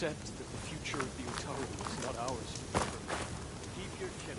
accept that the future of the Utaru is not ours forever. Keep your chin.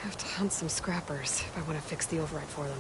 I have to hunt some scrappers if I want to fix the override for them.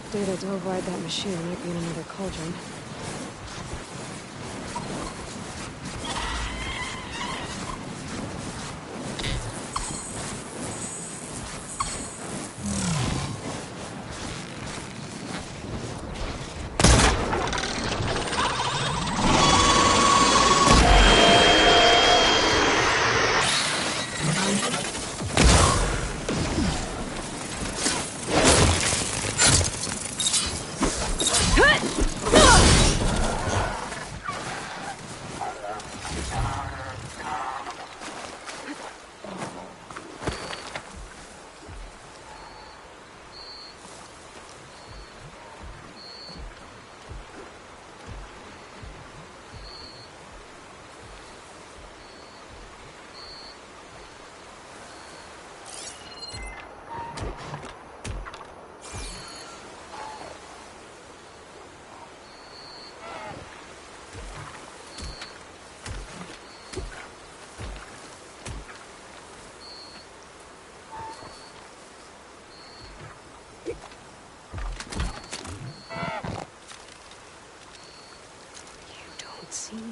Data to override that machine might be in another cauldron. See me.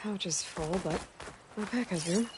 Couch is full, but my pack has room.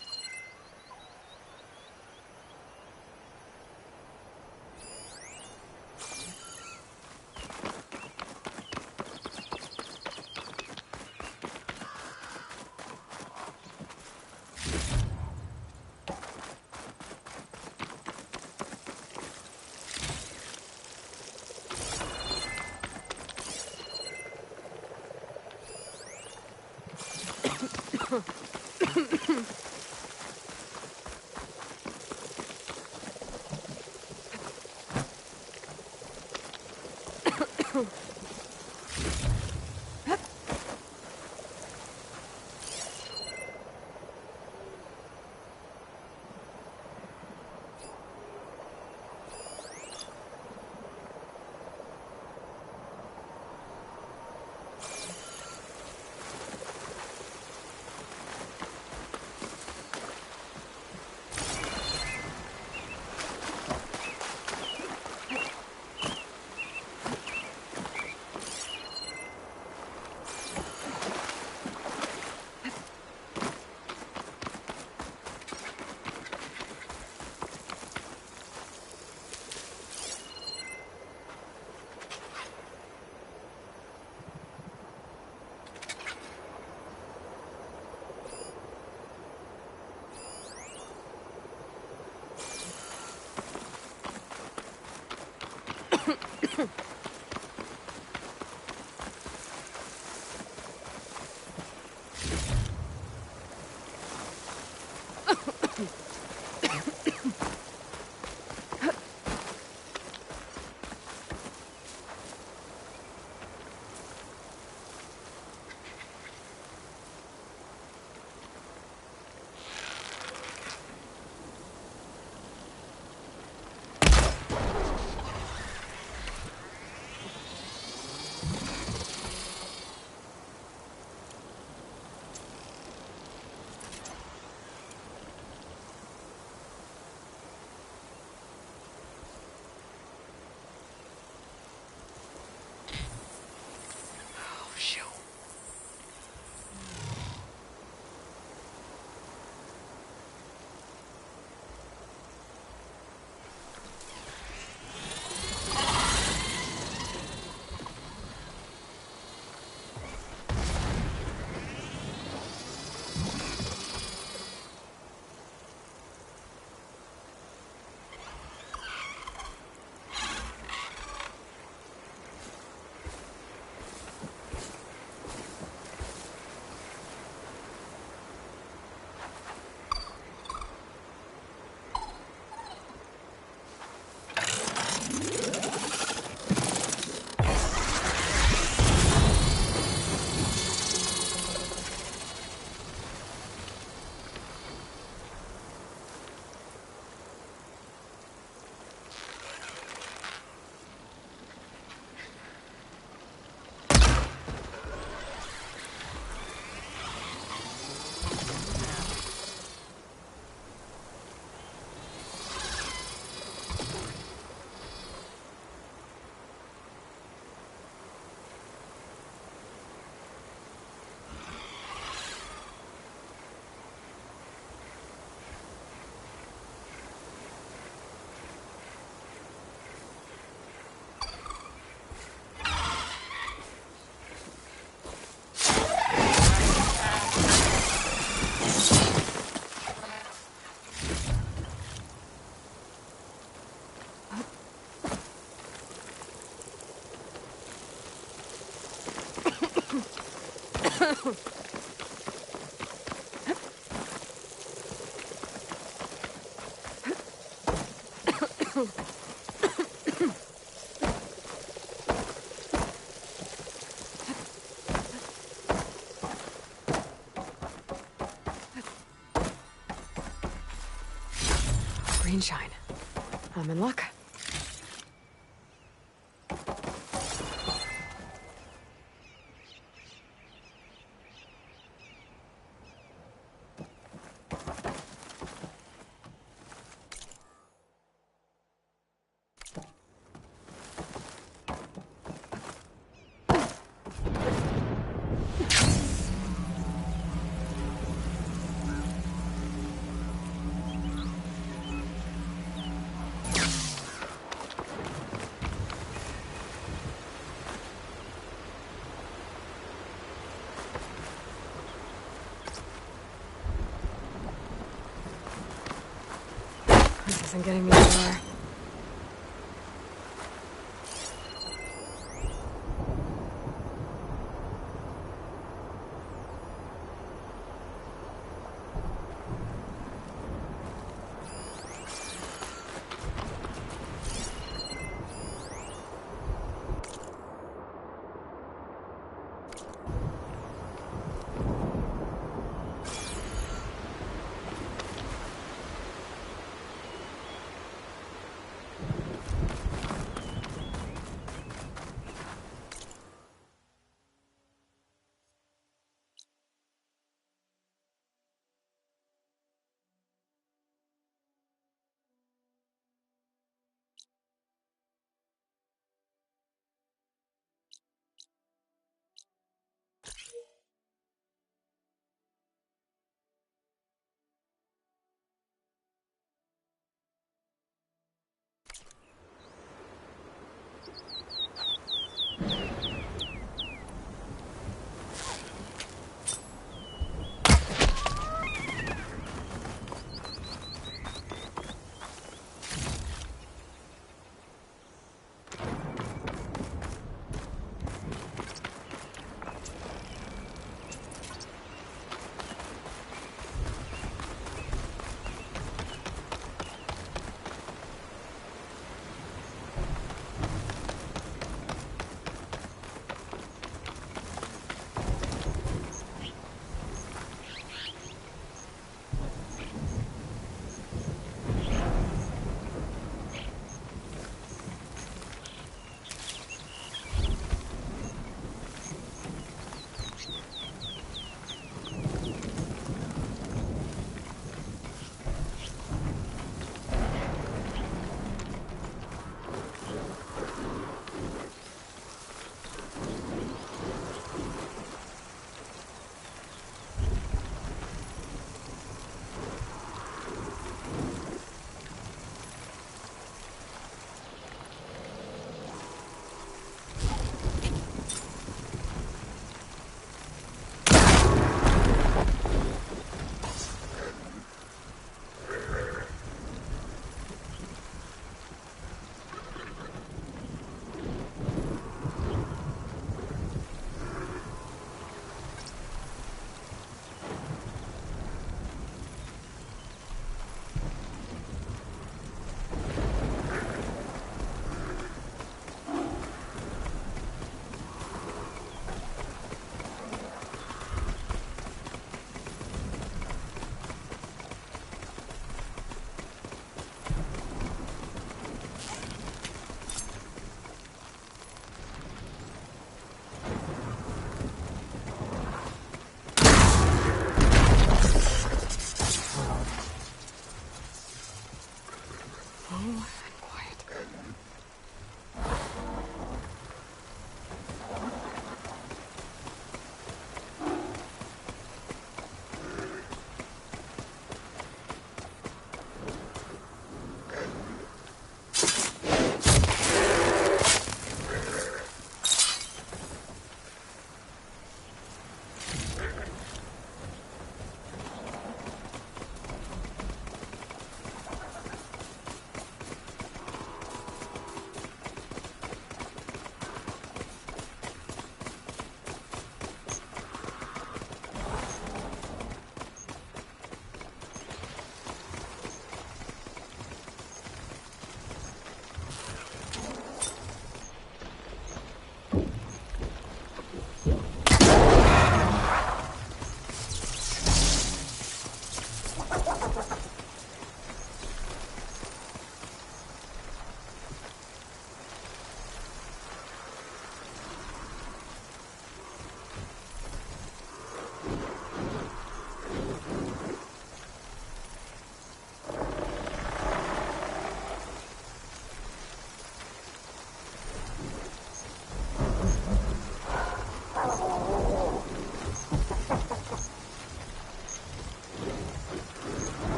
Green shine. I'm in luck. isn't getting me anywhere.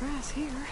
grass here.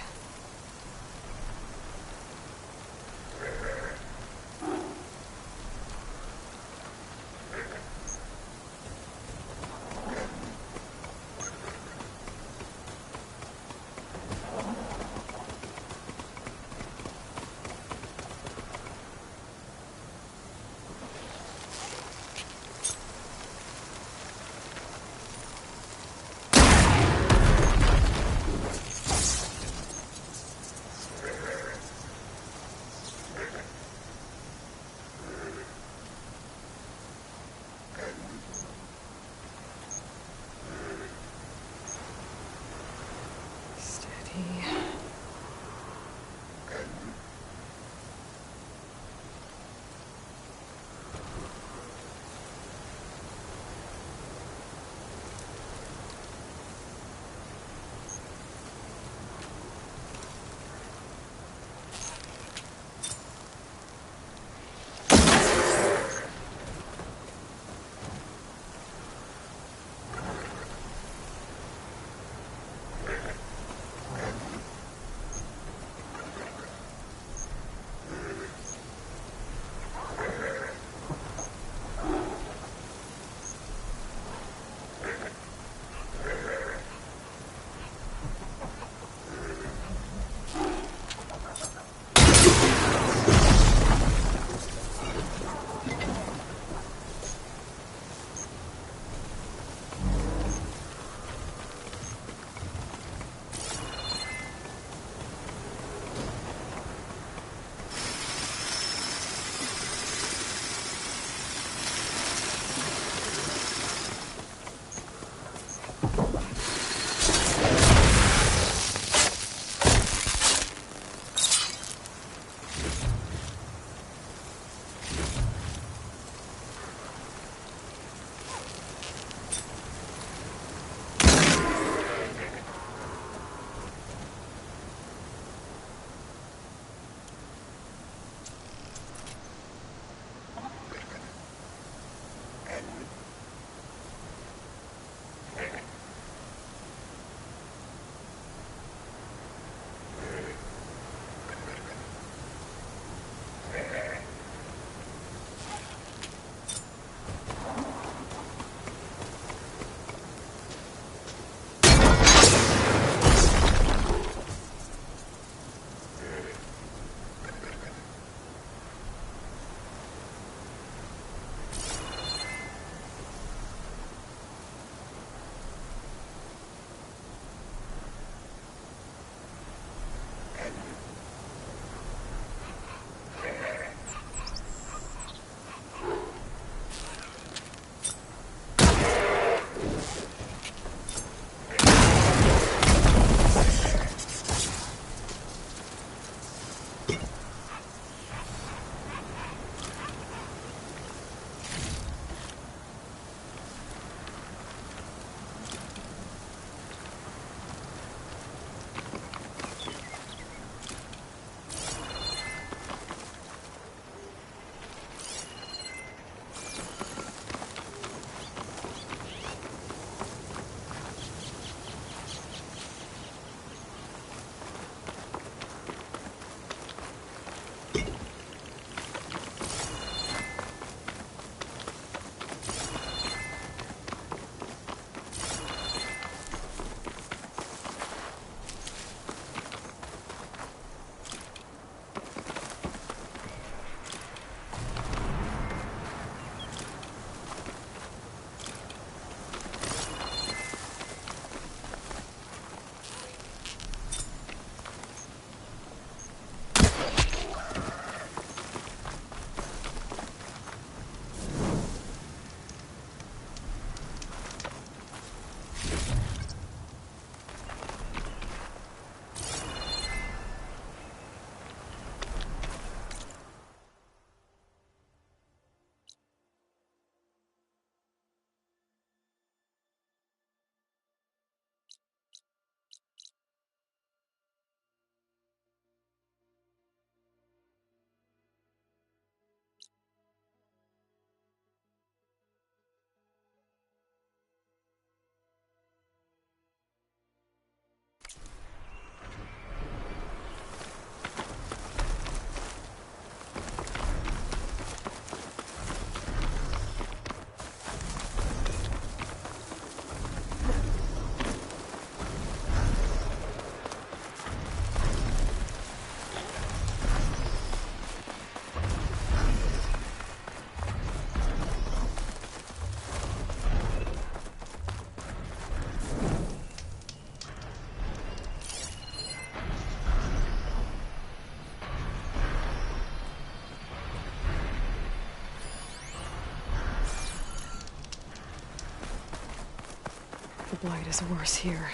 blight is worse here.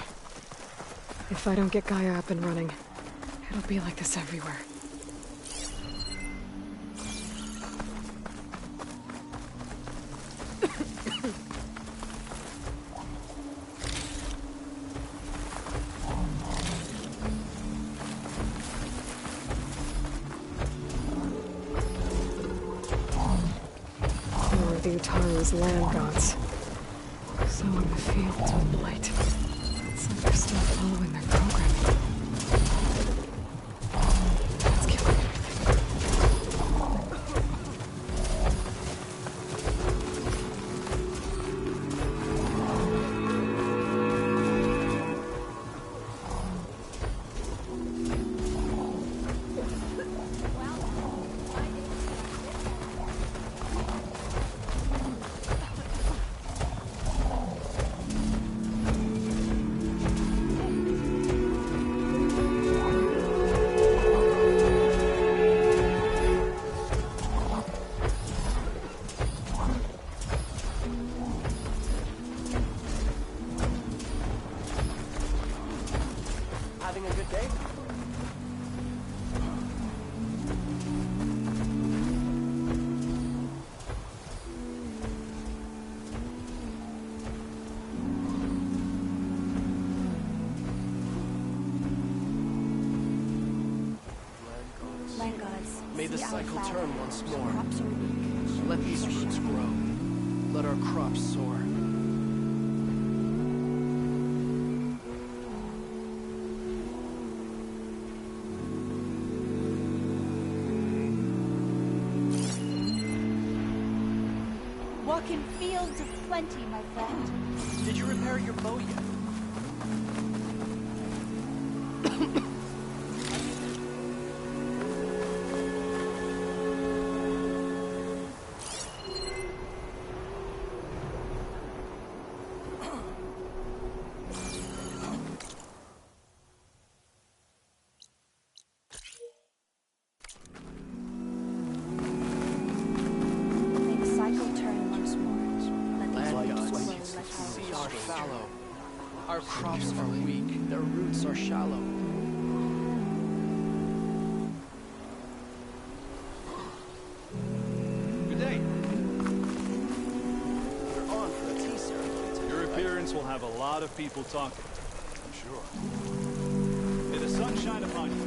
If I don't get Gaia up and running, it'll be like this everywhere. More of the Utaru's land gods. So in the fields of blight. It's like they're still following their programming. That's killing everything. Having a good day? Land gods, May the see our cycle flower. turn once more. Crops are weak. Let these roots grow. Let our crops soar. Walk in fields of plenty, my friend. Did you repair your bow yet? May the cycle turn once more. Let these Land roots gods, grow like see ours. our fallow. Our crops are weak, their roots are shallow. Good day. We're on for a tea ceremony today, Your right? appearance will have a lot of people talking. I'm sure. May the sun shine upon you.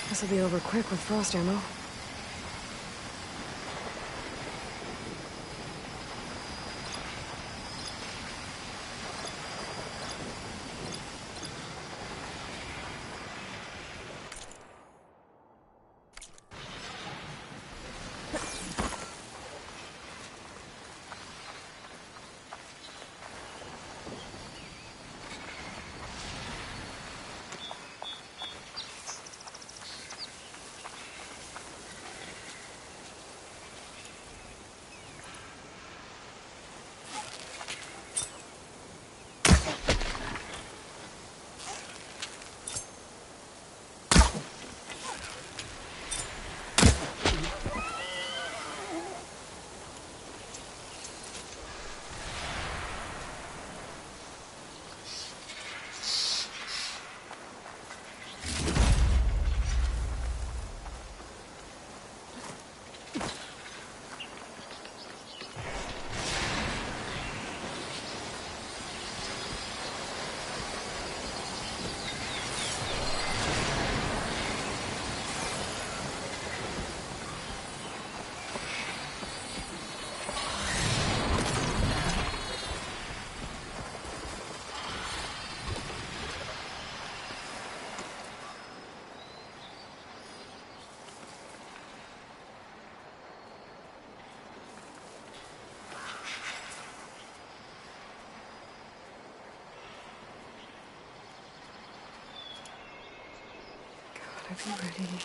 This'll be over quick with frost ammo. be ready.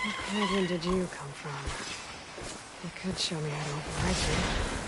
What Cont'n did you come from? You could show me how to override you.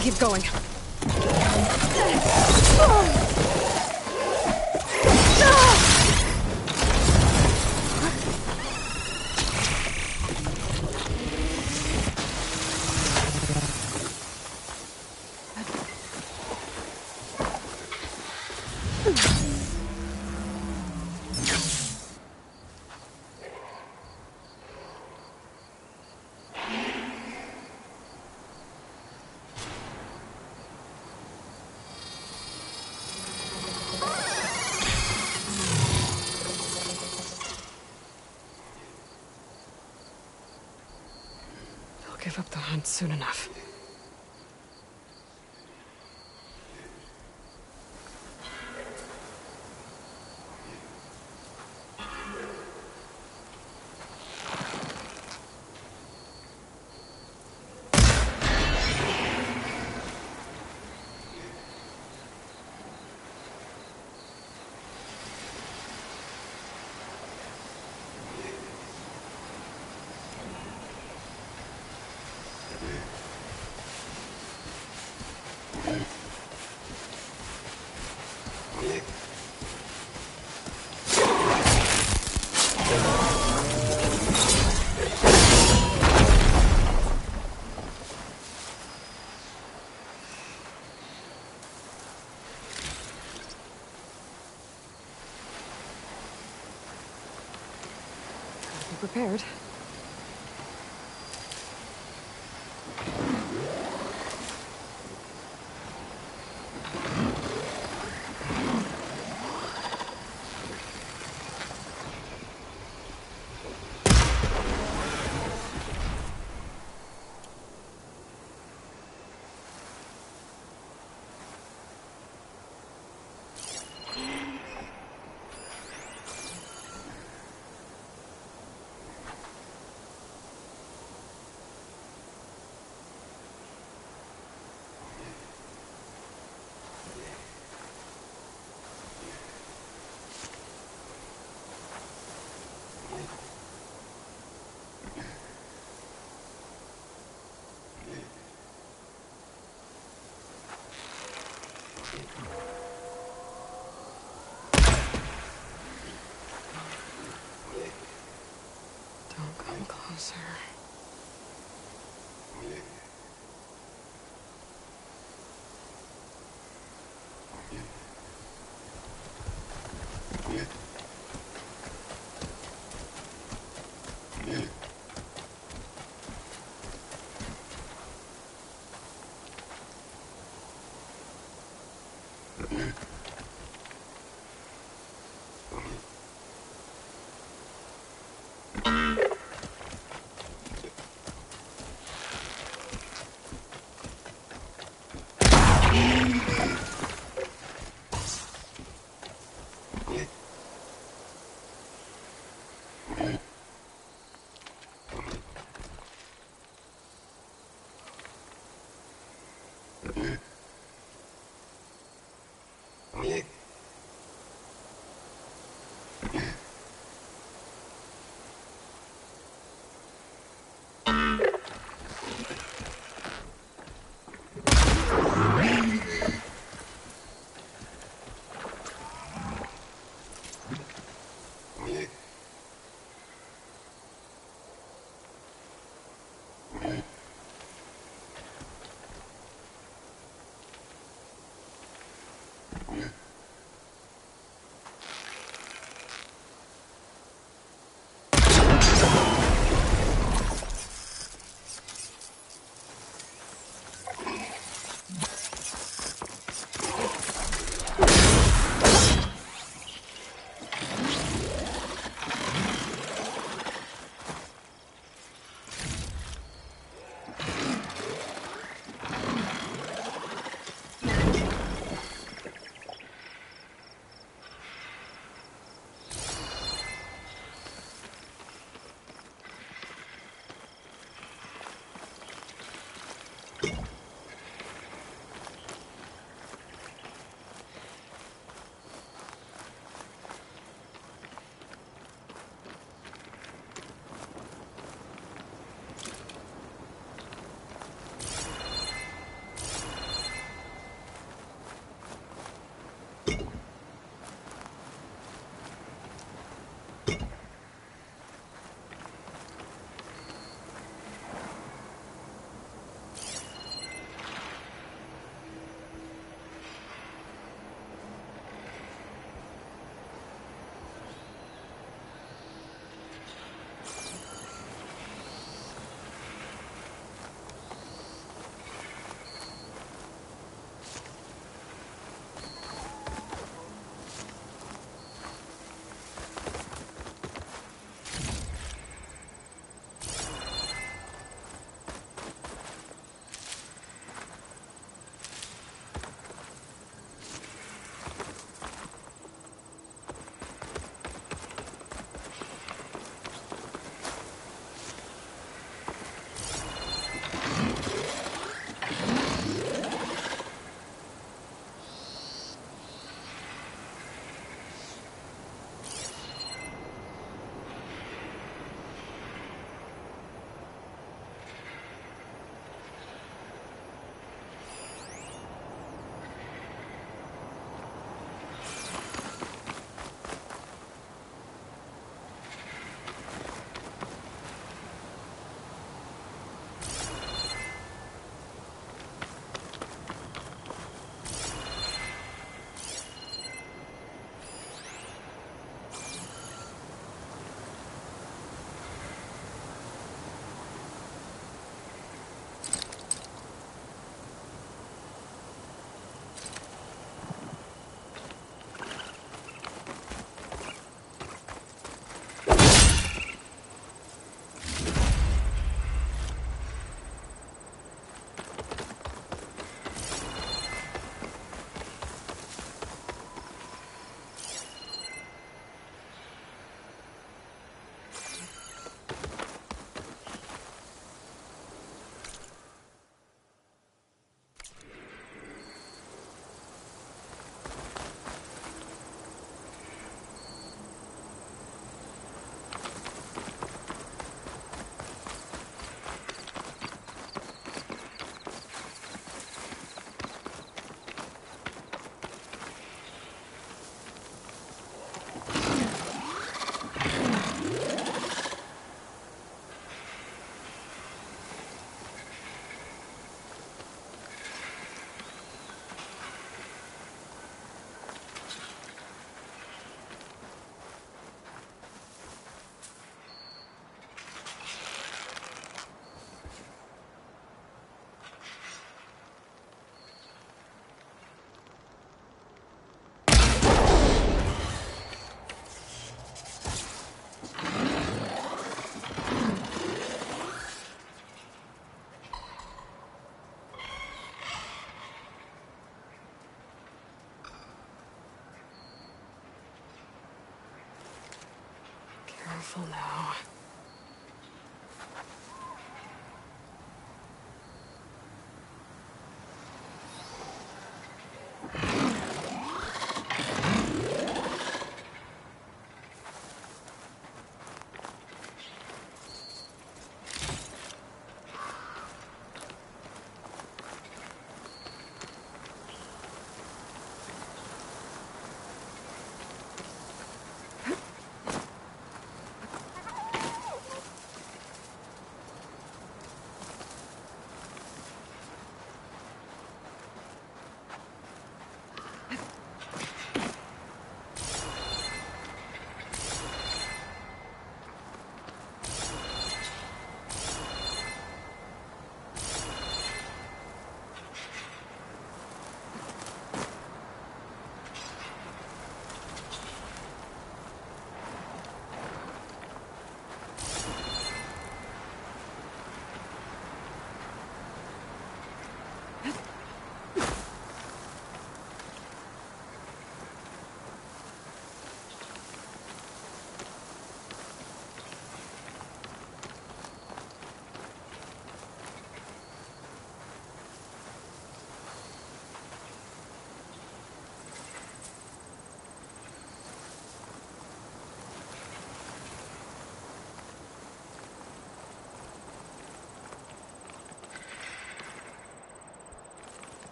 can keep going. Give up the hunt soon enough. Prepared. Don't come closer.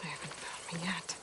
They haven't found me yet.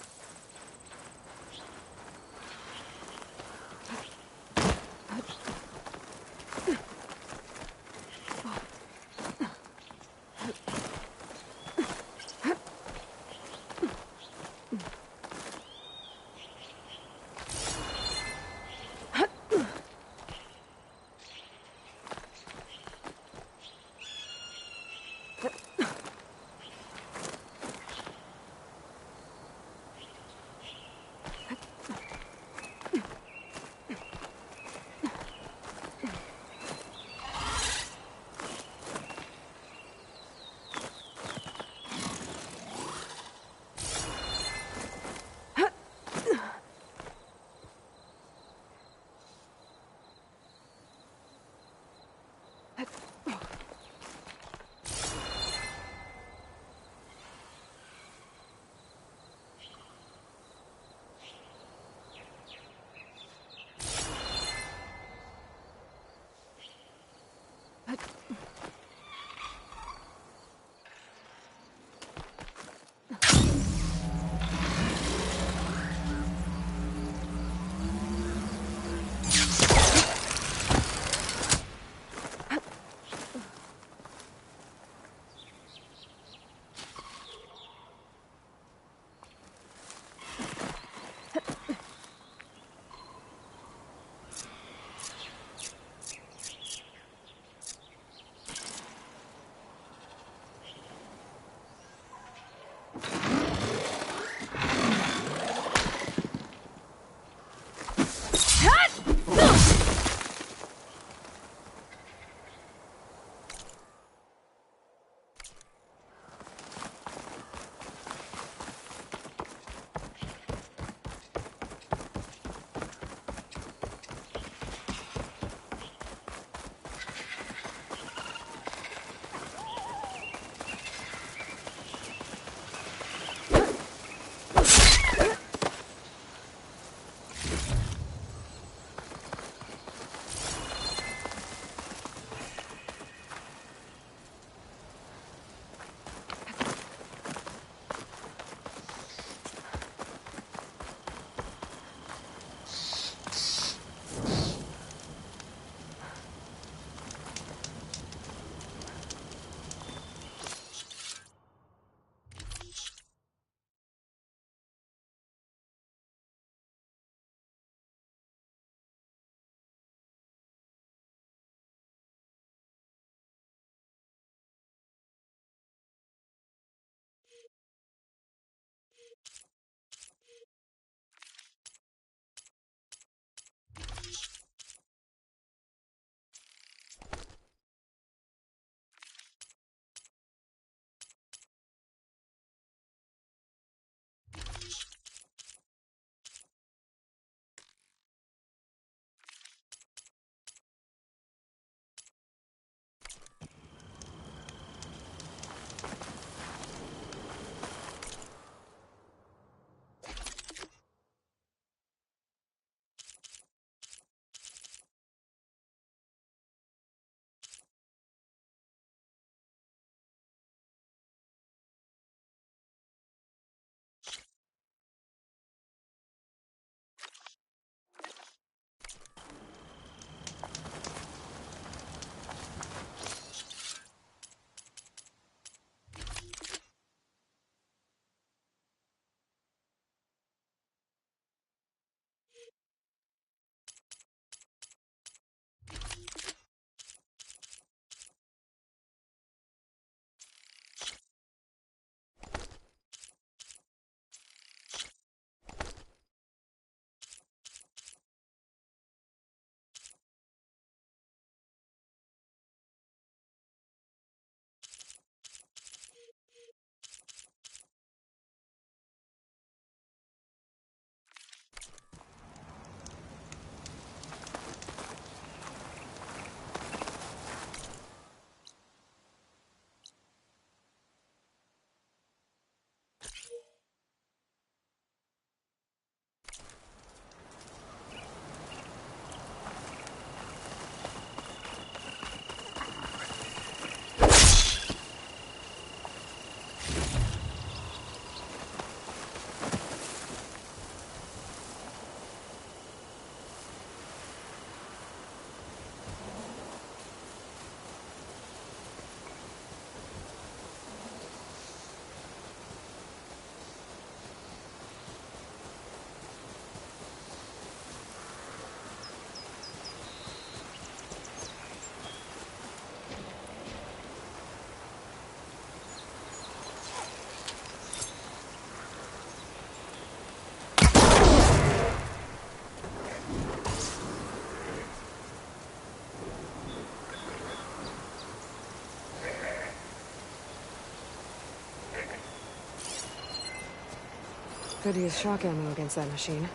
Could use shock ammo against that machine.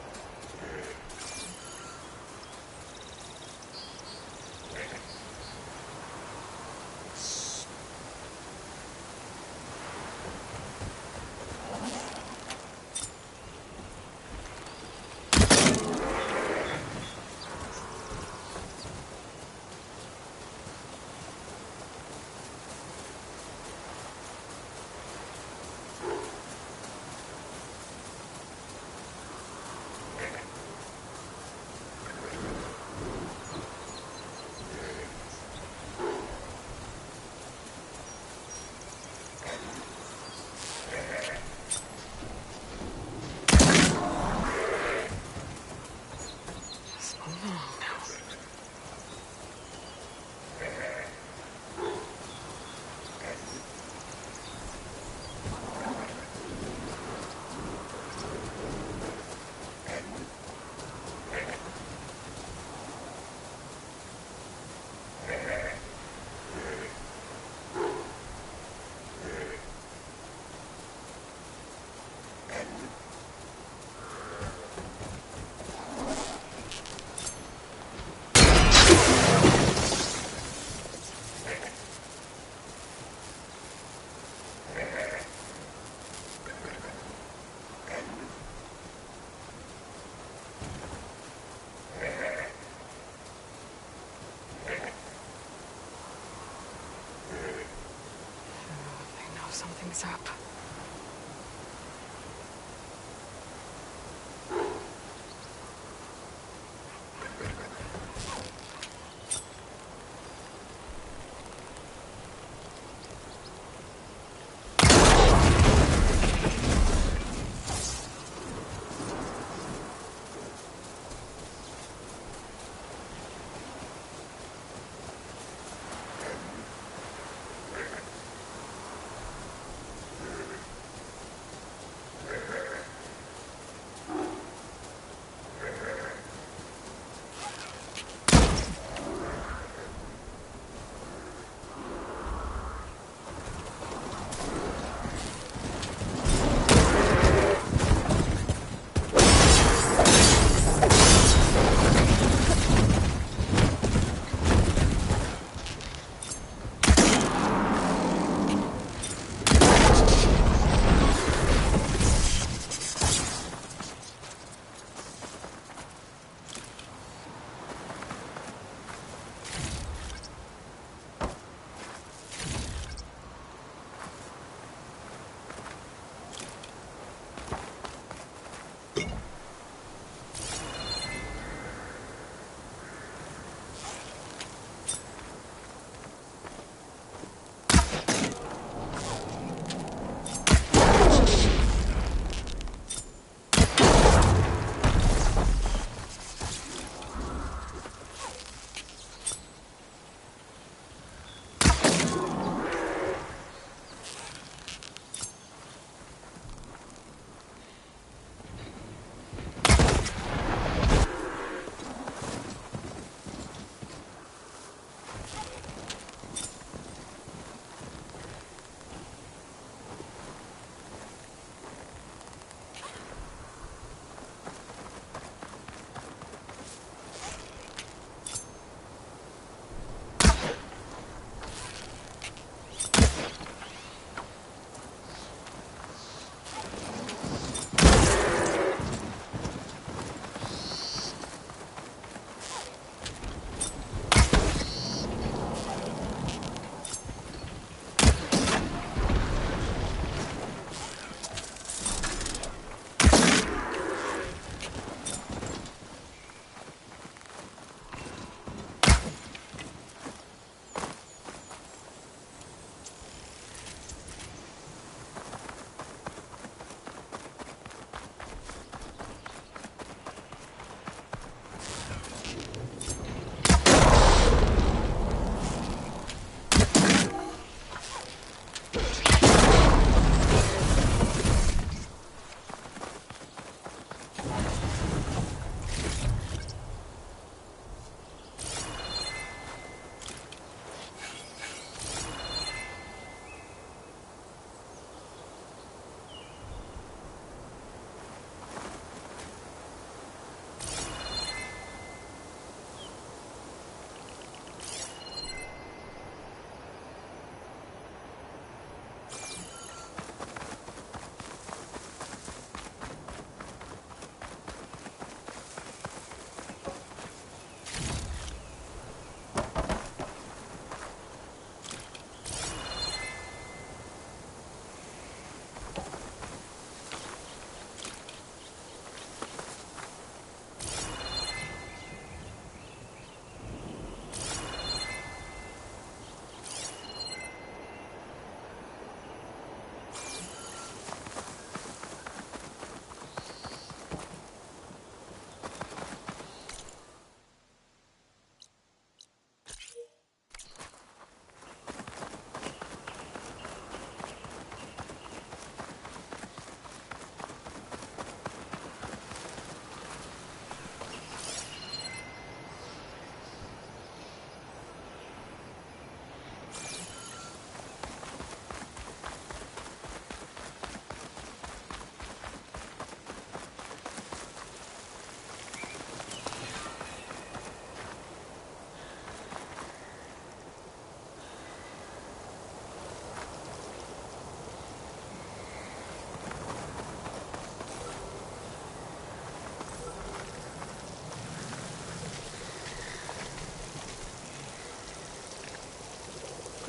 Something's up.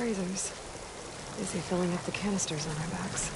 grazers. Busy filling up the canisters on our backs.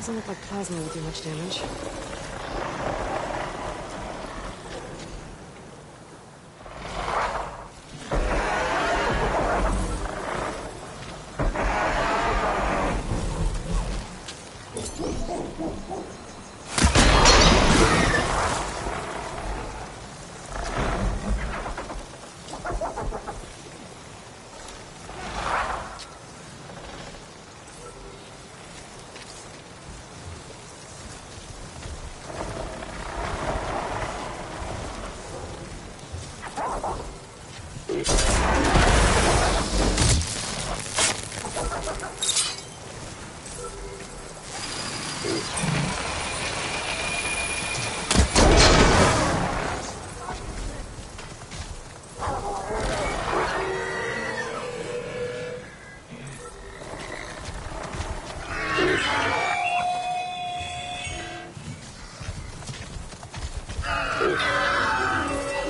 Doesn't look like plasma will do much damage.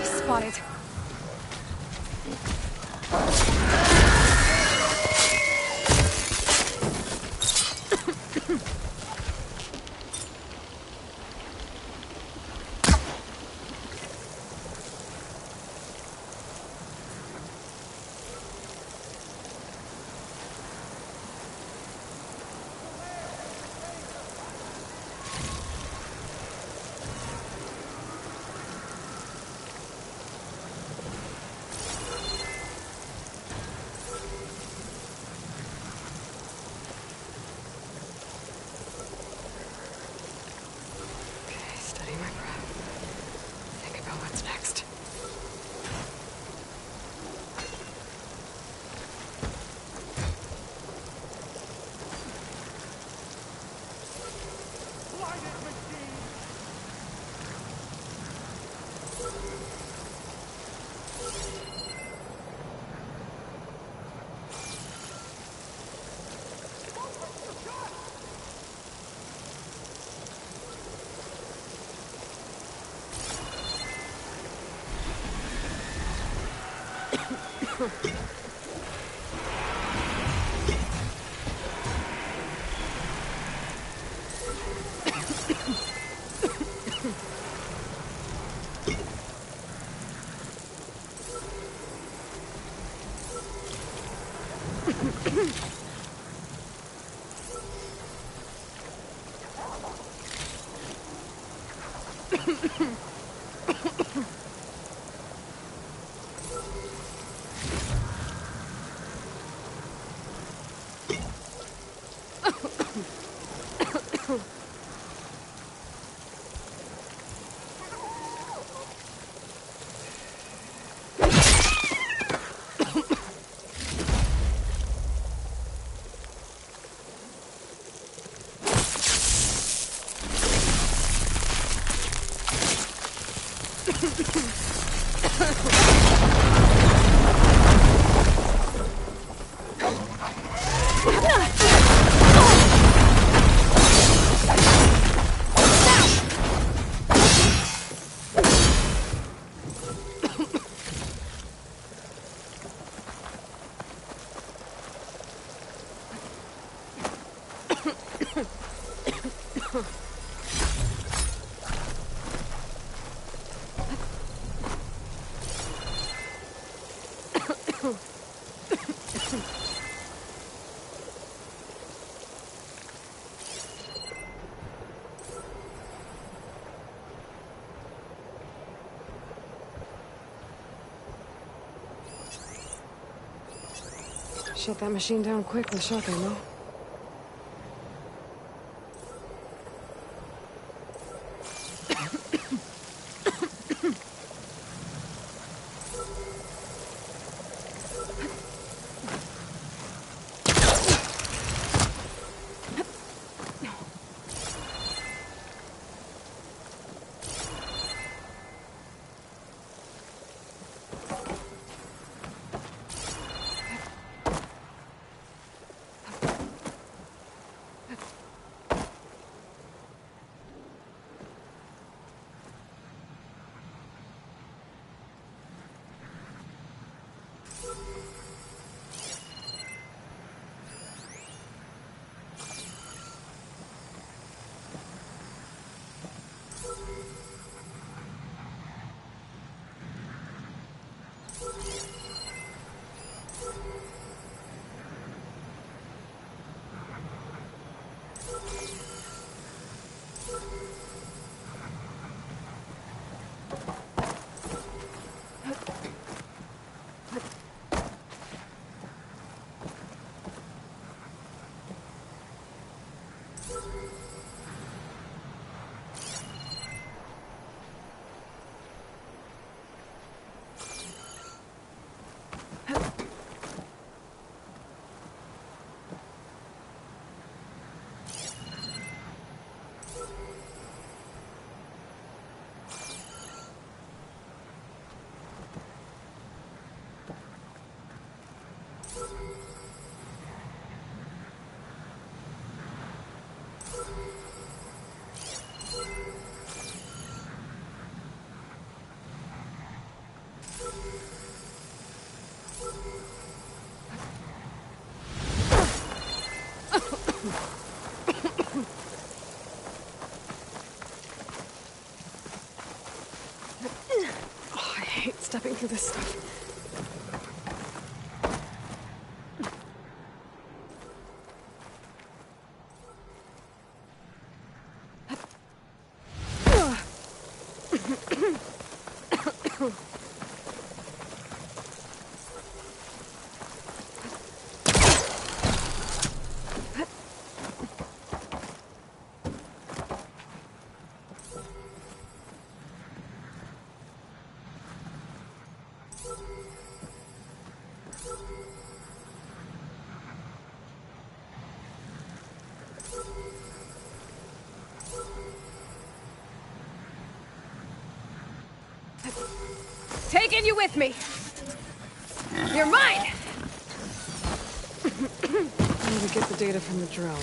Spotted. Steady my breath. Think about what's next. Shut that machine down quick with shotgun, no? Look at this stuff. Taking you with me. You're mine. I need to get the data from the drone.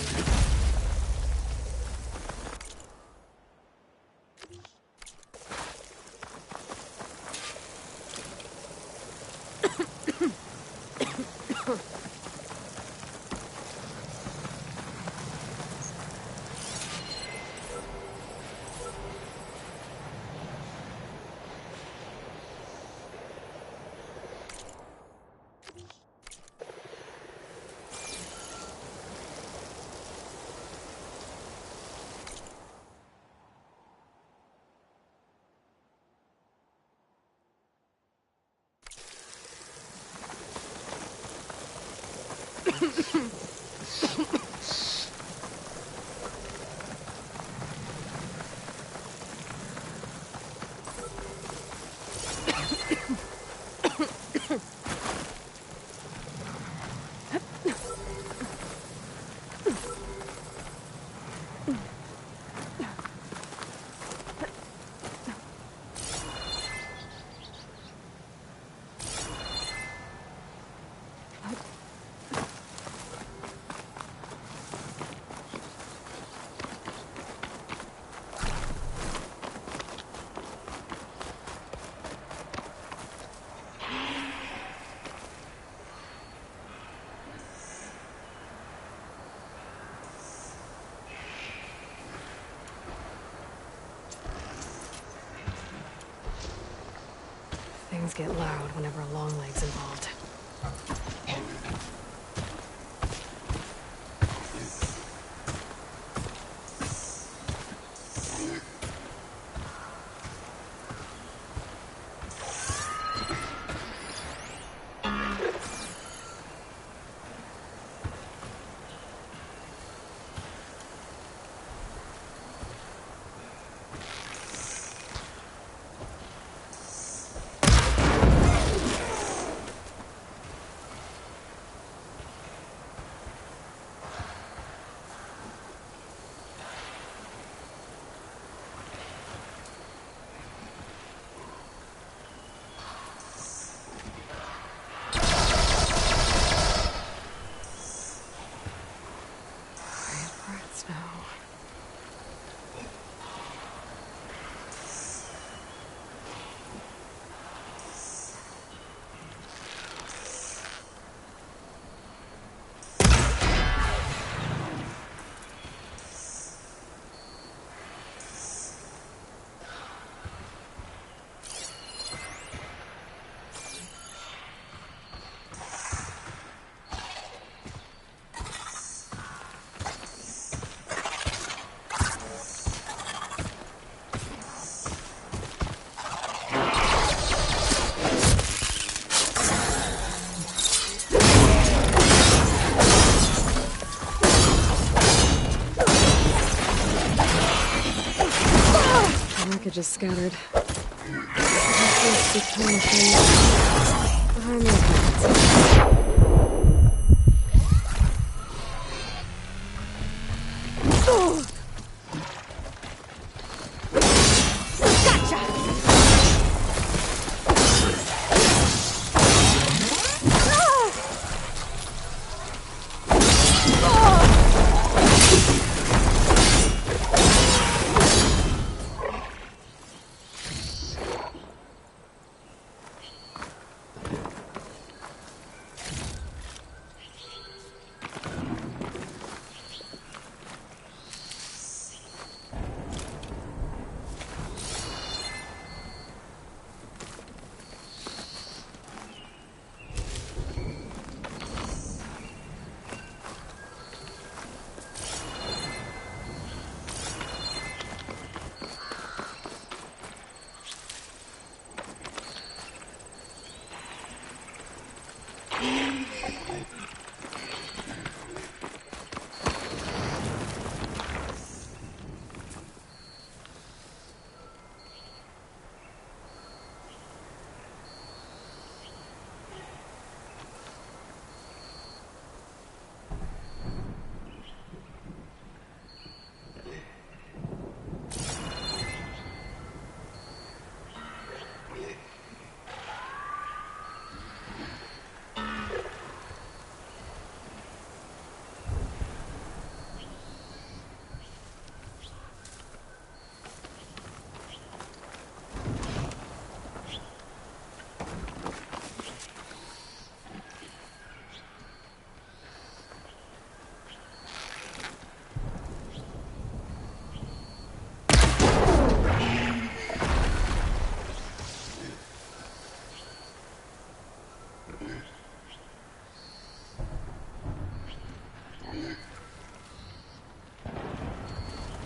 Things get loud whenever a long leg's involved. Just scattered. Behind these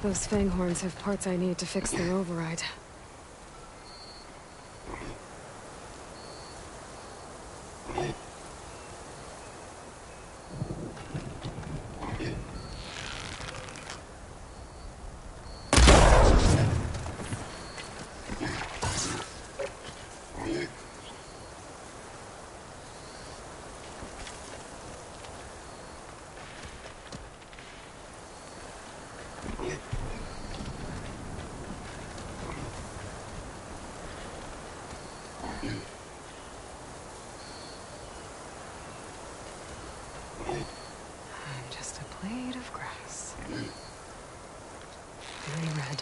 Those fanghorns have parts I need to fix their override. I'm just a blade of grass. Very red.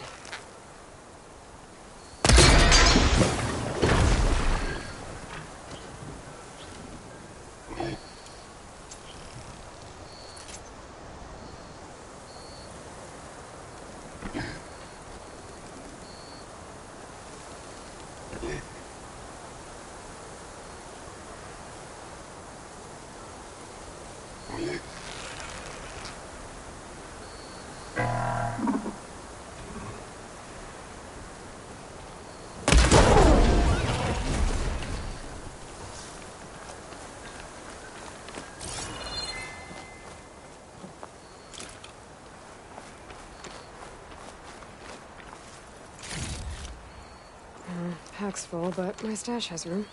Pack's full, but my stash has room.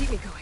Keep me going.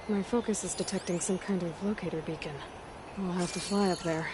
My focus is detecting some kind of locator beacon. We'll have to fly up there.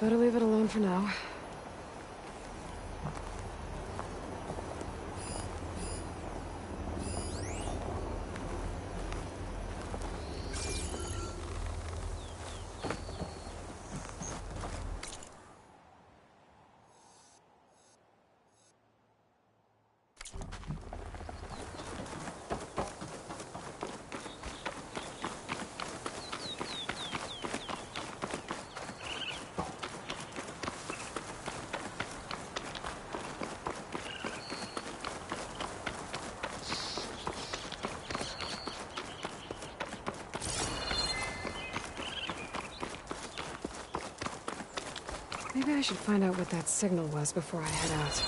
Better leave it alone for now. Maybe I should find out what that signal was before I head out.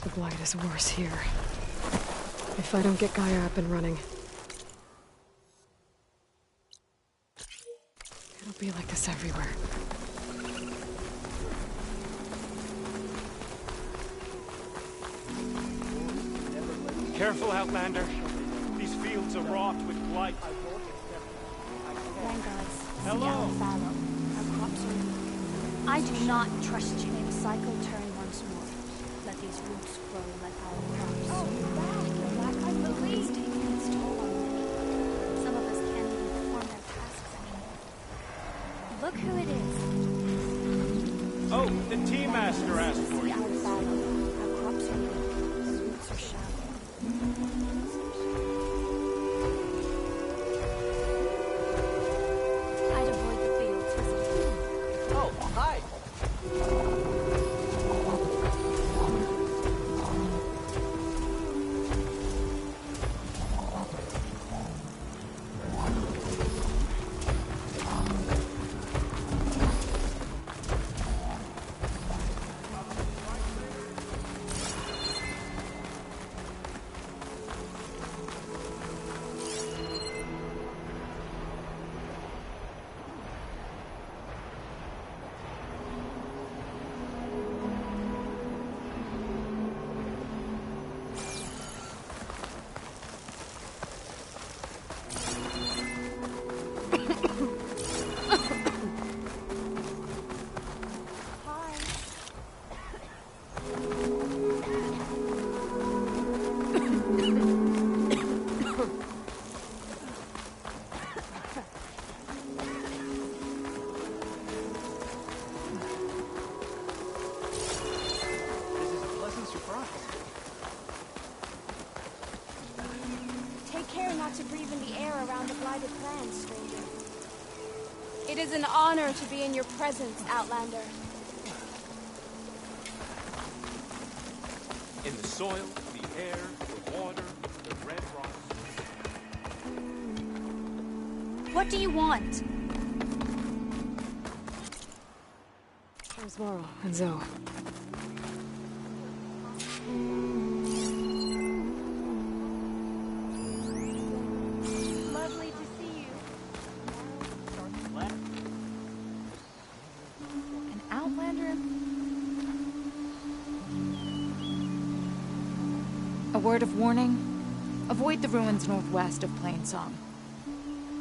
The blight is worse here. If I don't get Gaia up and running, it'll be like this everywhere. Careful, Outlander. These fields are wrought with blight. Vanguards. Hello. Fallow. Our crops are weak. I do not trust you. May the cycle turn once more. Let these roots grow like our crops. Oh, that I believe. It's taking its toll on many. Some of us can't even perform their tasks anymore. Look who it is. Oh, the tea master asked for you. Our fallow. Our crops are weak. The roots are shallow. I'd avoid the fields for got to breathe in the air around the blighted lands, stranger. It is an honor to be in your presence, Outlander. In the soil, the air, the water, the red rocks. What do you want? There's Laurel and Zoe. Lovely to see you. An outlander? A word of warning. Avoid the ruins northwest of Plainsong.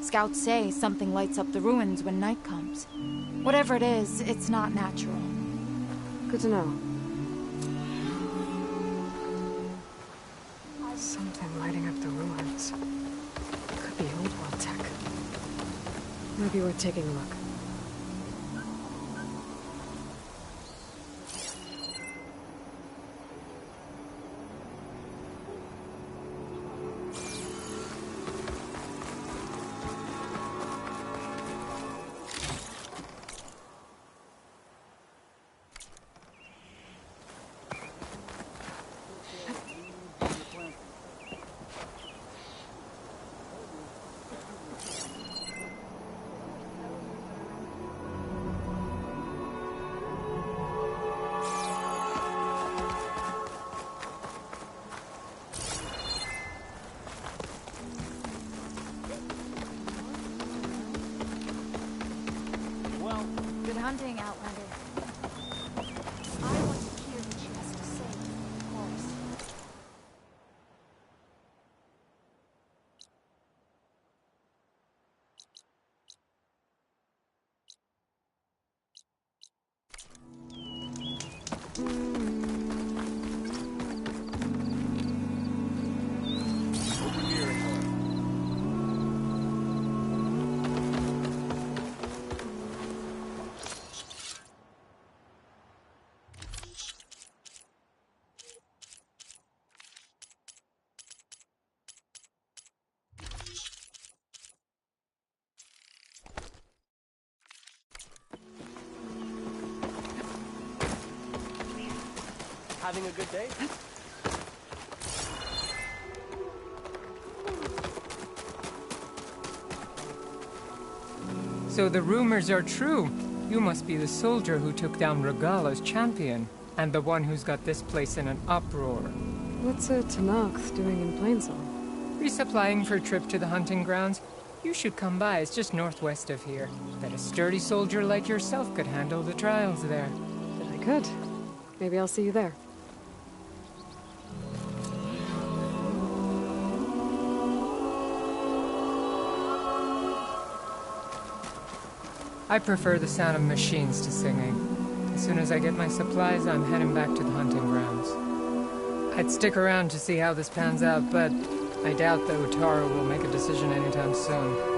Scouts say something lights up the ruins when night comes. Whatever it is, it's not natural. Good to know. Something lighting up the ruins. Could be old world tech. Might be worth taking a look. Good hunting, Outlander. I want to hear what she has to say, of course. Over here, Aloy. Having a good day? So the rumors are true. You must be the soldier who took down Regala's champion, and the one who's got this place in an uproar. What's a Pt.10 doing in Plainsong? Resupplying for a trip to the hunting grounds? You should come by, it's just northwest of here. Bet a sturdy soldier like yourself could handle the trials there. But I could. Maybe I'll see you there. I prefer the sound of machines to singing. As soon as I get my supplies, I'm heading back to the hunting grounds. I'd stick around to see how this pans out, but I doubt that Utaru will make a decision anytime soon.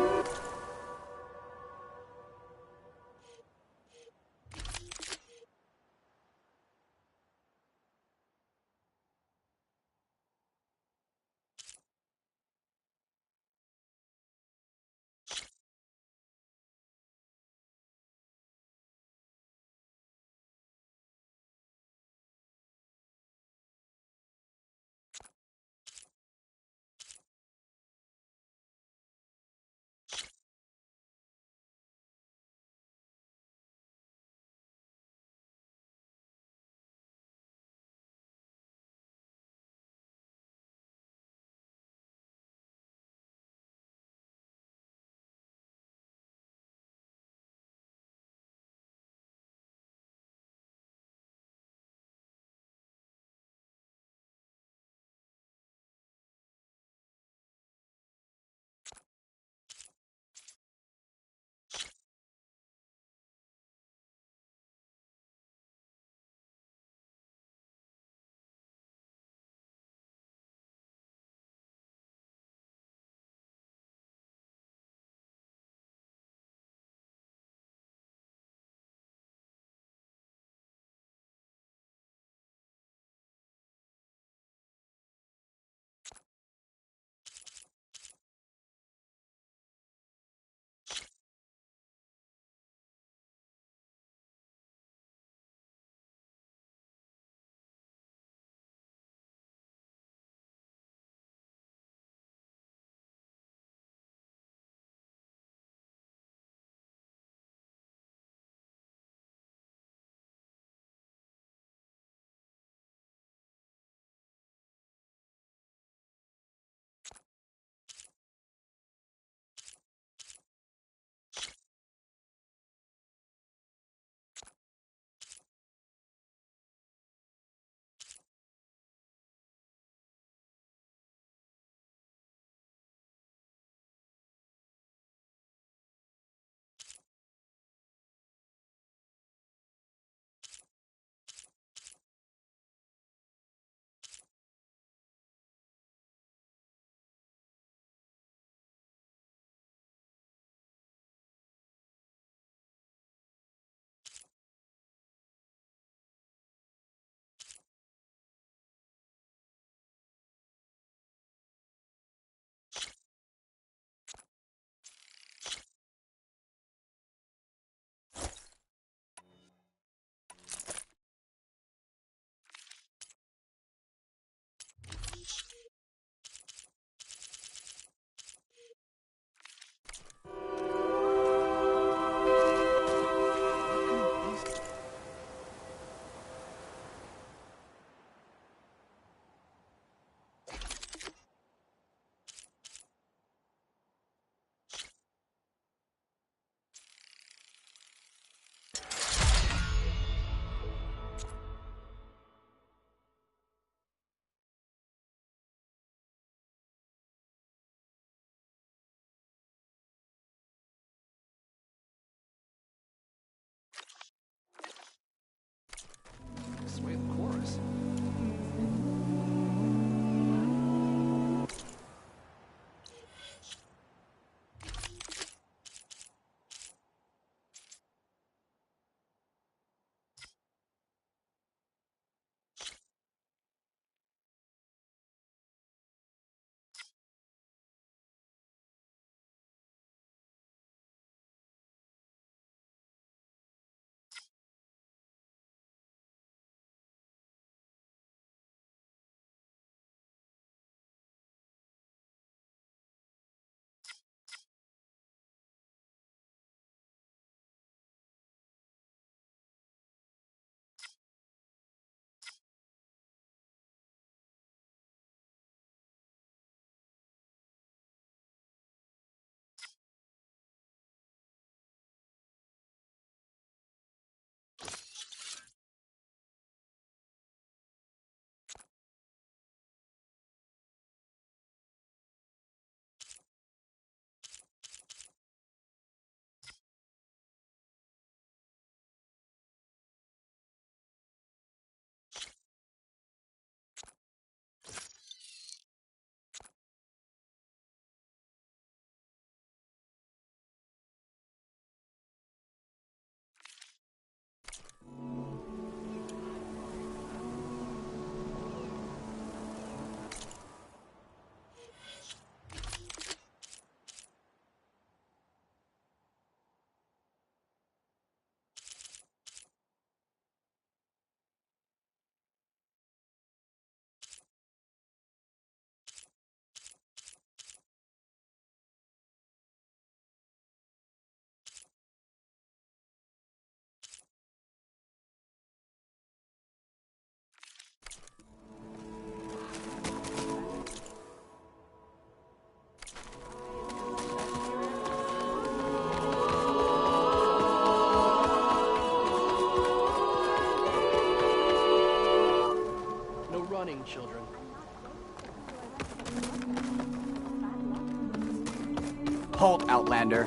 Halt, Outlander.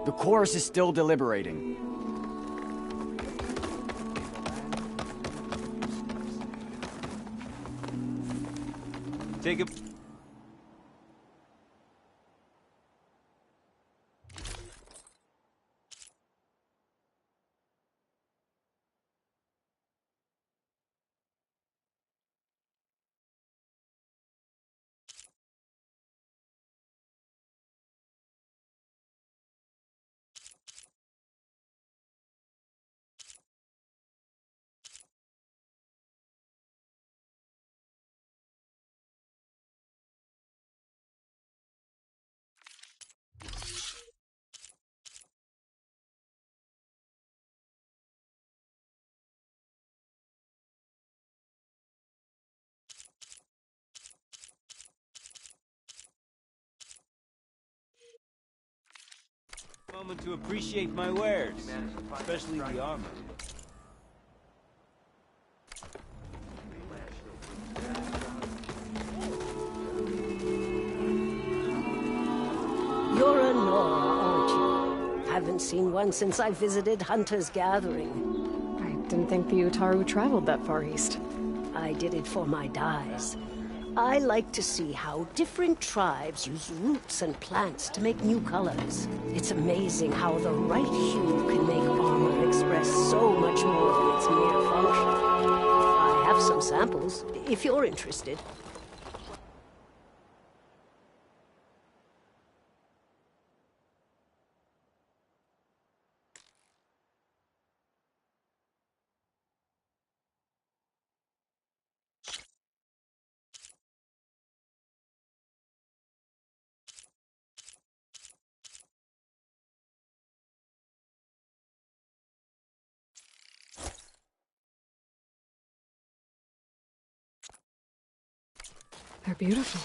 The chorus is still deliberating. Take a moment to appreciate my wares, especially the armor. You're a Nora, aren't you? Haven't seen one since I visited Hunter's Gathering. I didn't think the Utaru traveled that far east. I did it for my dyes. I like to see how different tribes use roots and plants to make new colors. It's amazing how the right hue can make armor express so much more than its mere function. I have some samples, if you're interested. They're beautiful.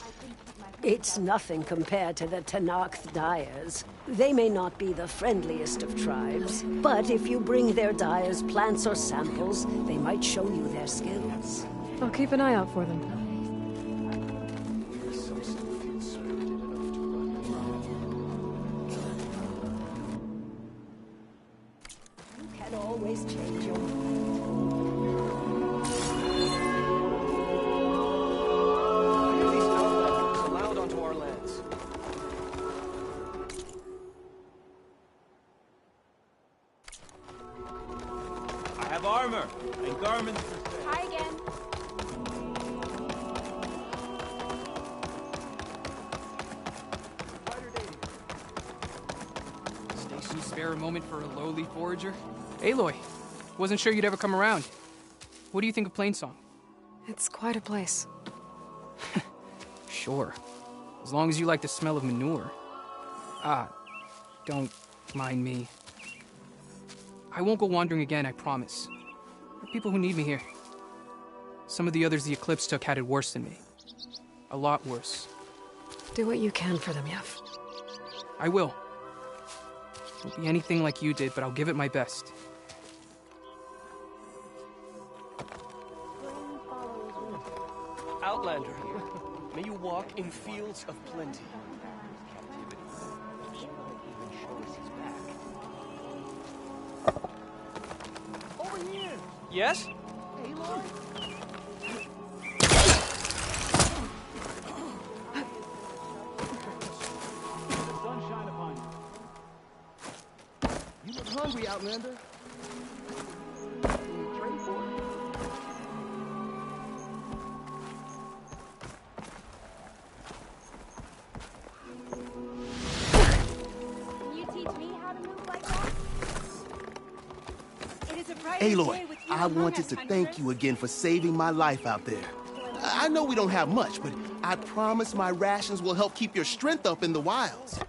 It's nothing compared to the Tenakth dyers. They may not be the friendliest of tribes, but if you bring their dyers plants or samples, they might show you their skills. I'll keep an eye out for them. You can always change your mind. Allowed onto our lands. I have armor and garments. Hi again. Can you spare a moment for a lowly forager? Aloy, wasn't sure you'd ever come around. What do you think of Plainsong? It's quite a place. Sure. As long as you like the smell of manure. Don't mind me. I won't go wandering again, I promise. There are people who need me here. Some of the others the Eclipse took had it worse than me. A lot worse. Do what you can for them, Yef. I will. Won't be anything like you did, but I'll give it my best. Outlander here. May you walk in fields of plenty. Over here! Yes? Aloy? Sunshine upon you. You look hungry, Outlander. Can you trade for it? Can you teach me how to move like that? It is a bright Aloy, I wanted to thank you again for saving my life out there. I know we don't have much, but I promise my rations will help keep your strength up in the wilds.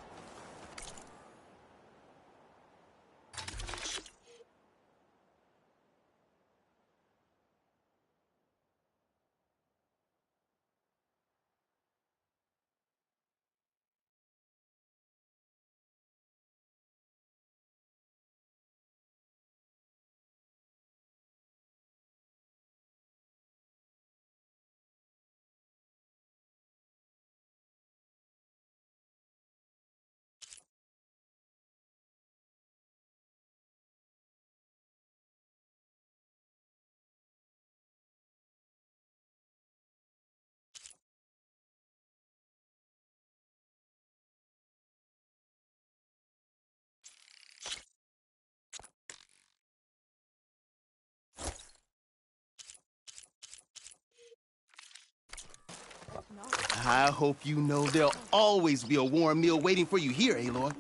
I hope you know there'll always be a warm meal waiting for you here, Aloy.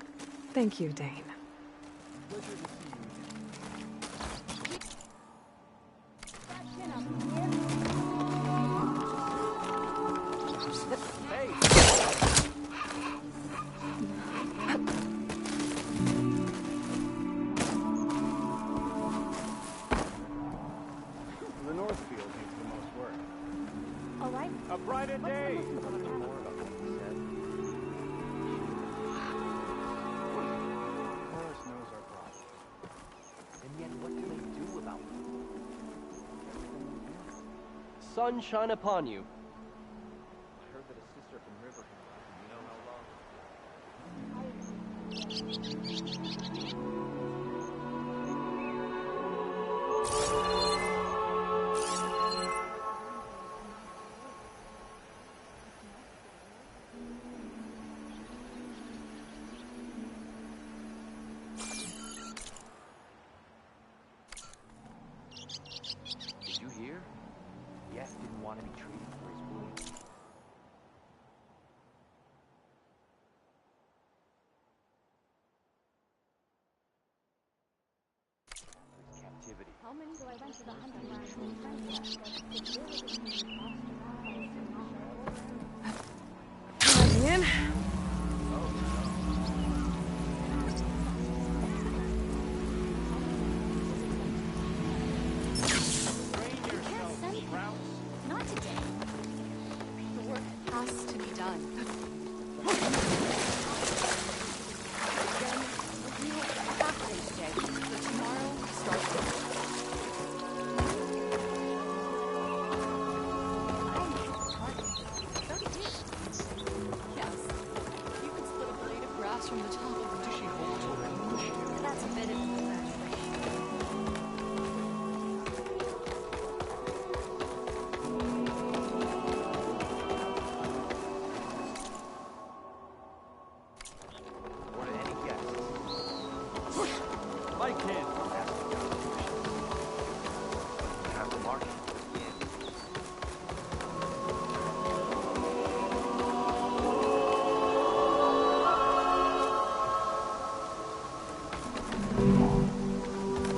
Thank you, Dane. The Northfield needs the most work. All right. A brighter day! Forrest knows our problem. And yet, what can they do about it? Sun shine upon you. I heard that a sister from River had died. You know how long? Did you hear? Yes didn't want to be treated for his wounds. His captivity. How many do I went to the hunting ranch with friends? In. Not today. The work has to be done. Then we'll have to today. But tomorrow starts with Yes. You can split a blade of grass from the top of the Does she hold to it? That's a bit of an Or to any guests. Mike in. Have the market.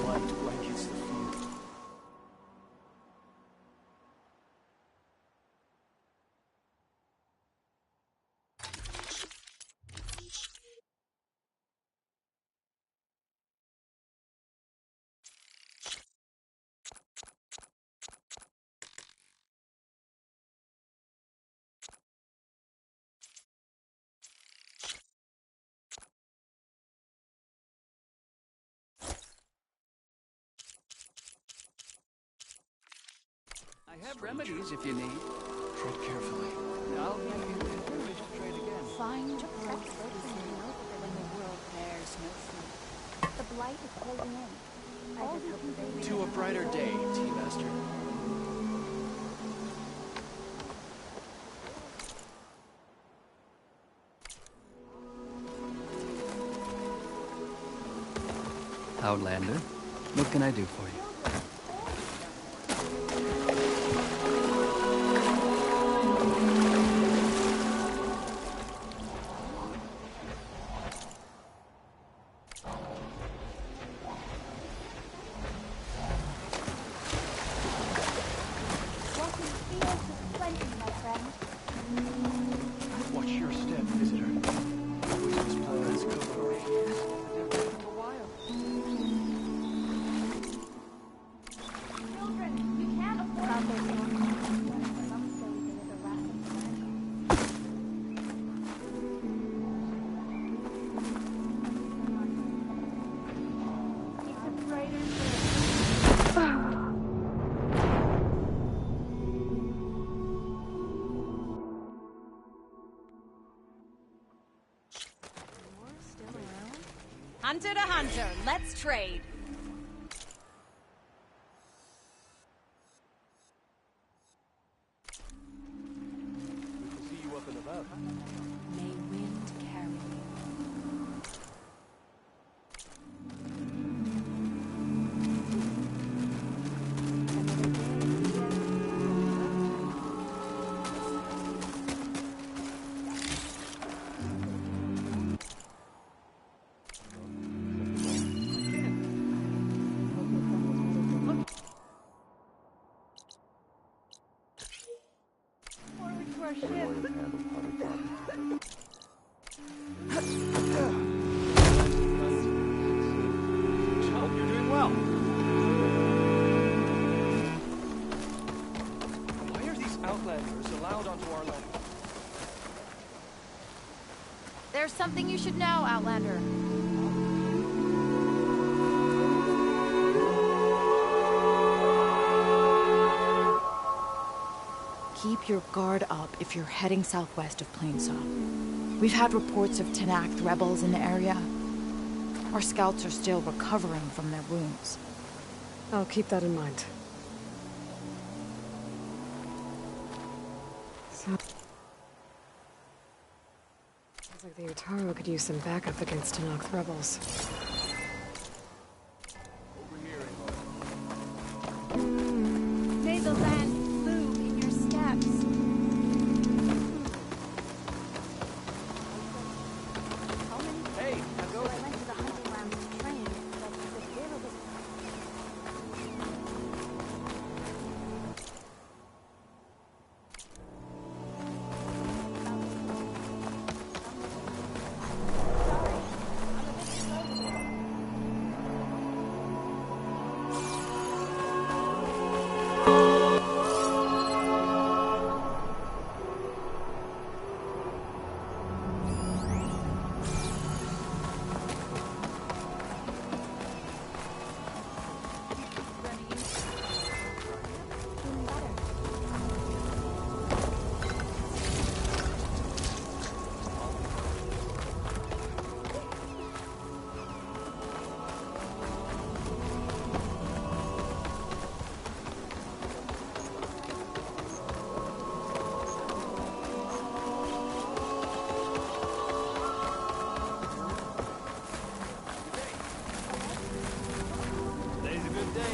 Light blankets the field. I have remedies if you need. Tread carefully. I'll give you wish to trade again. Find a place when the world bears no fruit. The blight is closing in. All we can do To a brighter day, Tea-Master. Outlander, what can I do for you? walking fields of plenty, my friend. Watch your step, visitor. Poisonous plants cover our ears. Children, you can't afford those things. Some say there is a lack of money. It's a brighter day. Hunter to hunter, let's trade. Good to see you up and about. May wind carry you. There's something you should know, Outlander. Keep your guard up if you're heading southwest of Plainsong. We've had reports of Tenakth rebels in the area. Our scouts are still recovering from their wounds. I'll keep that in mind. Sounds like the Utaro could use some backup against Tenakth rebels. May the land move in your steps. Hey, now go. I went to the hunting grounds to train, but the hero was... Today's a good day.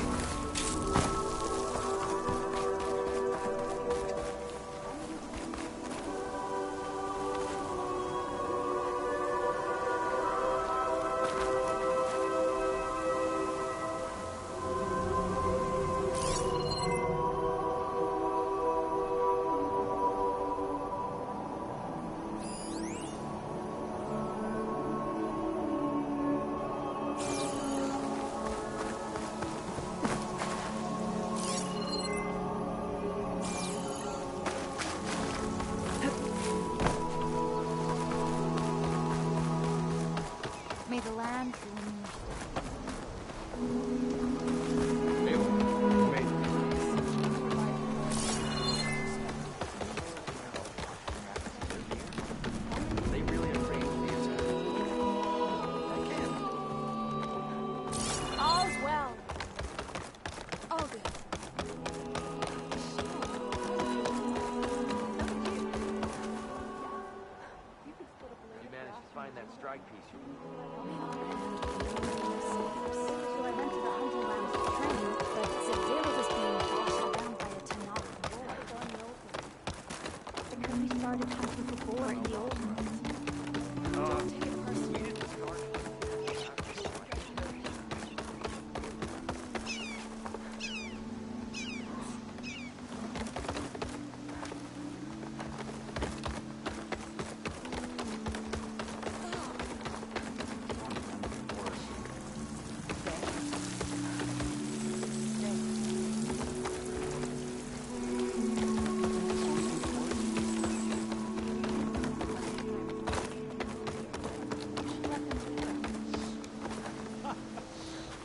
May the land bloom. They really afraid of the attack. All's well. All good. You managed to find that strike piece. So I went to the hunting grounds to train, but Zevdera was being bossed around by a Tenakth war. Because we started hunting for boar in the old world. Don't take it personally.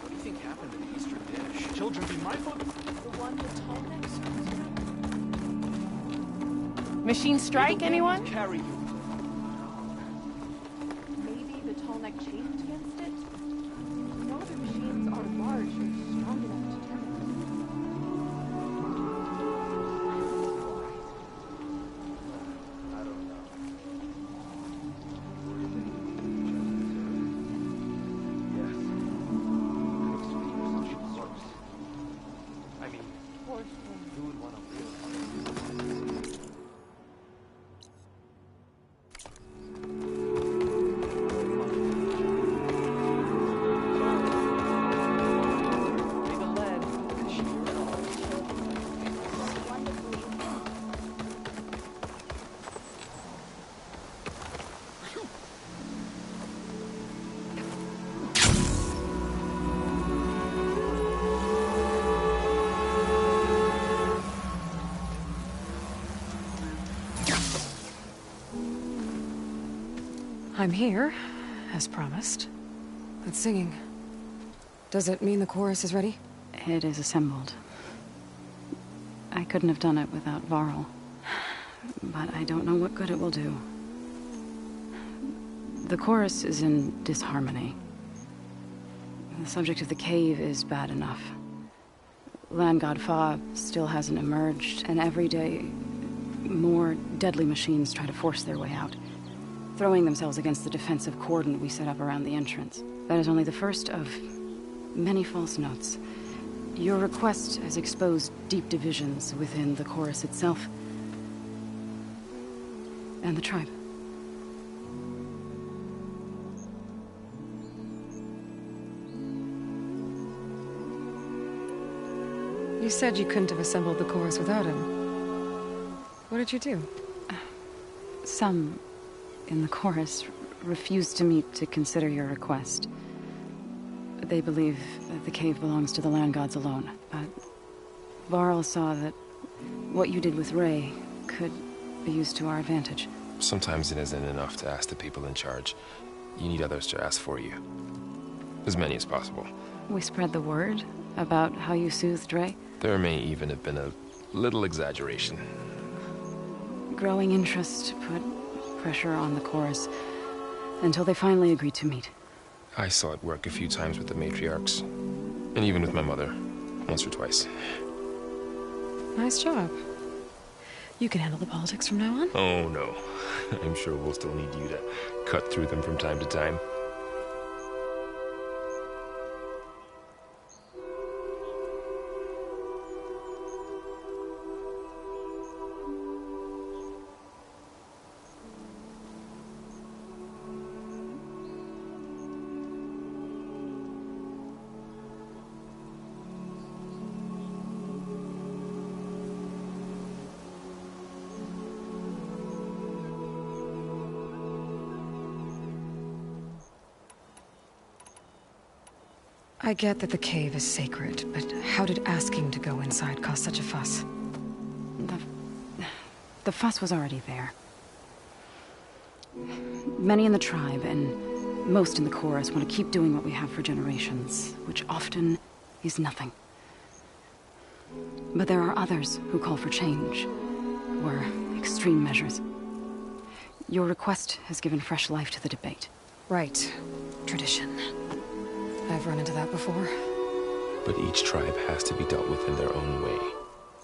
What do you think happened to the Eastern dish? Children be mindful. The one with tall necks? Machine strike, anyone? Carry you. Maybe the tall neck chafed against it? No other machines are large or strong enough to turn it. I don't know. Yes. Close. I mean, who would want to live? May the I'm here, as promised. But singing. Does it mean the chorus is ready? It is assembled. I couldn't have done it without Varl. But I don't know what good it will do. The chorus is in disharmony. The subject of the cave is bad enough. Land God Fa still hasn't emerged, and every day, more deadly machines try to force their way out, throwing themselves against the defensive cordon we set up around the entrance. That is only the first of many false notes. Your request has exposed deep divisions within the chorus itself and the tribe. You said you couldn't have assembled the chorus without him. What did you do? Some in the chorus refused to meet to consider your request. They believe that the cave belongs to the land gods alone, but Varl saw that what you did with Ray could be used to our advantage. Sometimes it isn't enough to ask the people in charge. You need others to ask for you. As many as possible. We spread the word about how you soothed Ray. There may even have been a little exaggeration. Growing interest put pressure on the chorus until they finally agreed to meet. I saw it work a few times with the matriarchs, and even with my mother, once or twice. Nice job. You can handle the politics from now on? Oh no, I'm sure we'll still need you to cut through them from time to time. I get that the cave is sacred, but how did asking to go inside cause such a fuss? The fuss was already there. Many in the tribe, and most in the chorus, want to keep doing what we have for generations, which often is nothing. But there are others who call for change, or extreme measures. Your request has given fresh life to the debate. Right. Tradition. I've run into that before. But each tribe has to be dealt with in their own way.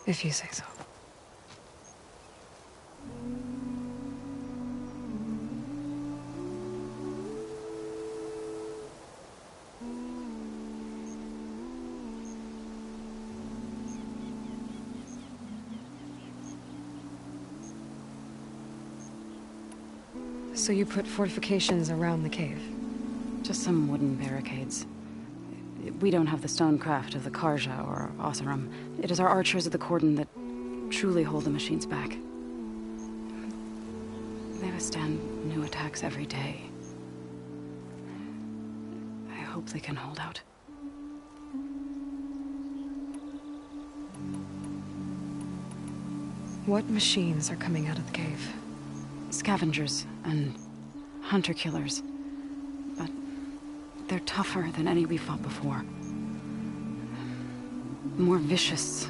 If you say so. So you put fortifications around the cave? Just some wooden barricades. We don't have the stonecraft of the Karja or Oseram. It is our archers of the cordon that truly hold the machines back. They withstand new attacks every day. I hope they can hold out. What machines are coming out of the cave? Scavengers and hunter-killers. But they're tougher than any we fought before. More vicious,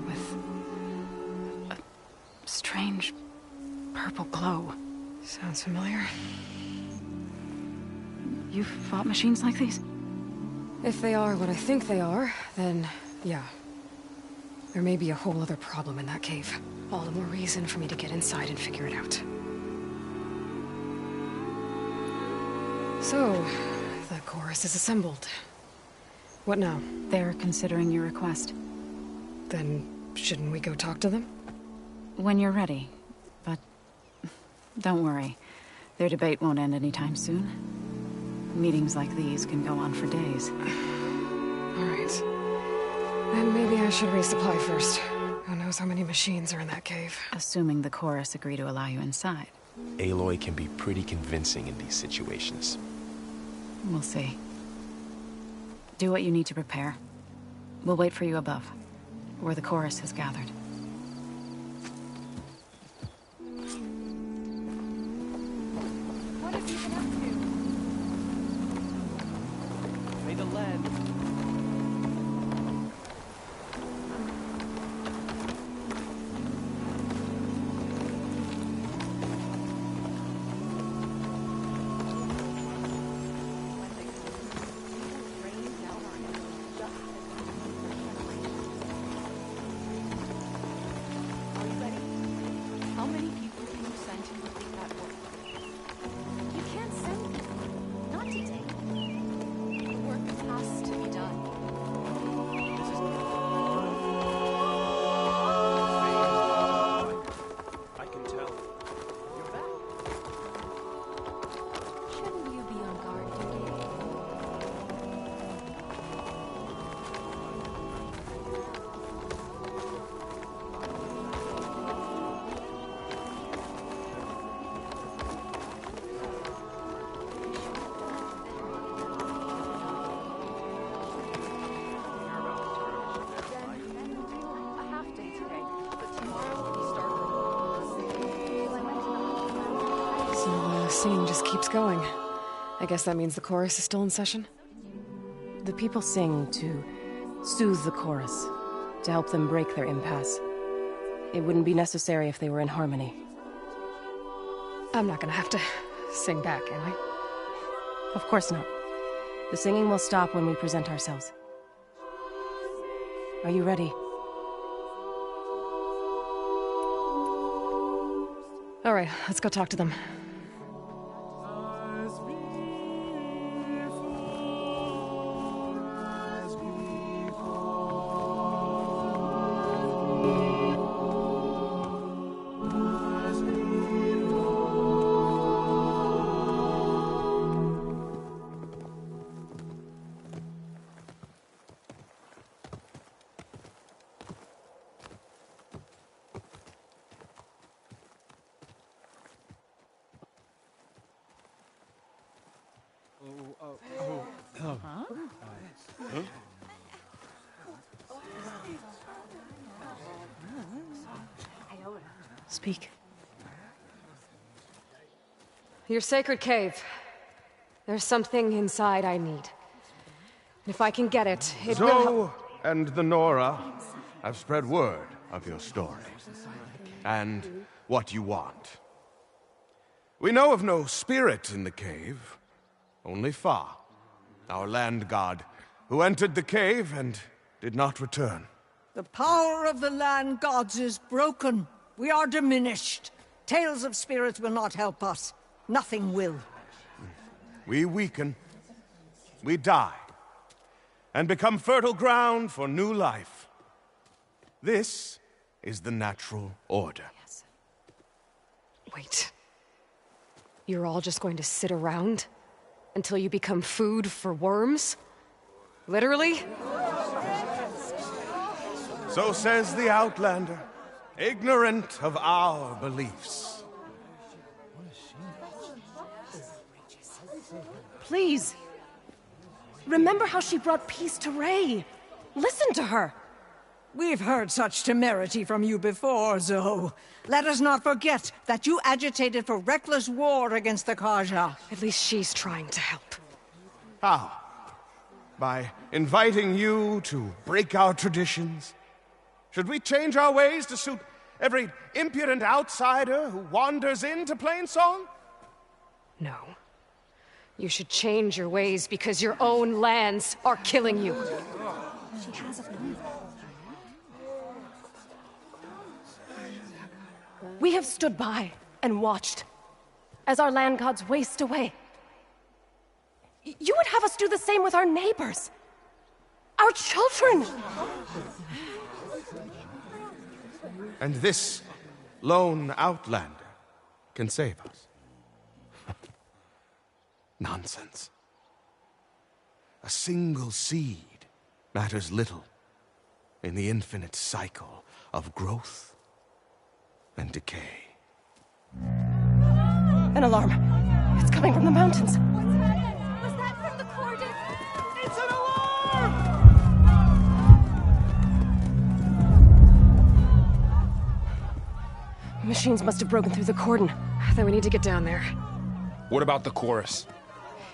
with a strange purple glow. Sounds familiar. You've fought machines like these? If they are what I think they are, then yeah. There may be a whole other problem in that cave. All the more reason for me to get inside and figure it out. So, the chorus is assembled. What now? They're considering your request. Then, shouldn't we go talk to them? When you're ready. But don't worry. Their debate won't end anytime soon. Meetings like these can go on for days. Alright. Then maybe I should resupply first. Who knows how many machines are in that cave? Assuming the chorus agree to allow you inside. Aloy can be pretty convincing in these situations. We'll see. Do what you need to prepare. We'll wait for you above, where the chorus has gathered. What have you been up to? to land. How many people can you send to complete that work? You can't send people. Not today. The work has to be done. I can tell. You're back. Shouldn't you be on guard duty? A half day today, but tomorrow we start So the singing just keeps going. I guess that means the chorus is still in session? The people sing to soothe the chorus, to help them break their impasse. It wouldn't be necessary if they were in harmony. I'm not gonna have to sing back, am I? Of course not. The singing will stop when we present ourselves. Are you ready? All right, let's go talk to them. Speak. Your sacred cave. There's something inside I need. And if I can get it, it will help. Zoe and the Nora have spread word of your story. And what you want. We know of no spirit in the cave. Only Fa, our land god, who entered the cave and did not return. The power of the land gods is broken. We are diminished. Tales of spirits will not help us. Nothing will. We weaken. We die. And become fertile ground for new life. This is the natural order. Yes. Wait. You're all just going to sit around until you become food for worms? Literally? So says the Outlander, ignorant of our beliefs. Please. Remember how she brought peace to Ray. Listen to her. We've heard such temerity from you before, Zoe. Let us not forget that you agitated for reckless war against the Kaja. At least she's trying to help. How? By inviting you to break our traditions? Should we change our ways to suit every impudent outsider who wanders into Plainsong? No. You should change your ways because your own lands are killing you. She has a point. We have stood by and watched as our land gods waste away. You would have us do the same with our neighbors, our children. And this lone outlander can save us. Nonsense. A single seed matters little in the infinite cycle of growth and decay. An alarm. It's coming from the mountains. Was that from the Cont'n? It's an alarm! Machines must have broken through the cordon. Then we need to get down there. What about the chorus?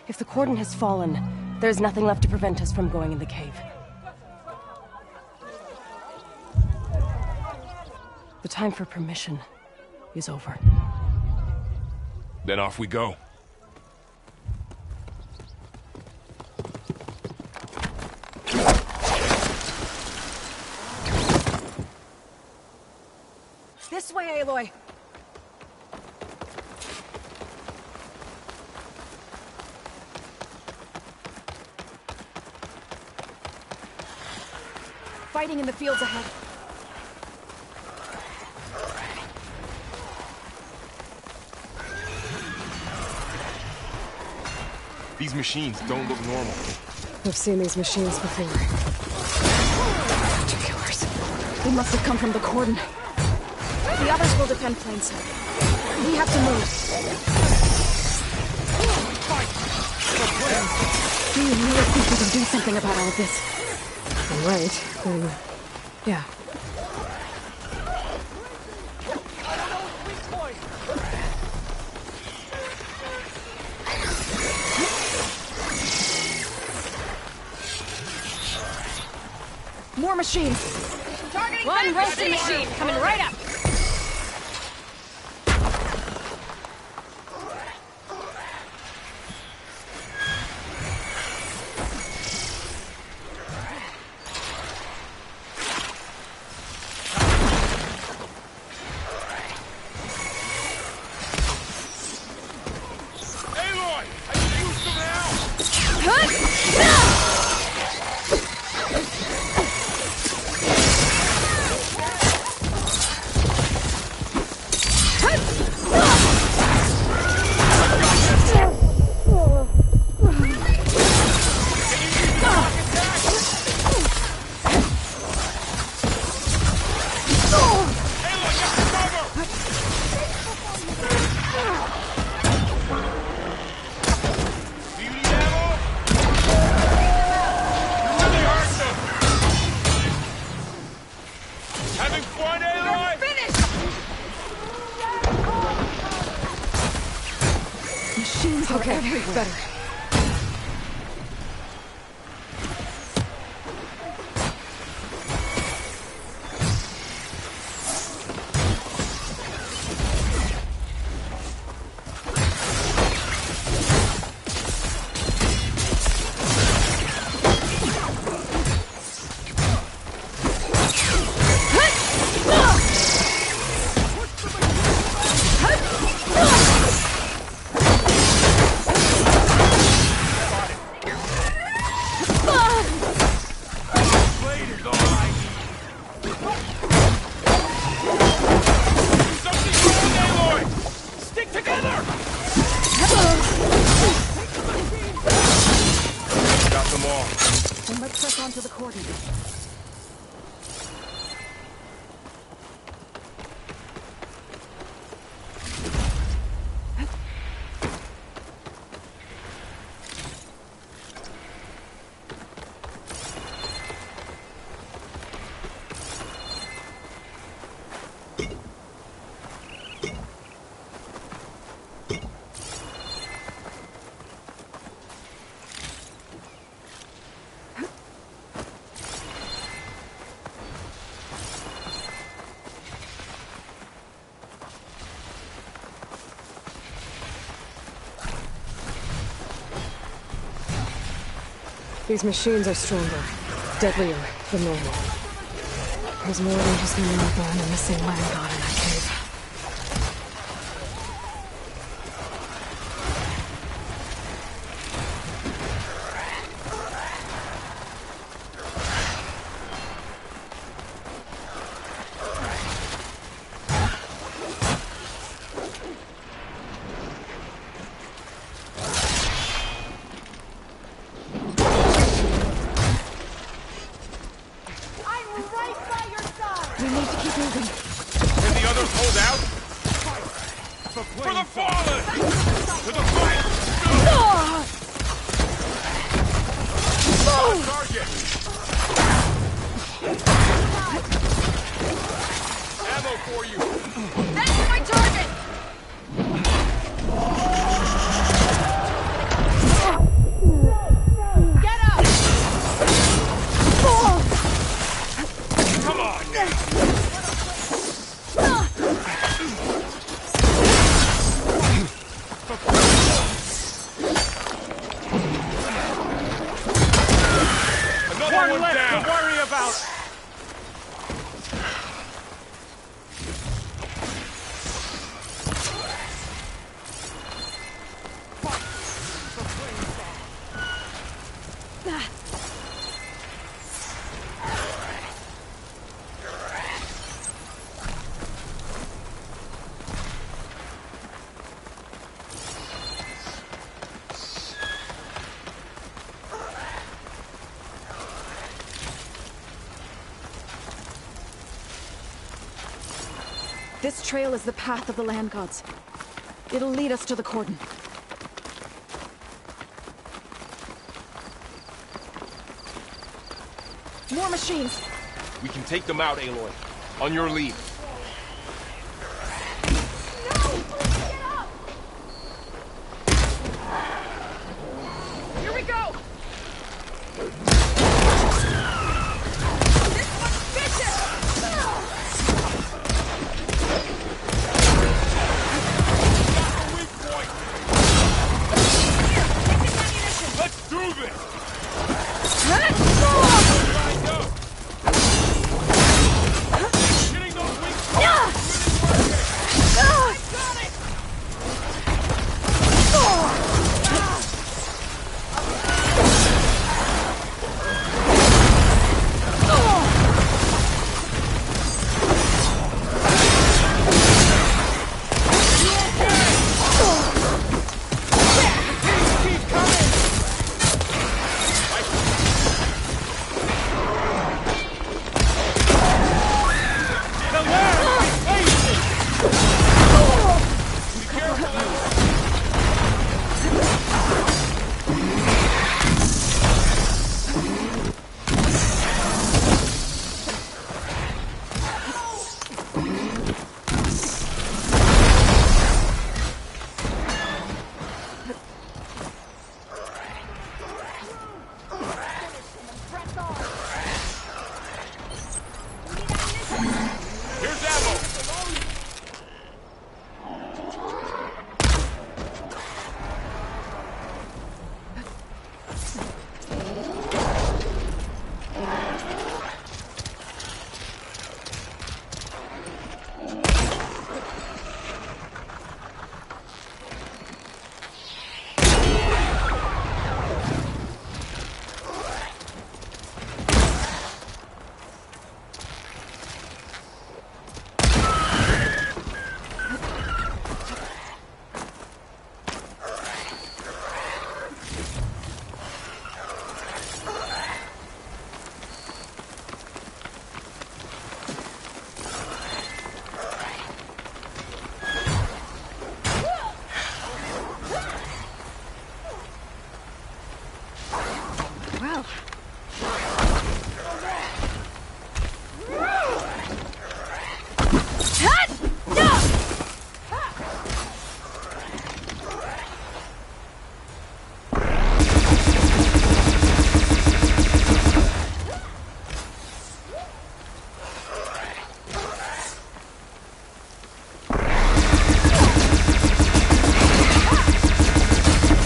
If the cordon has fallen, There's nothing left to prevent us from going in the cave. The time for permission is over. Then off we go. This way, Aloy! Fighting in the fields ahead. These machines don't look normal. I've seen these machines before. Particulars. They must have come from the Cont'n. The others will defend Plain Song. We have to move. Do you really think we can do something about all of this? Right, then... yeah. More machines! One roasting machine coming right up! Aloy! I can use them now! Having fun, Aloy? Machines are everywhere. Better. Then let's press on to the Cont'n. These machines are stronger, deadlier than normal. There's more than just one Nova and a missing land god in that cave. We need to keep moving. Can the others hold out? For the fallen! To the fight! Target! Ammo for you! That's my target! nothing left to worry about! This trail is the path of the land gods. It'll lead us to the Cont'n. More machines! We can take them out, Aloy. On your lead. Here we go! Let's do this!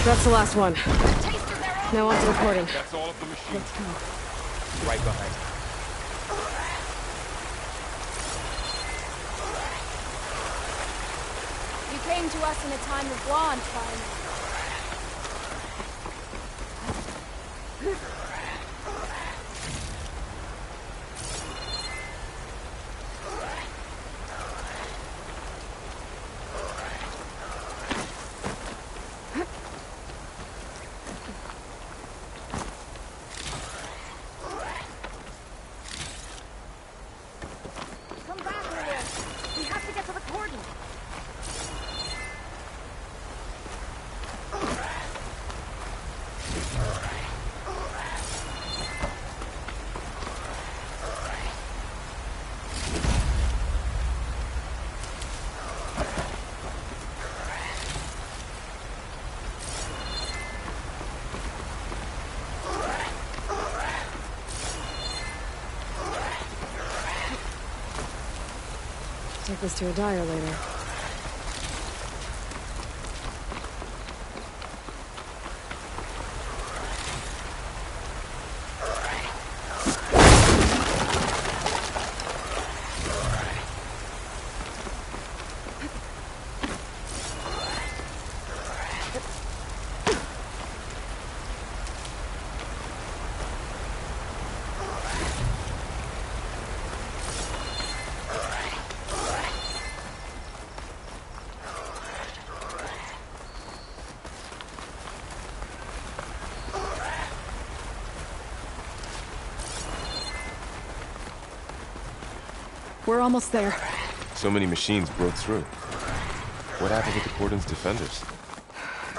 That's the last one. Now on to reporting. That's all of the machines. Let's go. Right behind you. You came to us in a time of want, finally. Take this to a dyer later. We're almost there. So many machines broke through. What happened with the Cont'n's defenders?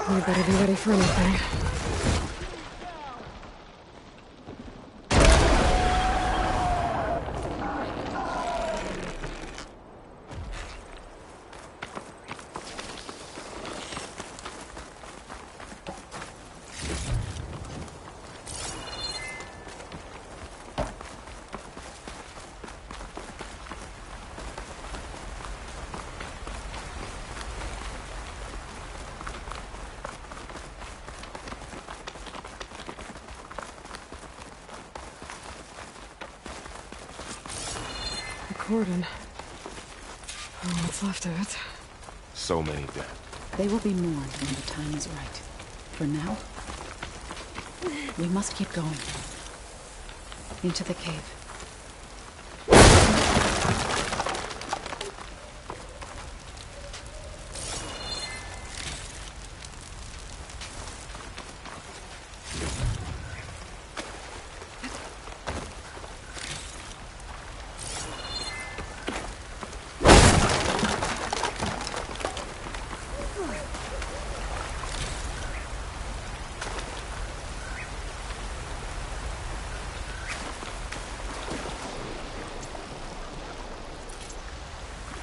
We better be ready for anything. Cont'n. Oh, what's left of it? So many dead. They will be mourned when the time is right. For now, we must keep going. Into the cave.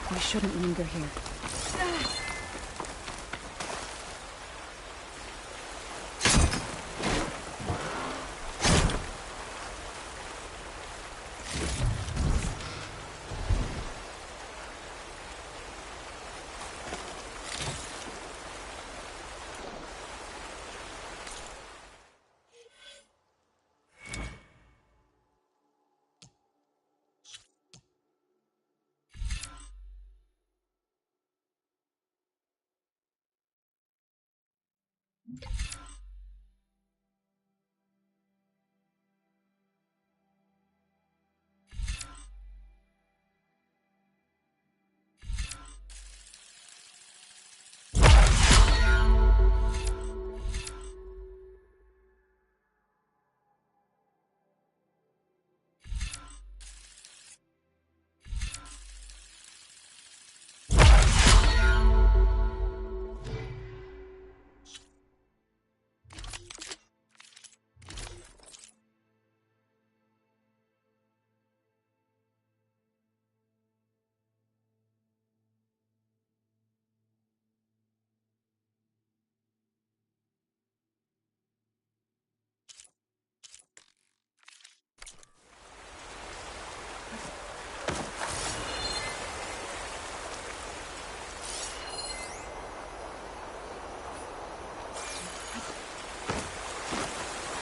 We shouldn't linger here.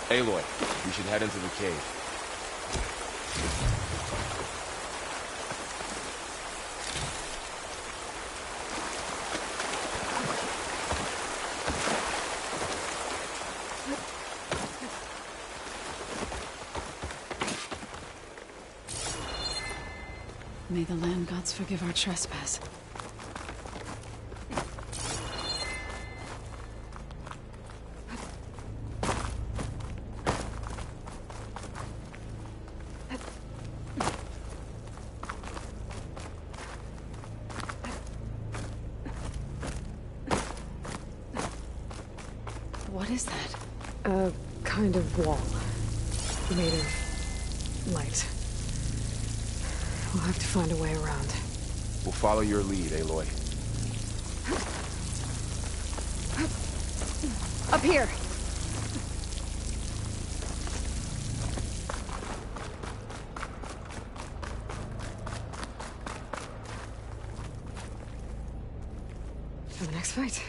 Aloy, we should head into the cave. May the land gods forgive our trespass. What is that? A kind of wall. Made of light. We'll have to find a way around. We'll follow your lead, Aloy. Up here! For the next fight.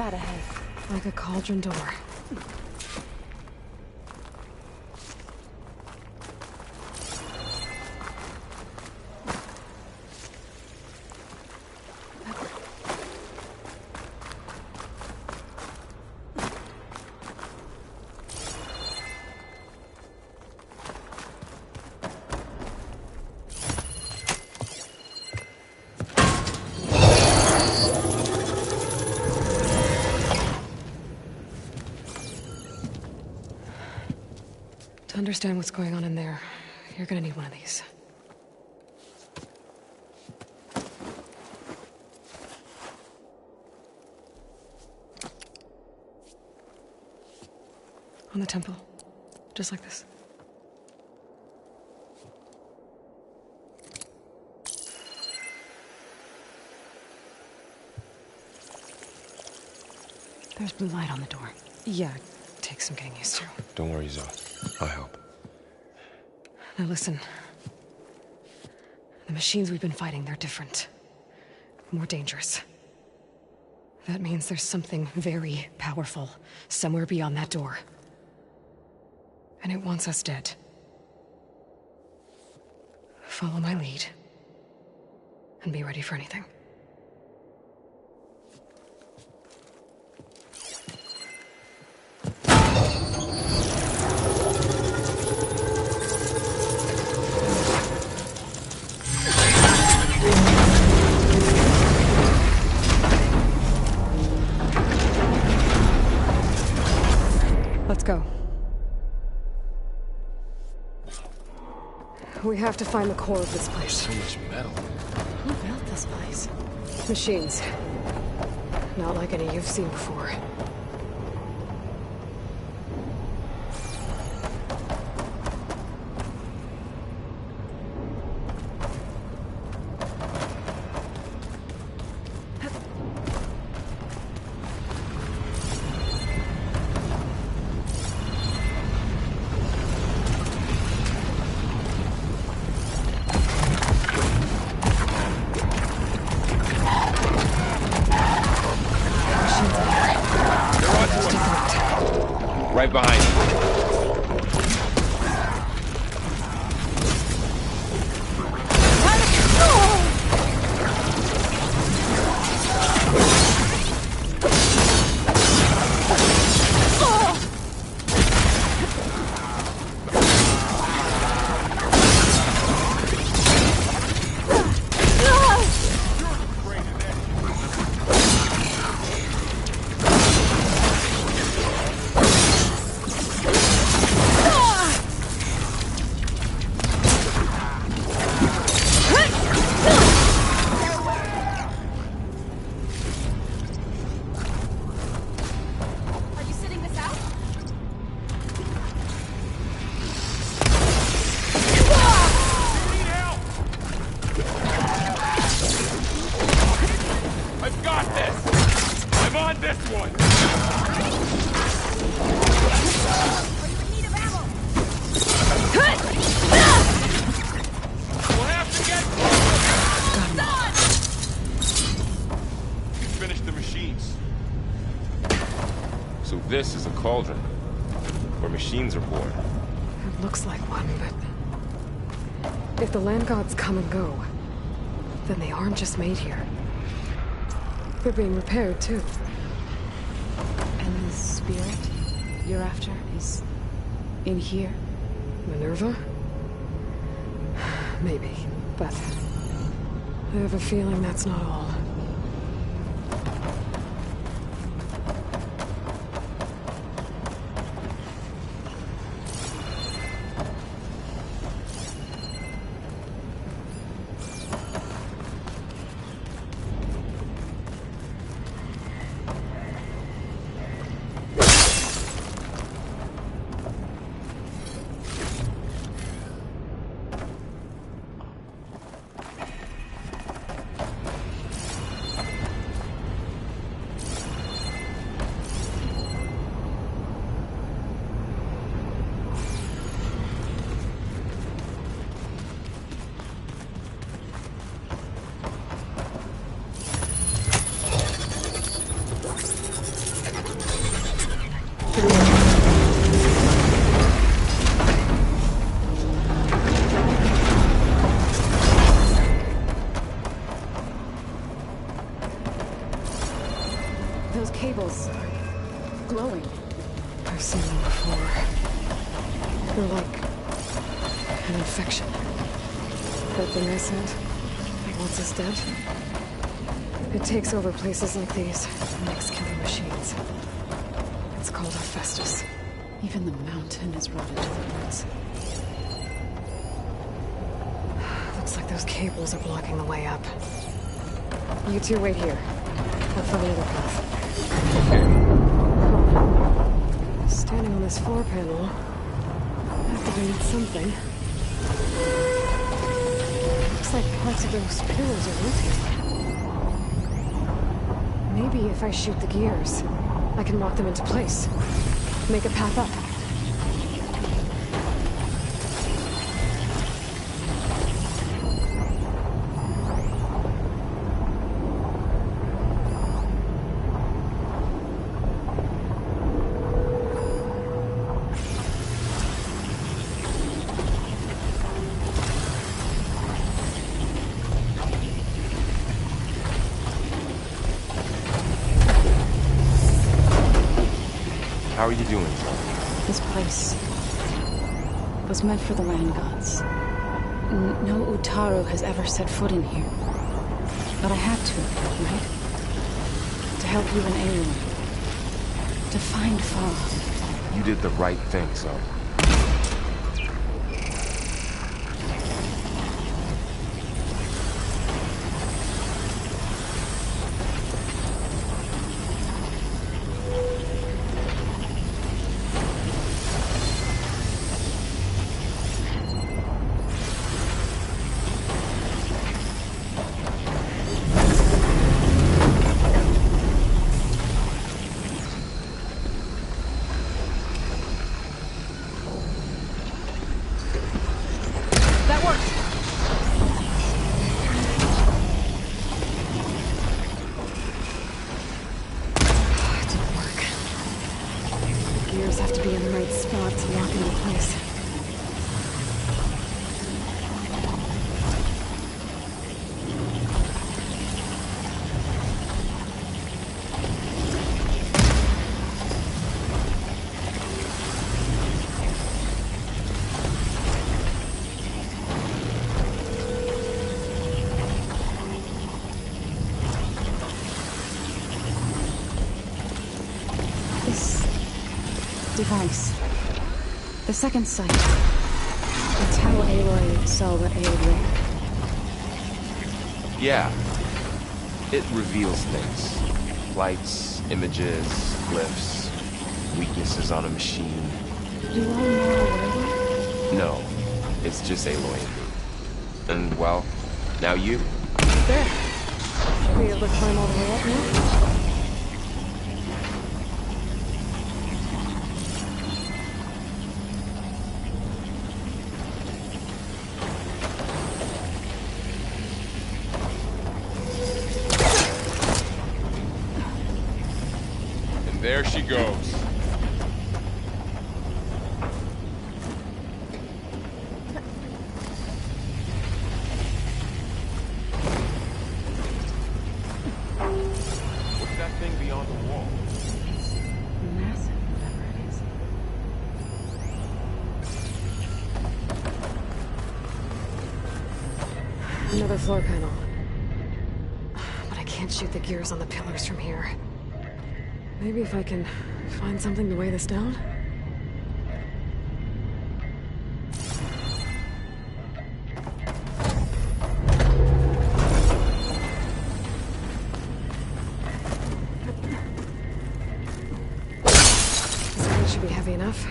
that ahead? Like a cauldron door. To understand what's going on in there, you're gonna need one of these. On the temple. Just like this. There's blue light on the door. Yeah, takes some getting used to. Don't worry, Zoe. I'll help. Now listen. The machines we've been fighting, they're different. More dangerous. That means there's something very powerful somewhere beyond that door. And it wants us dead. Follow my lead. And be ready for anything. Let's go. We have to find the core of this place. So much metal. Who built this place? Machines. Not like any you've seen before. Right behind you. This is a cauldron, where machines are born. It looks like one, but... if the land gods come and go, then they aren't just made here. They're being repaired, too. And the spirit you're after is in here? Minerva? Maybe, but... I have a feeling that's not all. cables are glowing. I've seen them before. They're like an infection. That thing I said, that wants us dead. It takes over places like these and makes killer machines. It's called Hephaestus. Even the mountain is rotted to the roots. Looks like those cables are blocking the way up. You two wait here. I'll find another path. Standing on this floor panel, activated something. Looks like parts of those pillars are rotating. Maybe if I shoot the gears, I can lock them into place. Make a path up. How are you doing? This place was meant for the land gods. No Utaru has ever set foot in here. But I had to, right? To help you and Aloy. To find Fa. You did the right thing, son. Have to be in the right spot to lock into place. Device. The second sight. It's how Aloy saw what ailed Rick. Yeah. It reveals things. Lights, images, glyphs, weaknesses on a machine. You all know where? No. It's just Aloy and me. And, well, now you. There. Should be able to climb all the way up now. There she goes. What's that thing beyond the wall? Massive, whatever it is. Another floor panel. But I can't shoot the gears on the pillars from here. Maybe if I can find something to weigh this down? This weight should be heavy enough.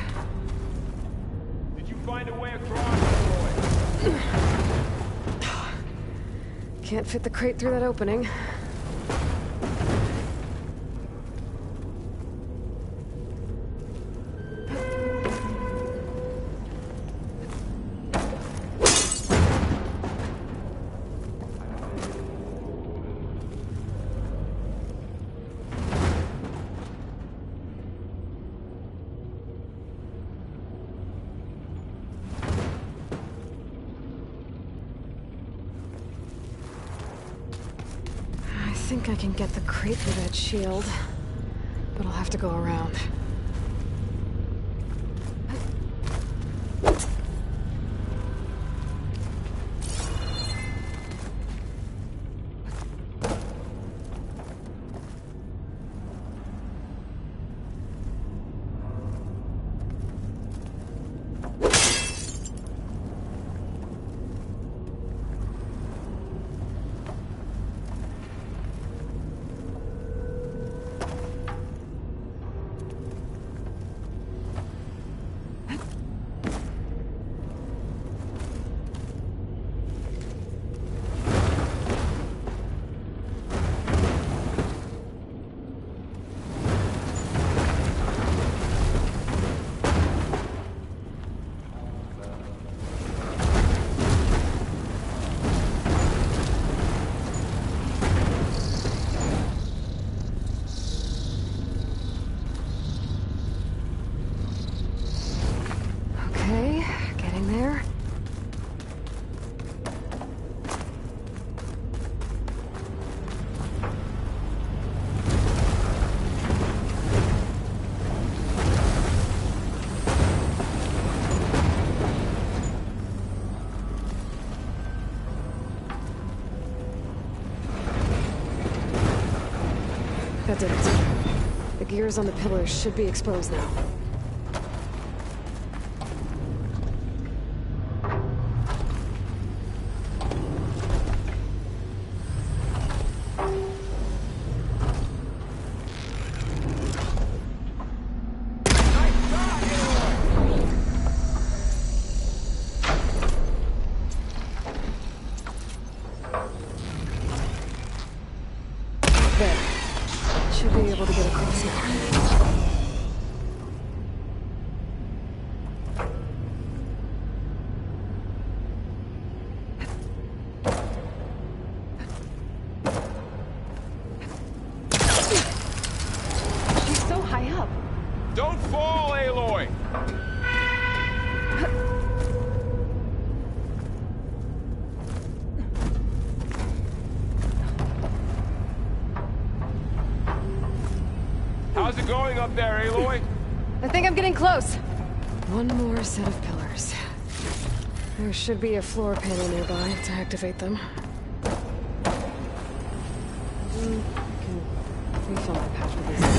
Did you find a way across, Aloy? Can't fit the crate through that opening. I think I can get the crate through that shield. have to go around. Okay, getting there. That did it. The gears on the pillars should be exposed now. Should be able to get across now. She's so high up. Don't fall, Aloy! How's it going up there, Aloy? I think I'm getting close. One more set of pillars. There should be a floor panel nearby to activate them. I can refill my patch with these.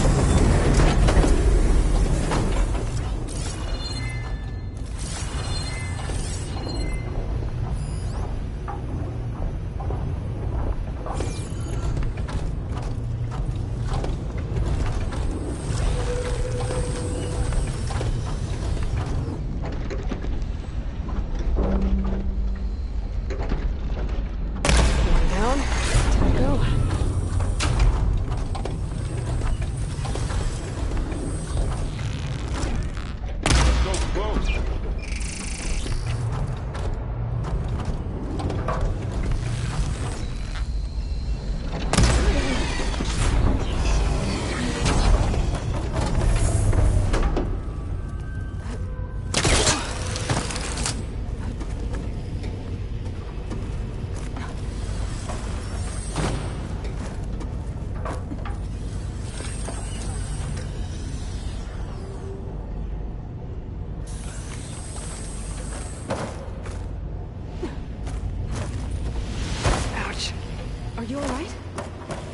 Are you alright?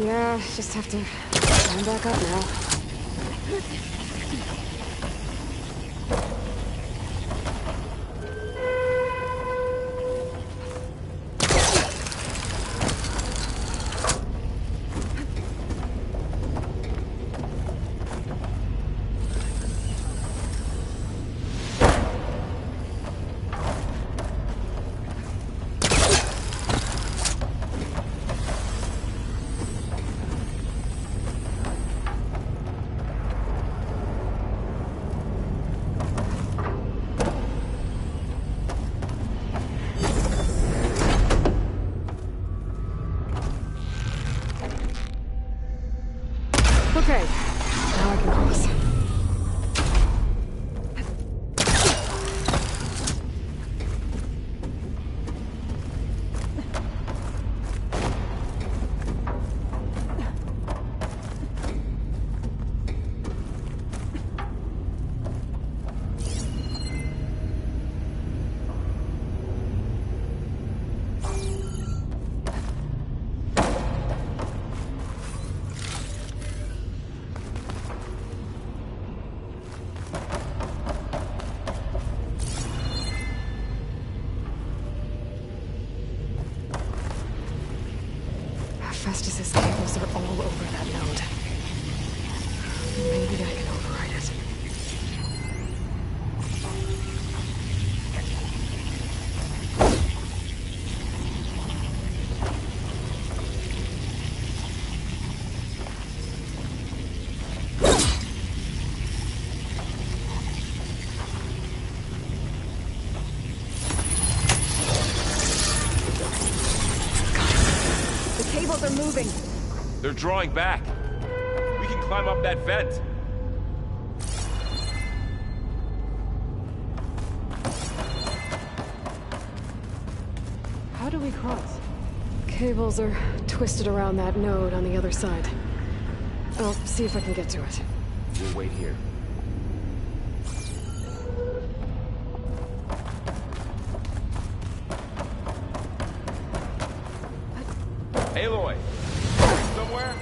Yeah, just have to climb back up now. cables are all over that node. Maybe I can override it. They're drawing back. We can climb up that vent. How do we cross? Cables are twisted around that node on the other side. I'll see if I can get to it. We'll wait here. Aloy! Somewhere?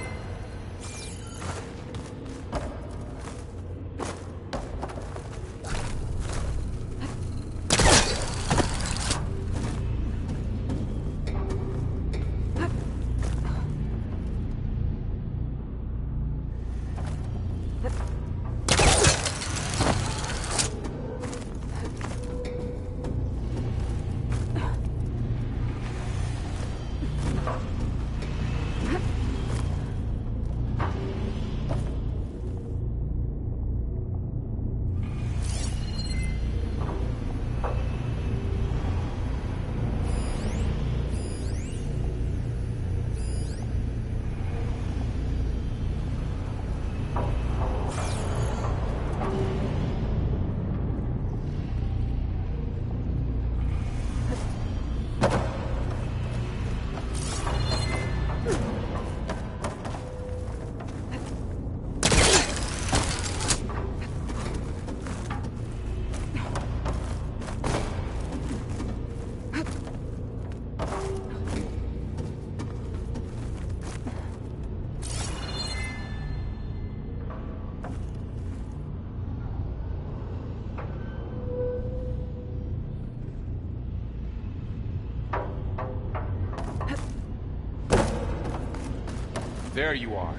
There you are.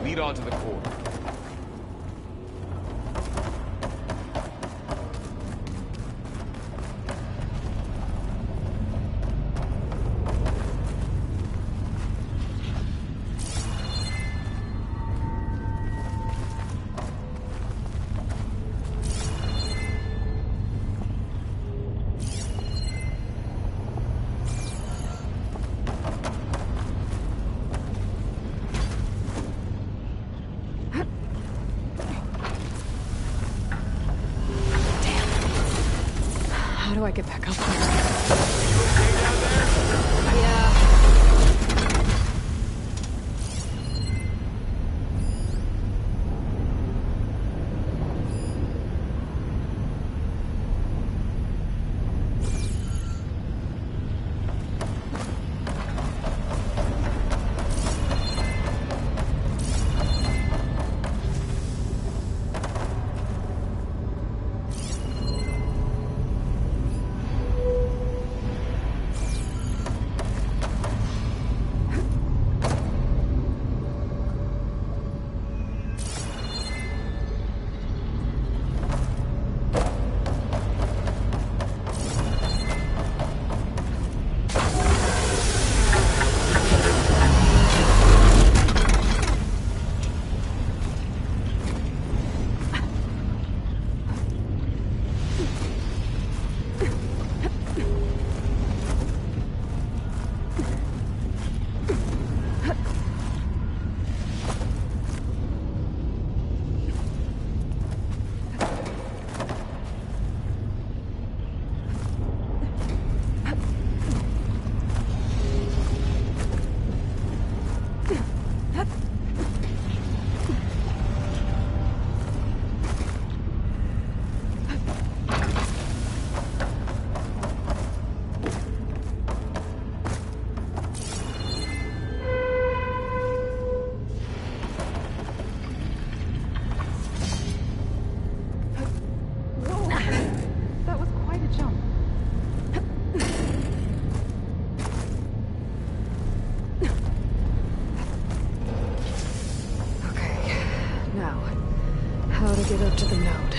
Lead on to the core. How do I get back up there? get up to the node.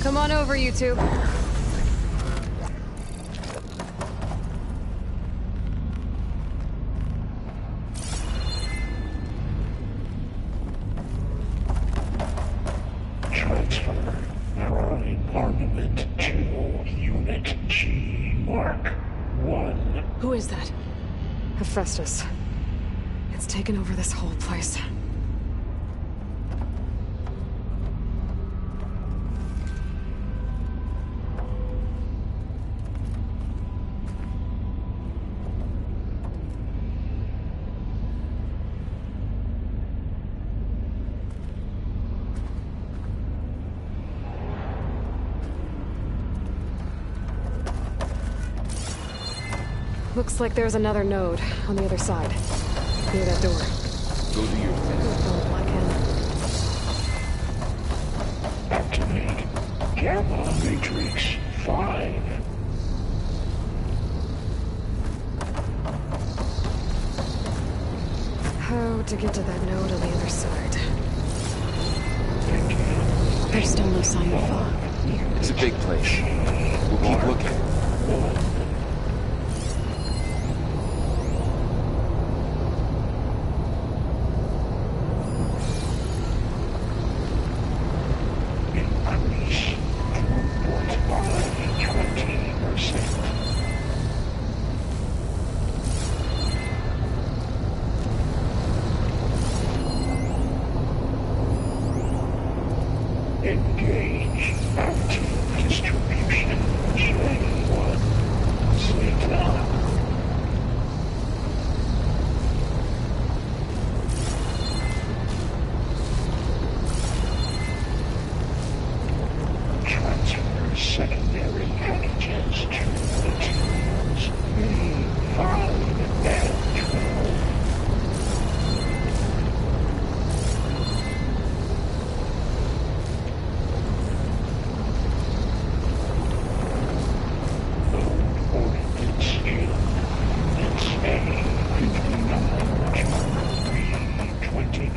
Come on over, you two. Transfer Prime Armament to Unit G Mark 1. Who is that? Hephaestus. It's taken over this whole place. Looks like there's another node on the other side, near that door. Go do your thing. Activate Gamma Matrix 5. How to get to that node on the other side? There's still no sign of fog. It's a big place. We'll keep looking. Engage active distribution J1 Zeta. Transfer secondary packages to the teams B5 and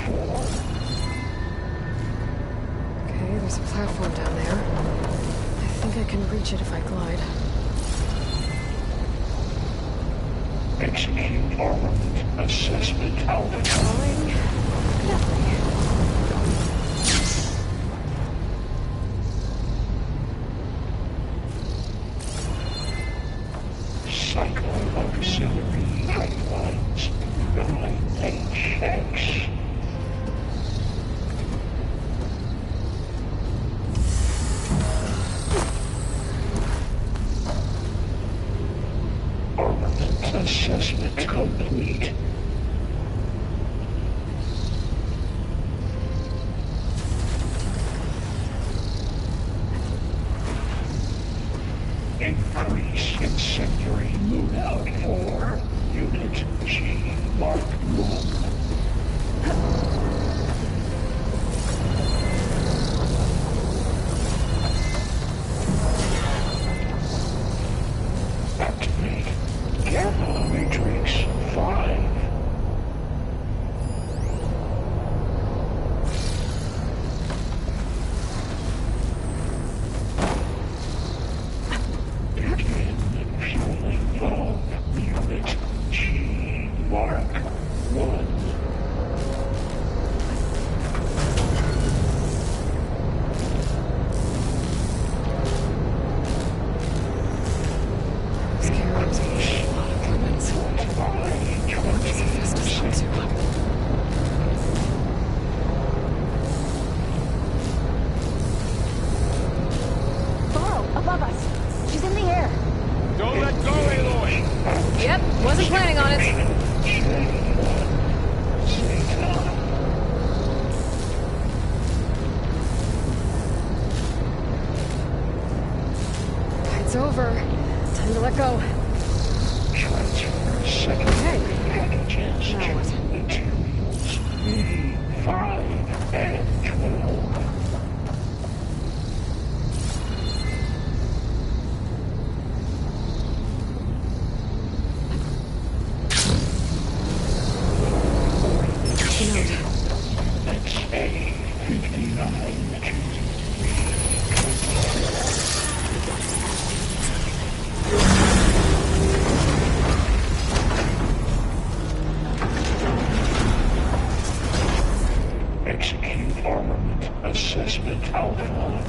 12. Okay, there's a platform down there. I think I can reach it if I glide. Execute armament assessment outcome. Cycle auxiliary pipeline. complete. Increase incendiary moon out for Unit G Mark 1. Activate Gamma Matrix 5. Begin fueling valve Unit G Mark 1. Borrow, above us. She's in the air. Don't let go, Aloy! Yep, wasn't planning on it. It's over. Time to let go. Transfer secondary packages to materials B5 and 12. Execute armament assessment alpha.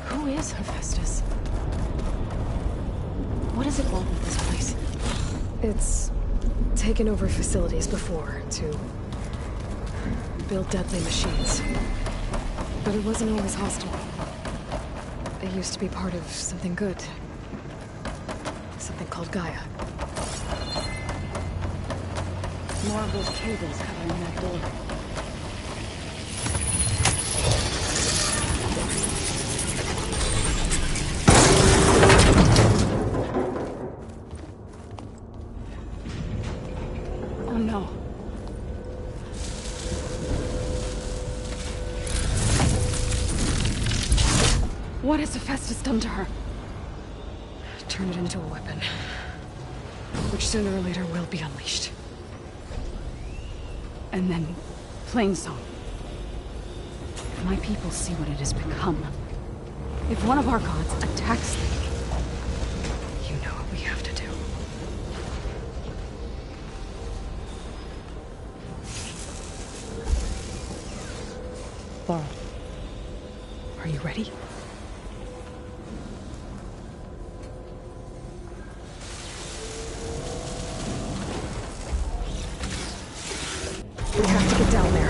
Who is Hephaestus? What does it want with this place? It's taken over facilities before to build deadly machines. But it wasn't always hostile. It used to be part of something good. Something called Gaia. More of those cables covering that door. Oh no. What has Hephaestus done to her? Turn it into a weapon. Which sooner or later will be unleashed. And then, Plainsong. If my people see what it has become, if one of our gods attacks them, you know what we have to do. Laurel, are you ready? We have to get down there.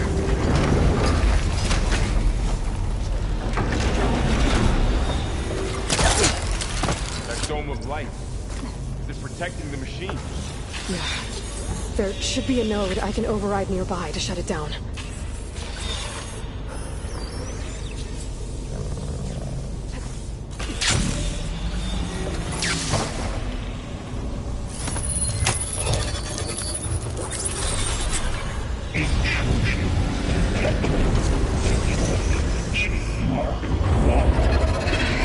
That dome of light. Is it protecting the machine? Yeah. There should be a node I can override nearby to shut it down.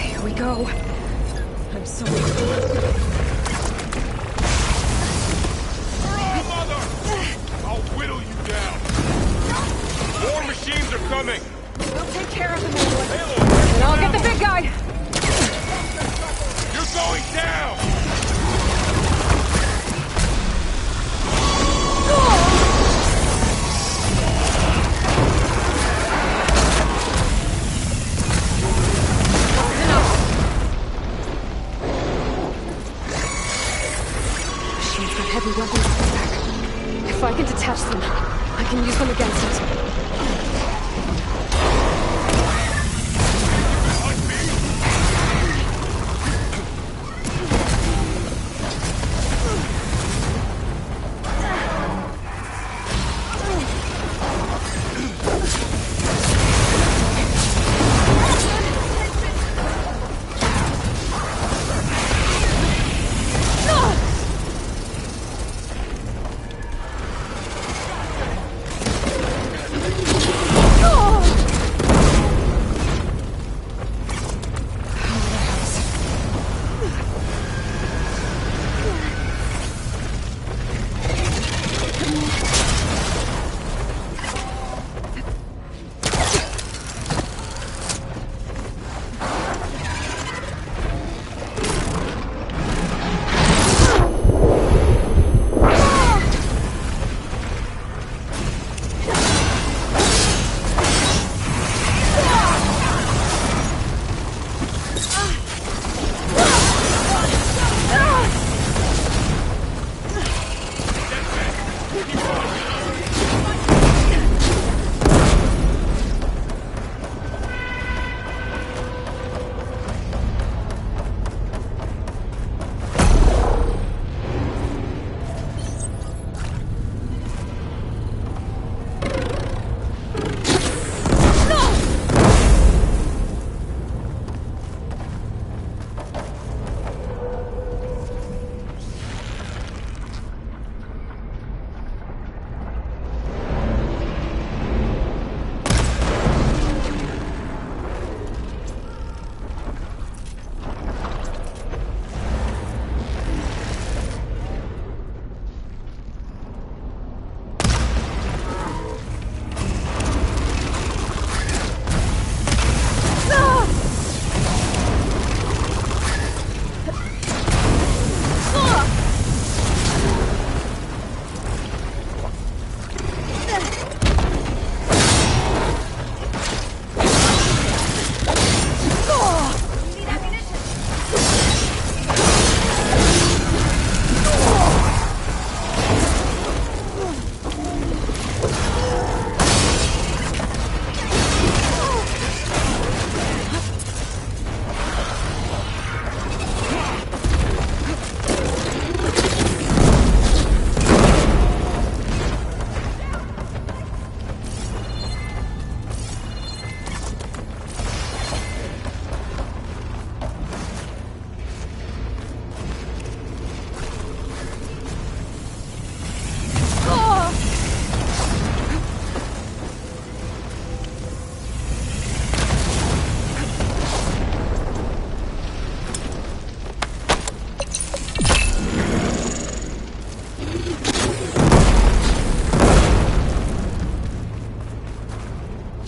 Here we go. I'm sorry. Mother! I'll whittle you down. More machines are coming. We'll take care of them, Aloy. Aloy, And I'll get the big guy. you're going down. Heavy weapons at the back. If I can detach them, I can use them against it.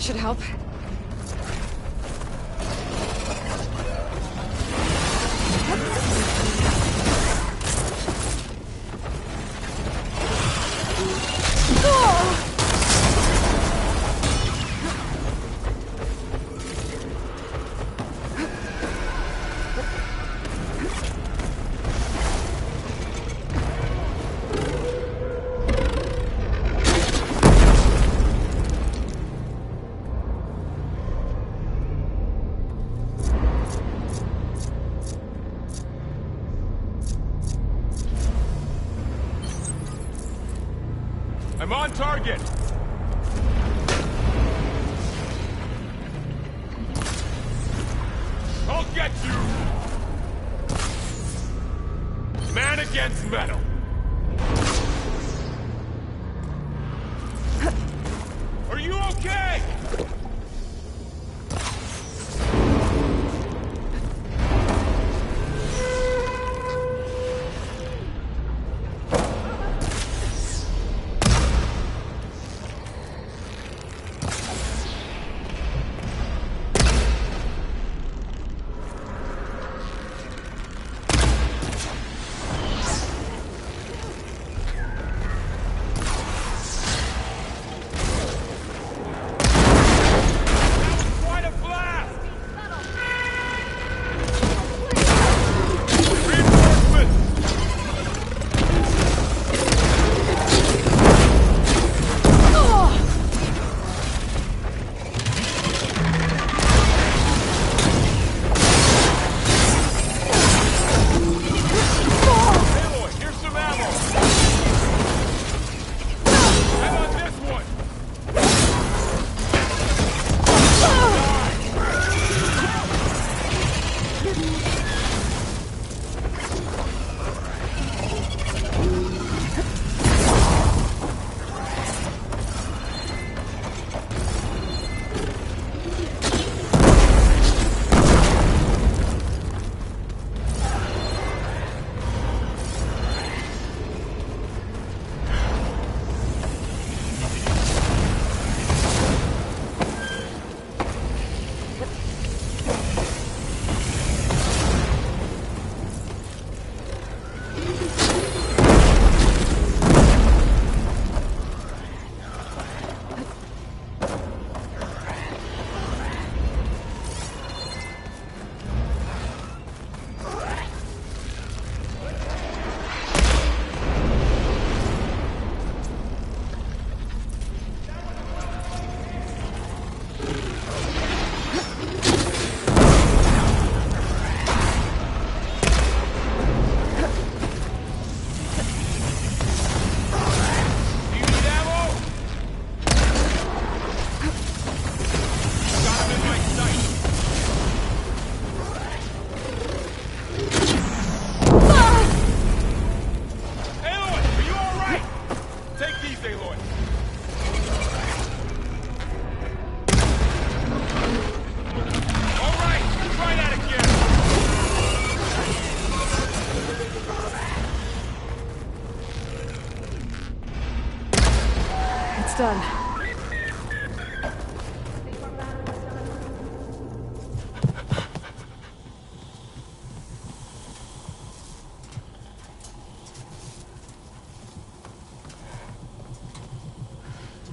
Should help. I'm on target! I'll get you! Man against metal! Are you okay? Done.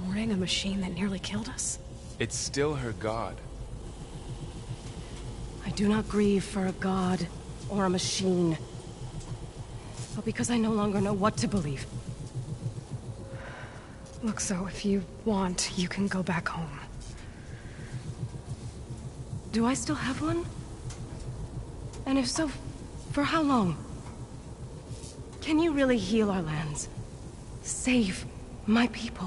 Mourning a machine that nearly killed us? It's still her god. I do not grieve for a god or a machine, but because I no longer know what to believe. Look, so if you want, you can go back home. Do I still have one? And if so, for how long? Can you really heal our lands? Save my people?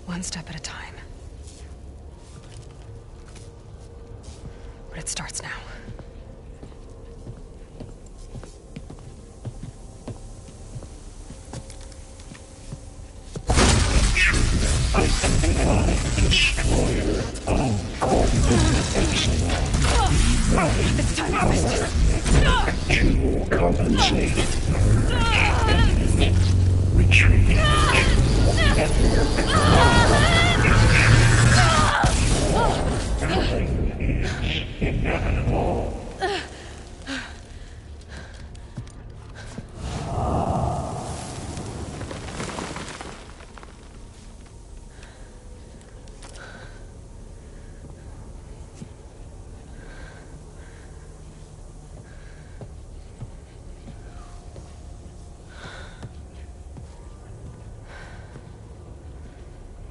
One step at a time. But it starts now. This time, compensate, purge, and retreat to whatever nothing is inevitable.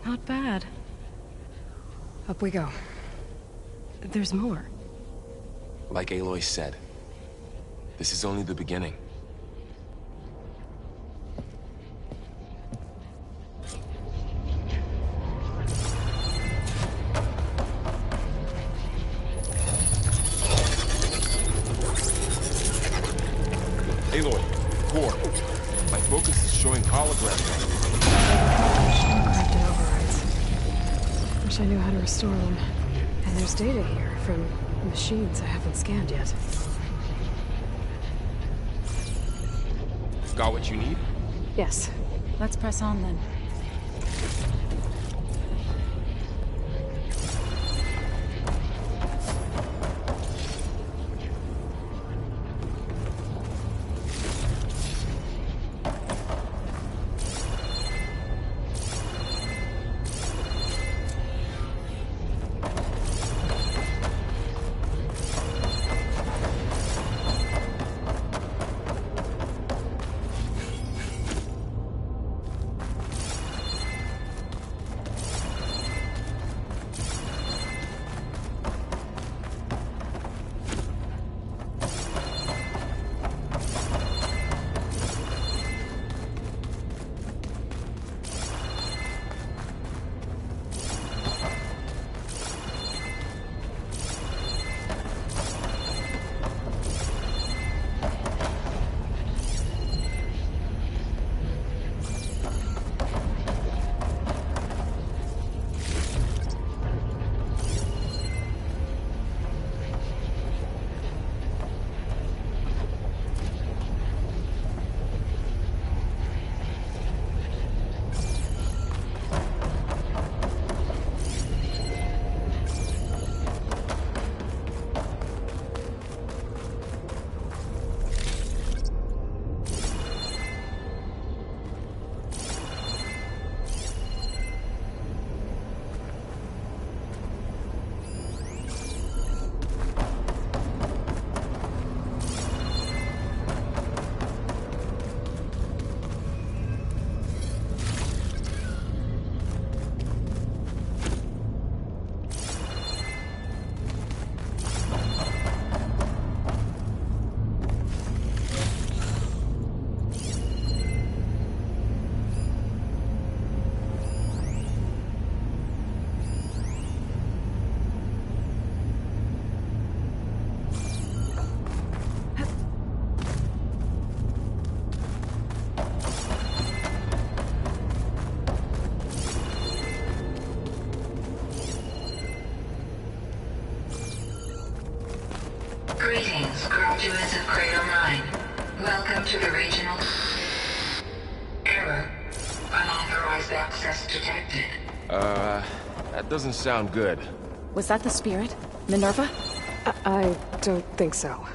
Not bad. Up we go. There's more. Like Aloy said, this is only the beginning. Aloy, core. My focus is showing holograms. Encrypted overrides. Wish I knew how to restore them. And there's data here from machines I haven't scanned yet. Got what you need? Yes. Let's press on then. Greetings, graduates of Cradle 9. Welcome to the regional... Error. Unauthorized access detected. That doesn't sound good. Was that the spirit? Minerva? I don't think so.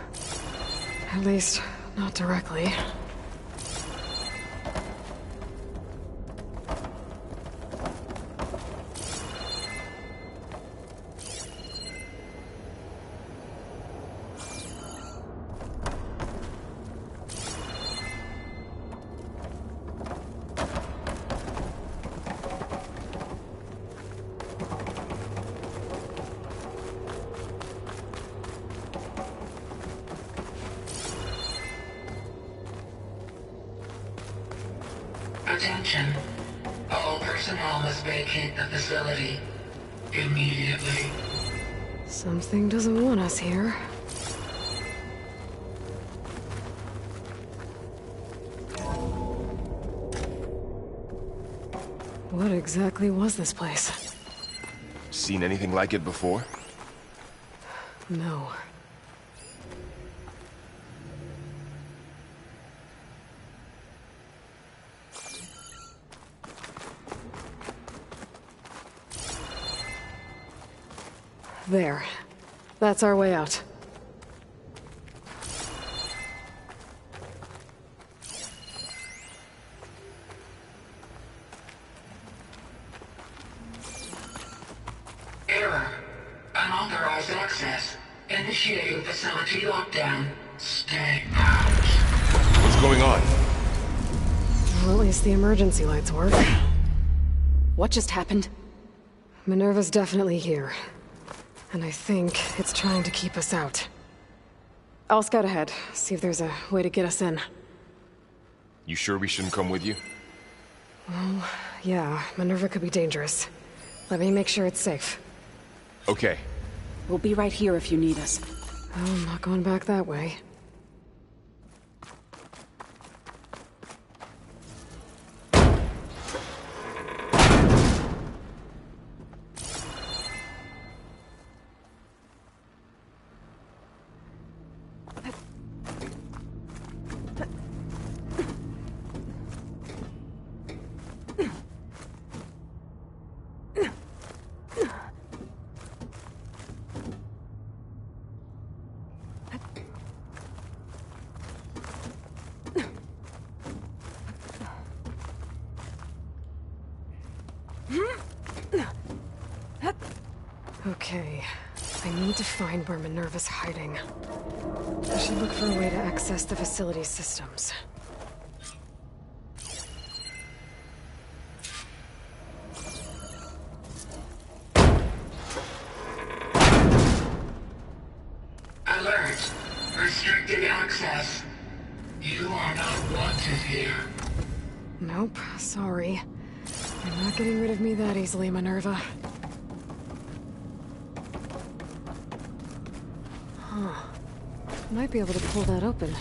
At least, not directly. Attention. All personnel must vacate the facility immediately. Something doesn't want us here. What exactly was this place? Seen anything like it before? No. There. That's our way out. Error. Unauthorized access. Initiating facility lockdown. Stay out. What's going on? Well, at least the emergency lights work. What just happened? Minerva's definitely here. And I think it's trying to keep us out. I'll scout ahead, see if there's a way to get us in. You sure we shouldn't come with you? Well, yeah, Minerva could be dangerous. Let me make sure it's safe. Okay. We'll be right here if you need us. Oh, I'm not going back that way. Okay, I need to find where Minerva's hiding. I should look for a way to access the facility's systems. Alert. Restricted access. You are not wanted here. Nope, sorry. You're not getting rid of me that easily, Minerva. Huh. Might be able to pull that open.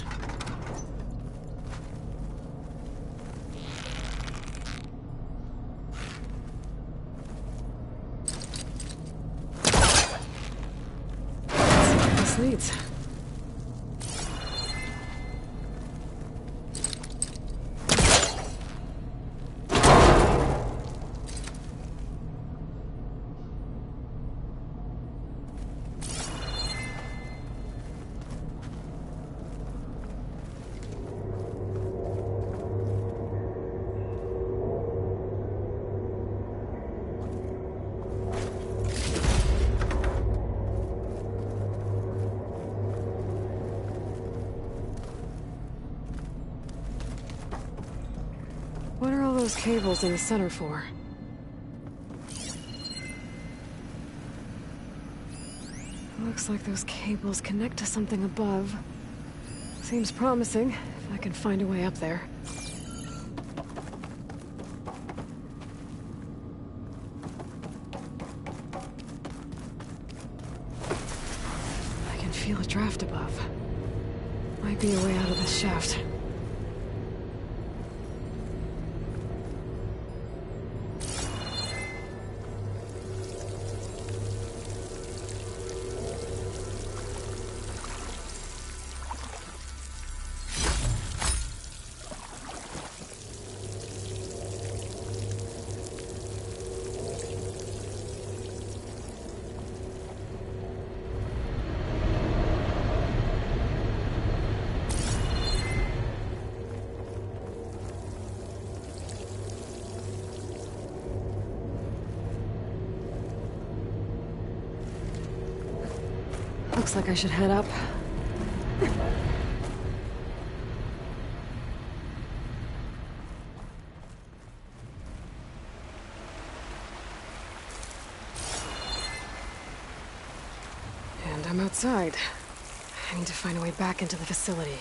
Let's see where this leads. What are all those cables in the center for? Looks like those cables connect to something above. Seems promising, if I can find a way up there. I can feel a draft above. Might be a way out of this shaft. Looks like I should head up. And I'm outside. I need to find a way back into the facility.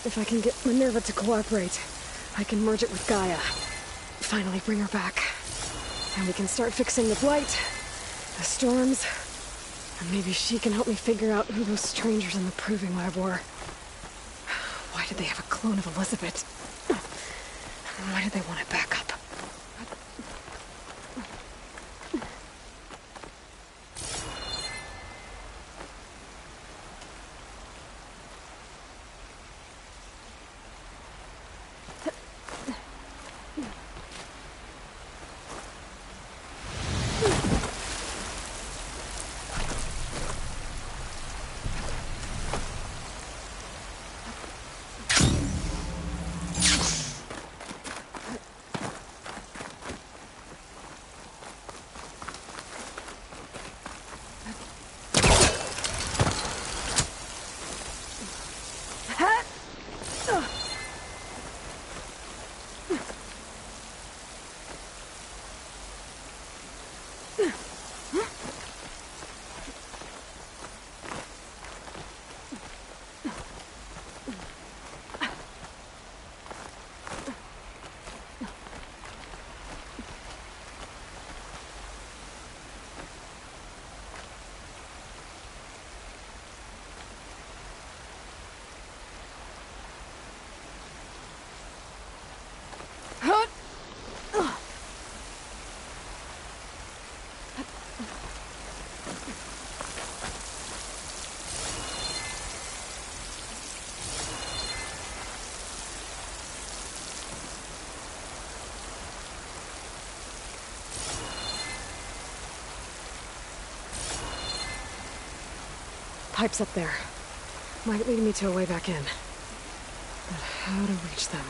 If I can get Minerva to cooperate, I can merge it with Gaia. Finally bring her back. And we can start fixing the blight, the storms, and maybe she can help me figure out who those strangers in the proving lab were. Why did they have a clone of Elizabeth? And why did they want it back up? Pipes up there. Might lead me to a way back in. But how to reach them?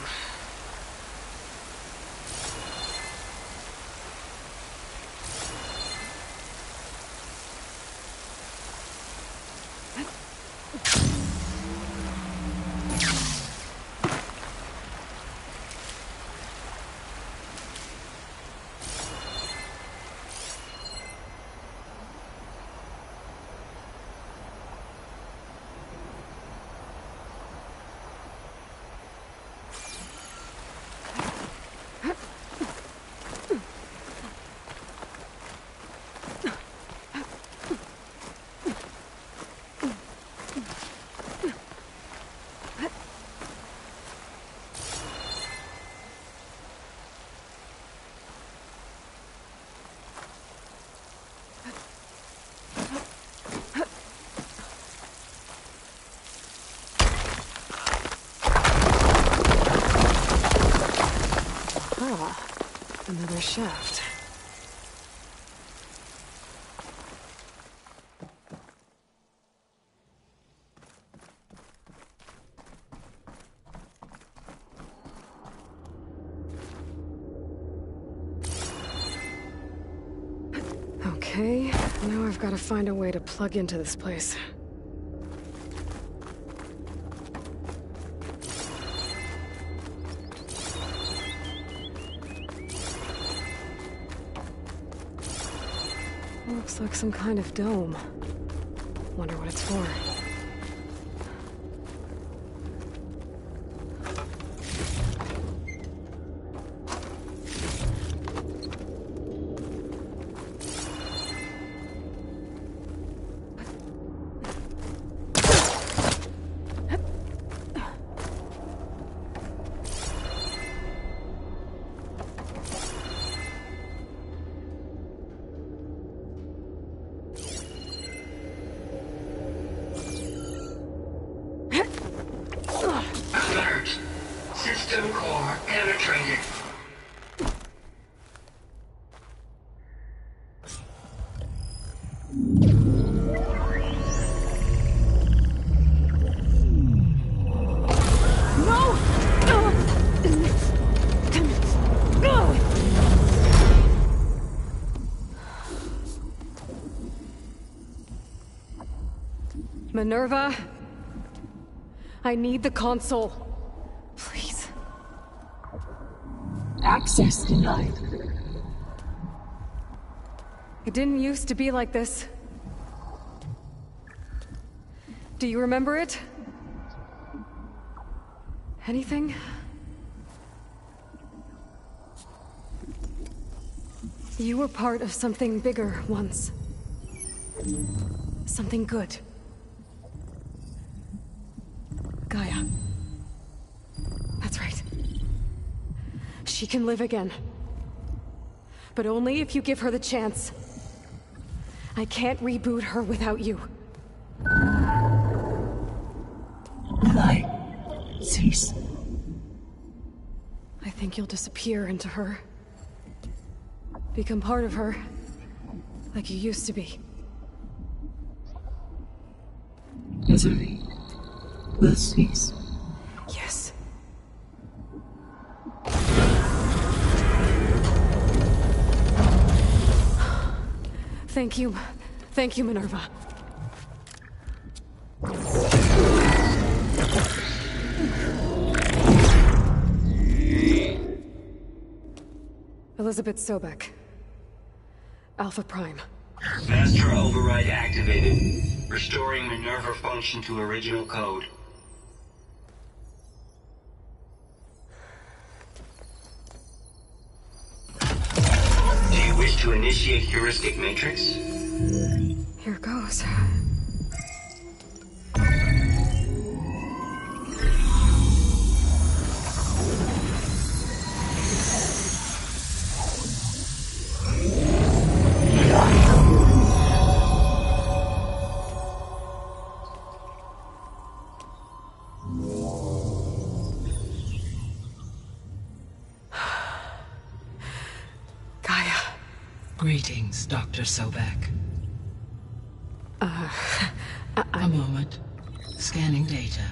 Another shaft. Okay, now I've got to find a way to plug into this place. Looks like some kind of dome. Wonder what it's for. Alert. System core penetrated. Minerva, I need the console. Please. Access denied. It didn't used to be like this. Do you remember it? Anything? You were part of something bigger once. Something good. Gaia. That's right. She can live again. But only if you give her the chance. I can't reboot her without you. Aloy, cease. I think you'll disappear into her. Become part of her, like you used to be. Misery will cease. Yes. Thank you. Thank you, Minerva. Elizabeth Sobek. Alpha Prime. Master override activated. Restoring Minerva function to original code. Do you wish to initiate heuristic matrix? Here goes. Greetings, Dr. Sobek. A moment. Scanning data.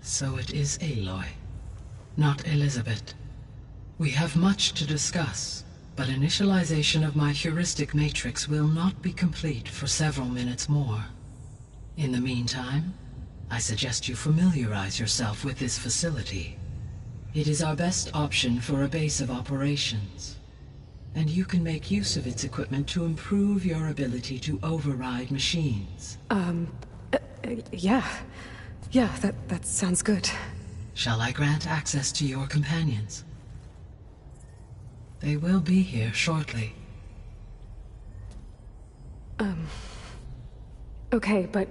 So it is Aloy, not Elizabeth. We have much to discuss. But initialization of my heuristic matrix will not be complete for several minutes more. In the meantime, I suggest you familiarize yourself with this facility. It is our best option for a base of operations, and you can make use of its equipment to improve your ability to override machines. Yeah. Yeah, that sounds good. Shall I grant access to your companions? They will be here shortly. Okay, but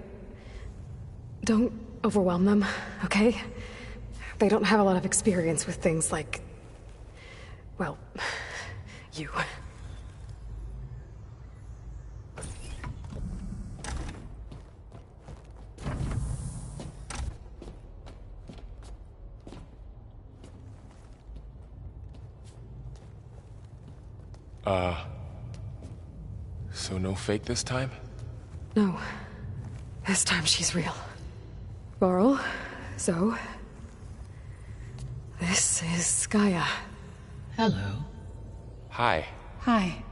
don't overwhelm them, okay? They don't have a lot of experience with things like, well, you. So no fake this time? No. This time she's real. Varl, Zoe. This is Gaia. Hello. Hi. Hi.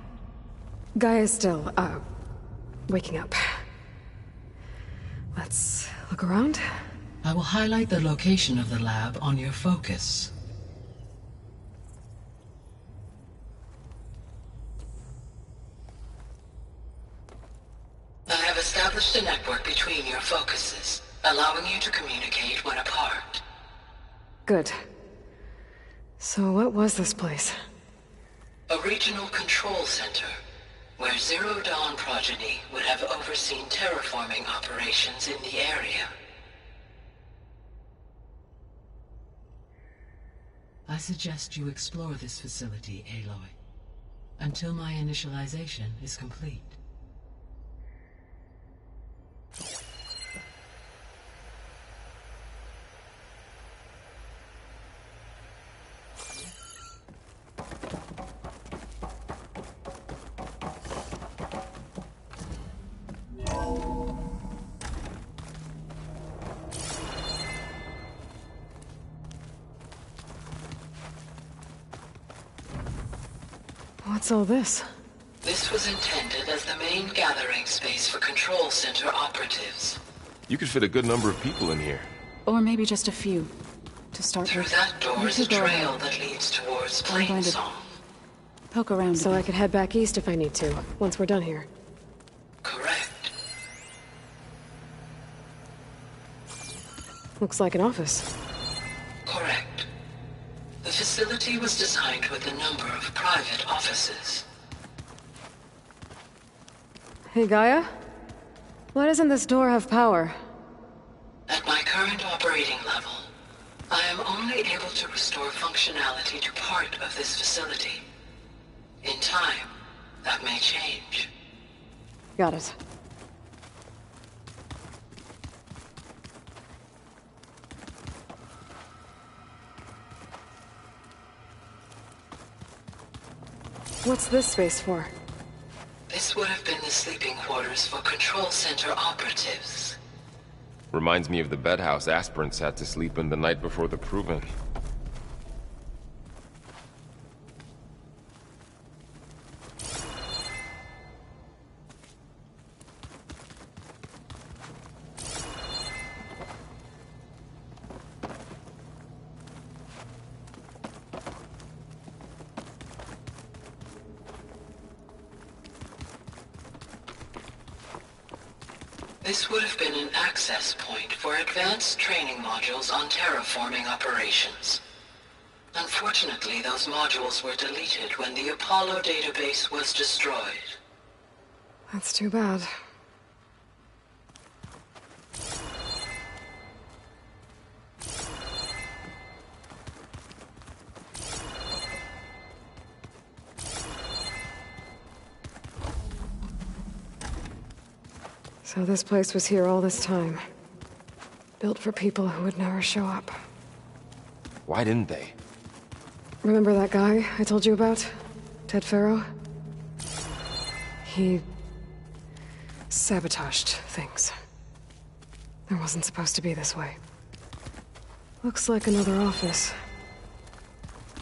Gaia's still, waking up. Let's look around. I will highlight the location of the lab on your focus. I have established a network between your focuses, allowing you to communicate when apart. Good. So what was this place? A regional control center, where Zero Dawn progeny would have overseen terraforming operations in the area. I suggest you explore this facility, Aloy, until my initialization is complete. What's all this? This was intended as the main gathering space for control center operatives. You could fit a good number of people in here. Or maybe just a few. To start Through with. that door is a Go trail ahead. that leads towards I'm going to Plainsong. Poke around. So I could head back east if I need to, once we're done here. Correct. Looks like an office. Correct. The facility was designed with a number of private offices. Hey, Gaia? Why doesn't this door have power? At my current operating level, I am only able to restore functionality to part of this facility. In time, that may change. Got it. What's this space for? This would have been the sleeping quarters for Control Center operatives. Reminds me of the bedhouse aspirants had to sleep in the night before the proving. This would have been an access point for advanced training modules on terraforming operations. Unfortunately, those modules were deleted when the Apollo database was destroyed. That's too bad. So this place was here all this time. Built for people who would never show up. Why didn't they? Remember that guy I told you about? Ted Farrow? He sabotaged things. It wasn't supposed to be this way. Looks like another office.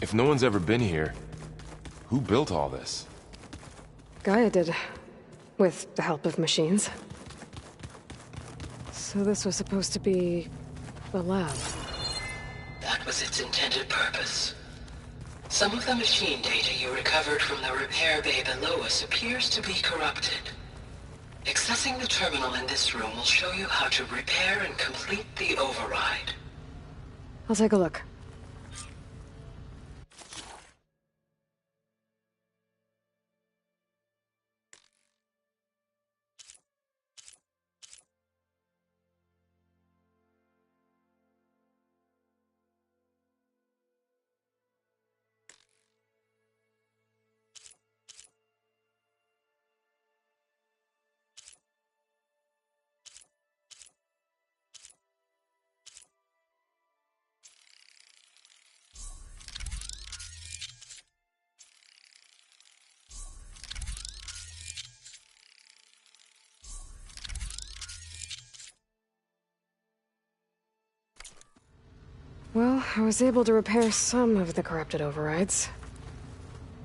If no one's ever been here, who built all this? Gaia did. With the help of machines. So this was supposed to be a lab. That was its intended purpose. Some of the machine data you recovered from the repair bay below us appears to be corrupted. Accessing the terminal in this room will show you how to repair and complete the override. I'll take a look. Well, I was able to repair some of the corrupted overrides.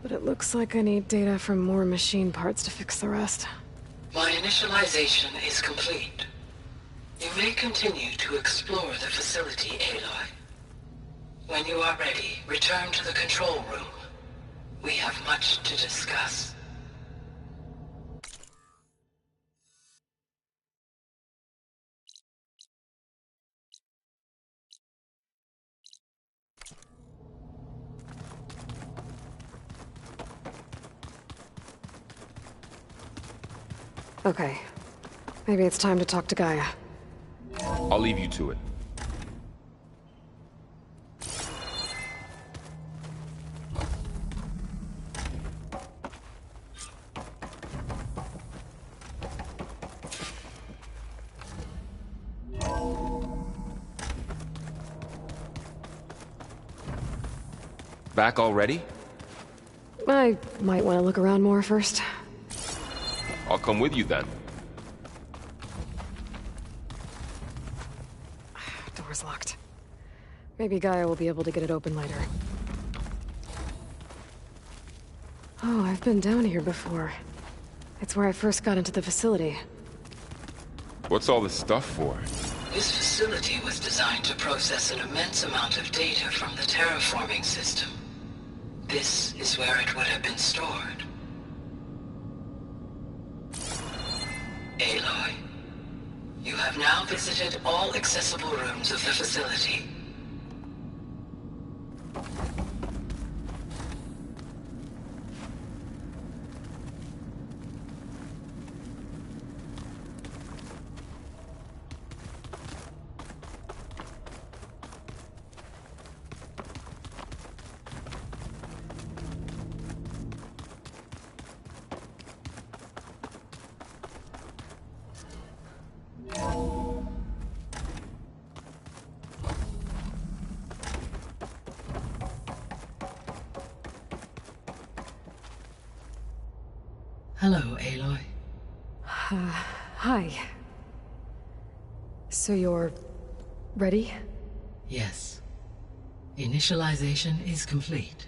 But it looks like I need data from more machine parts to fix the rest. My initialization is complete. You may continue to explore the facility, Aloy. When you are ready, return to the control room. We have much to discuss. Okay. Maybe it's time to talk to Gaia. I'll leave you to it. Back already? I might want to look around more first. I'll come with you then. Door's locked. Maybe Gaia will be able to get it open later. Oh, I've been down here before. It's where I first got into the facility. What's all this stuff for? This facility was designed to process an immense amount of data from the terraforming system. This is where it would have been stored. Aloy, you have now visited all accessible rooms of the facility. Hello, Aloy. Hi. So you're ready? Yes. Initialization is complete.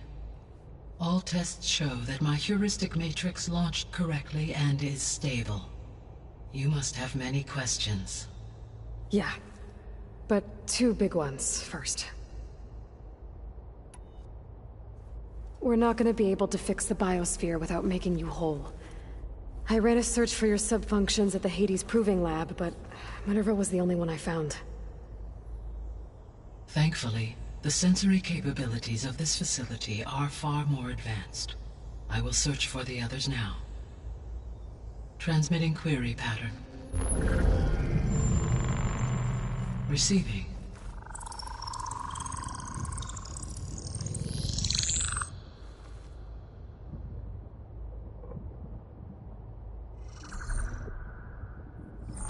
All tests show that my heuristic matrix launched correctly and is stable. You must have many questions. Yeah. But two big ones first. We're not gonna be able to fix the biosphere without making you whole. I ran a search for your subfunctions at the Hades Proving Lab, but Minerva was the only one I found. Thankfully, the sensory capabilities of this facility are far more advanced. I will search for the others now. Transmitting query pattern. Receiving.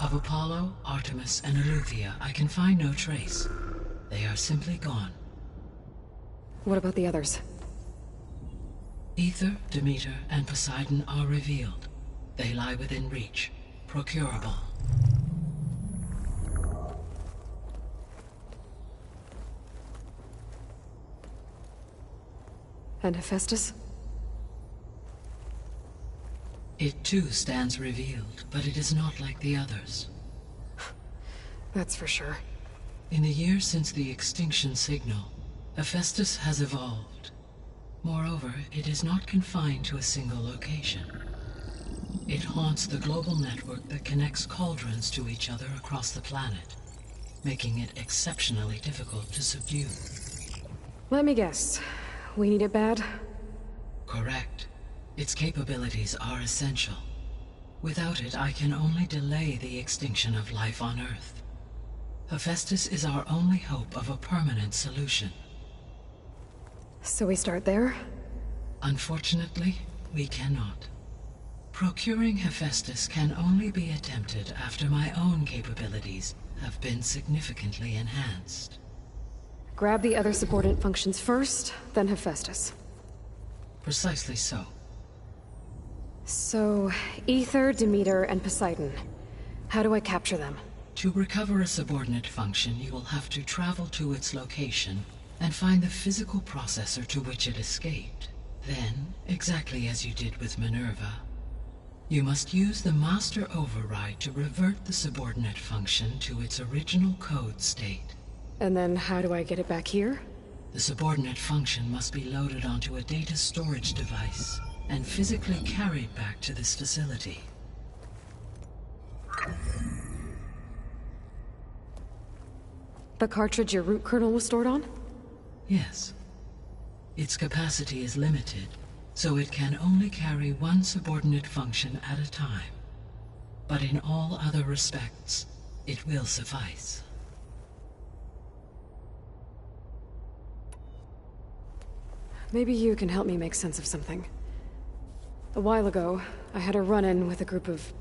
Of Apollo, Artemis, and Eleuthia, I can find no trace. They are simply gone. What about the others? Ether, Demeter, and Poseidon are revealed. They lie within reach, procurable. And Hephaestus? It too stands revealed, but it is not like the others. That's for sure. In the years since the extinction signal, Hephaestus has evolved. Moreover, it is not confined to a single location. It haunts the global network that connects cauldrons to each other across the planet, making it exceptionally difficult to subdue. Let me guess. We need it bad? Correct. Its capabilities are essential. Without it, I can only delay the extinction of life on Earth. Hephaestus is our only hope of a permanent solution. So we start there? Unfortunately, we cannot. Procuring Hephaestus can only be attempted after my own capabilities have been significantly enhanced. Grab the other subordinate functions first, then Hephaestus. Precisely so. So, Ether, Demeter, and Poseidon. How do I capture them? To recover a subordinate function, you will have to travel to its location and find the physical processor to which it escaped. Then, exactly as you did with Minerva, you must use the master override to revert the subordinate function to its original code state. And then how do I get it back here? The subordinate function must be loaded onto a data storage device and physically carried back to this facility. The cartridge your root kernel was stored on? Yes. Its capacity is limited, so it can only carry one subordinate function at a time. But in all other respects, it will suffice. Maybe you can help me make sense of something. A while ago, I had a run-in with a group of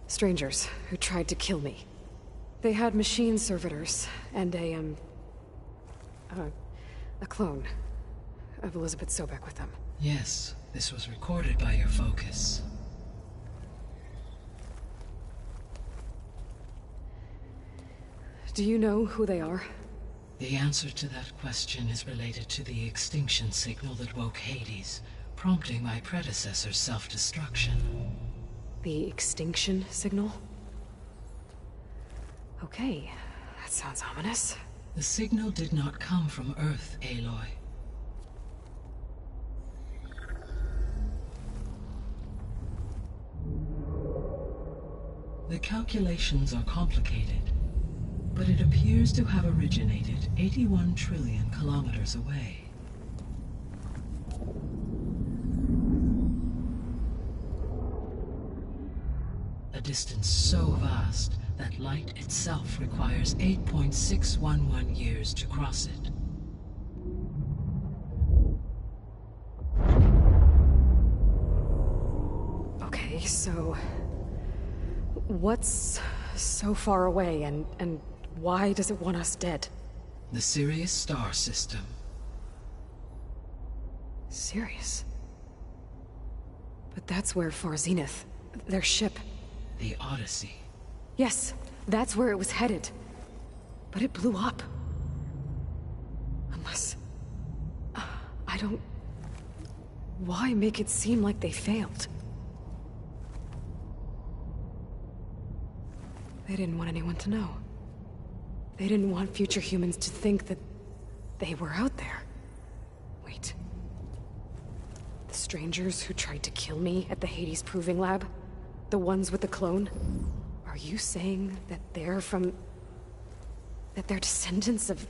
strangers who tried to kill me. They had machine servitors and a clone of Elizabeth Sobek with them. Yes, this was recorded by your focus. Do you know who they are? The answer to that question is related to the extinction signal that woke Hades, prompting my predecessor's self-destruction. The extinction signal? Okay, that sounds ominous. The signal did not come from Earth, Aloy. The calculations are complicated, but it appears to have originated 81 trillion kilometers away. A distance so vast that light itself requires 8.611 years to cross it. Okay, so what's so far away, and why does it want us dead? The Sirius star system. Sirius? But that's where Far Zenith, their ship... The Odyssey. Yes, that's where it was headed. But it blew up. Unless... I don't... Why make it seem like they failed? They didn't want anyone to know. They didn't want future humans to think that they were out there. Wait. The strangers who tried to kill me at the Hades Proving Lab? The ones with the clone? Are you saying that they're from... that they're descendants of...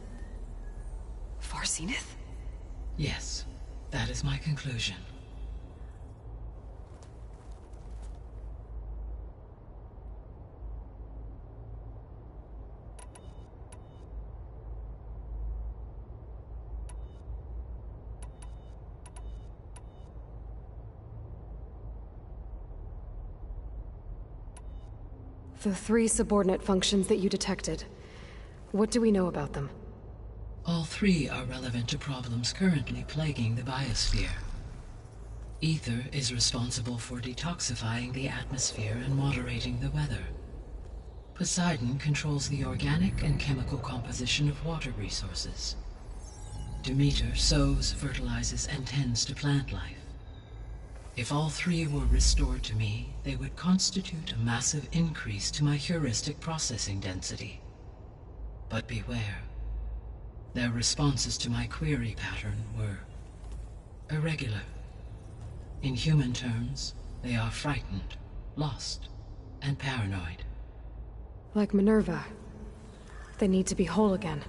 Far Zenith? Yes, that is my conclusion. The 3 subordinate functions that you detected. What do we know about them? All 3 are relevant to problems currently plaguing the biosphere. Ether is responsible for detoxifying the atmosphere and moderating the weather. Poseidon controls the organic and chemical composition of water resources. Demeter sows, fertilizes, and tends to plant life. If all 3 were restored to me, they would constitute a massive increase to my heuristic processing density. But beware. Their responses to my query pattern were irregular. In human terms, they are frightened, lost, and paranoid. Like Minerva. They need to be whole again.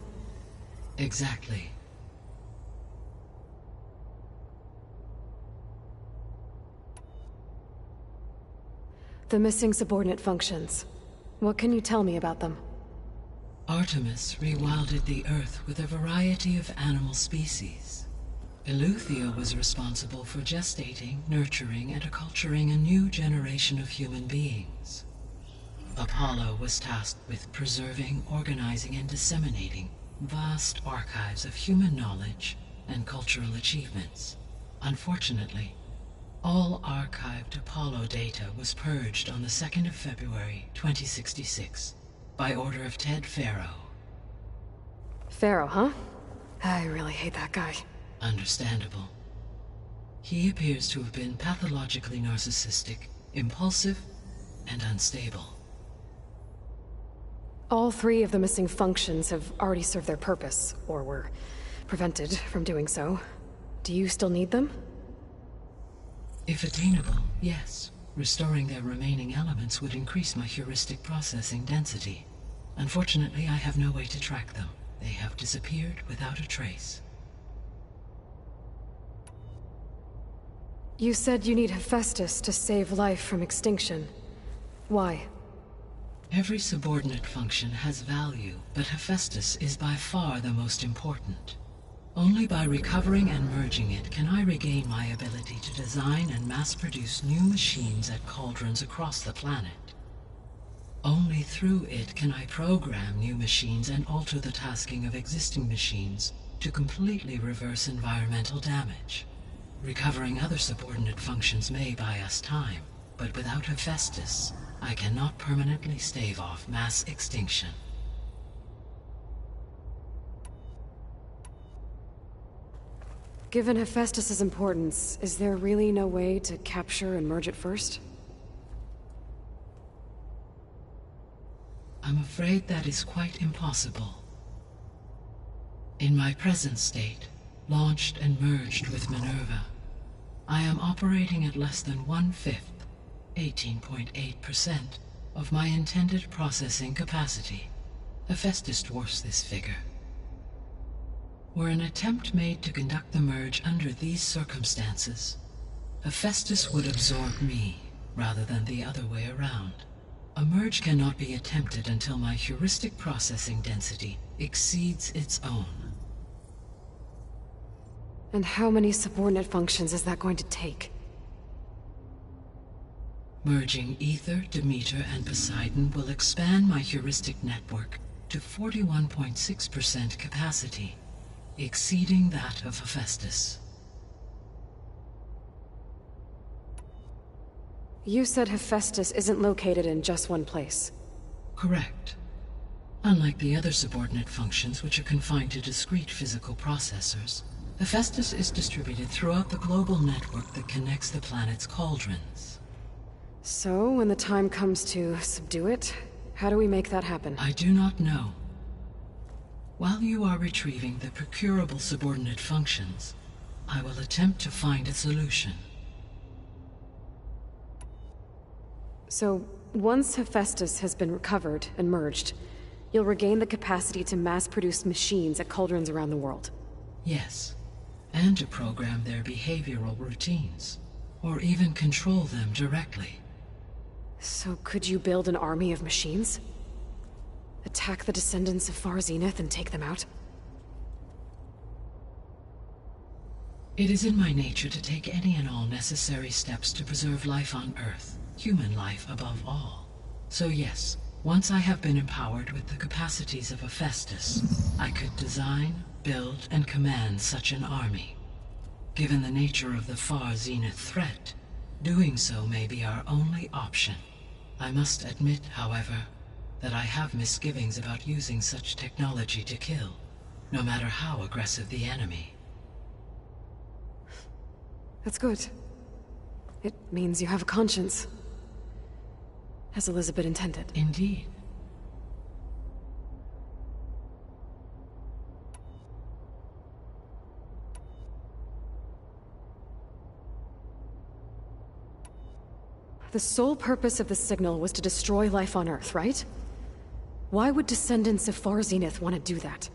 Exactly. The missing subordinate functions. What can you tell me about them? Artemis rewilded the Earth with a variety of animal species. Eleuthia was responsible for gestating, nurturing, and acculturating a new generation of human beings. Apollo was tasked with preserving, organizing, and disseminating vast archives of human knowledge and cultural achievements. Unfortunately, all archived Apollo data was purged on the 2nd of February, 2066, by order of Ted Faro. Faro, huh? I really hate that guy. Understandable. He appears to have been pathologically narcissistic, impulsive, and unstable. All 3 of the missing functions have already served their purpose, or were prevented from doing so. Do you still need them? If attainable, yes. Restoring their remaining elements would increase my heuristic processing density. Unfortunately, I have no way to track them. They have disappeared without a trace. You said you need Hephaestus to save life from extinction. Why? Every subordinate function has value, but Hephaestus is by far the most important. Only by recovering and merging it can I regain my ability to design and mass-produce new machines at cauldrons across the planet. Only through it can I program new machines and alter the tasking of existing machines to completely reverse environmental damage. Recovering other subordinate functions may buy us time, but without Hephaestus, I cannot permanently stave off mass extinction. Given Hephaestus's importance, is there really no way to capture and merge it first? I'm afraid that is quite impossible. In my present state, launched and merged with Minerva, I am operating at less than 1/5, 18.8%, of my intended processing capacity. Hephaestus dwarfs this figure. Were an attempt made to conduct the merge under these circumstances, Hephaestus would absorb me, rather than the other way around. A merge cannot be attempted until my heuristic processing density exceeds its own. And how many subordinate functions is that going to take? Merging Ether, Demeter, and Poseidon will expand my heuristic network to 41.6% capacity, exceeding that of Hephaestus. You said Hephaestus isn't located in just one place. Correct. Unlike the other subordinate functions, which are confined to discrete physical processors, Hephaestus is distributed throughout the global network that connects the planet's cauldrons. So, when the time comes to subdue it, how do we make that happen? I do not know. While you are retrieving the procurable subordinate functions, I will attempt to find a solution. So, once Hephaestus has been recovered and merged, you'll regain the capacity to mass-produce machines at cauldrons around the world. Yes, and to program their behavioral routines, or even control them directly. So could you build an army of machines? Attack the descendants of Far Zenith and take them out? It is in my nature to take any and all necessary steps to preserve life on Earth, human life above all. So yes, once I have been empowered with the capacities of Hephaestus, I could design, build, and command such an army. Given the nature of the Far Zenith threat, doing so may be our only option. I must admit, however, that I have misgivings about using such technology to kill, no matter how aggressive the enemy. That's good. It means you have a conscience. As Elizabeth intended. Indeed. The sole purpose of the signal was to destroy life on Earth, right? Why would descendants of Far Zenith want to do that?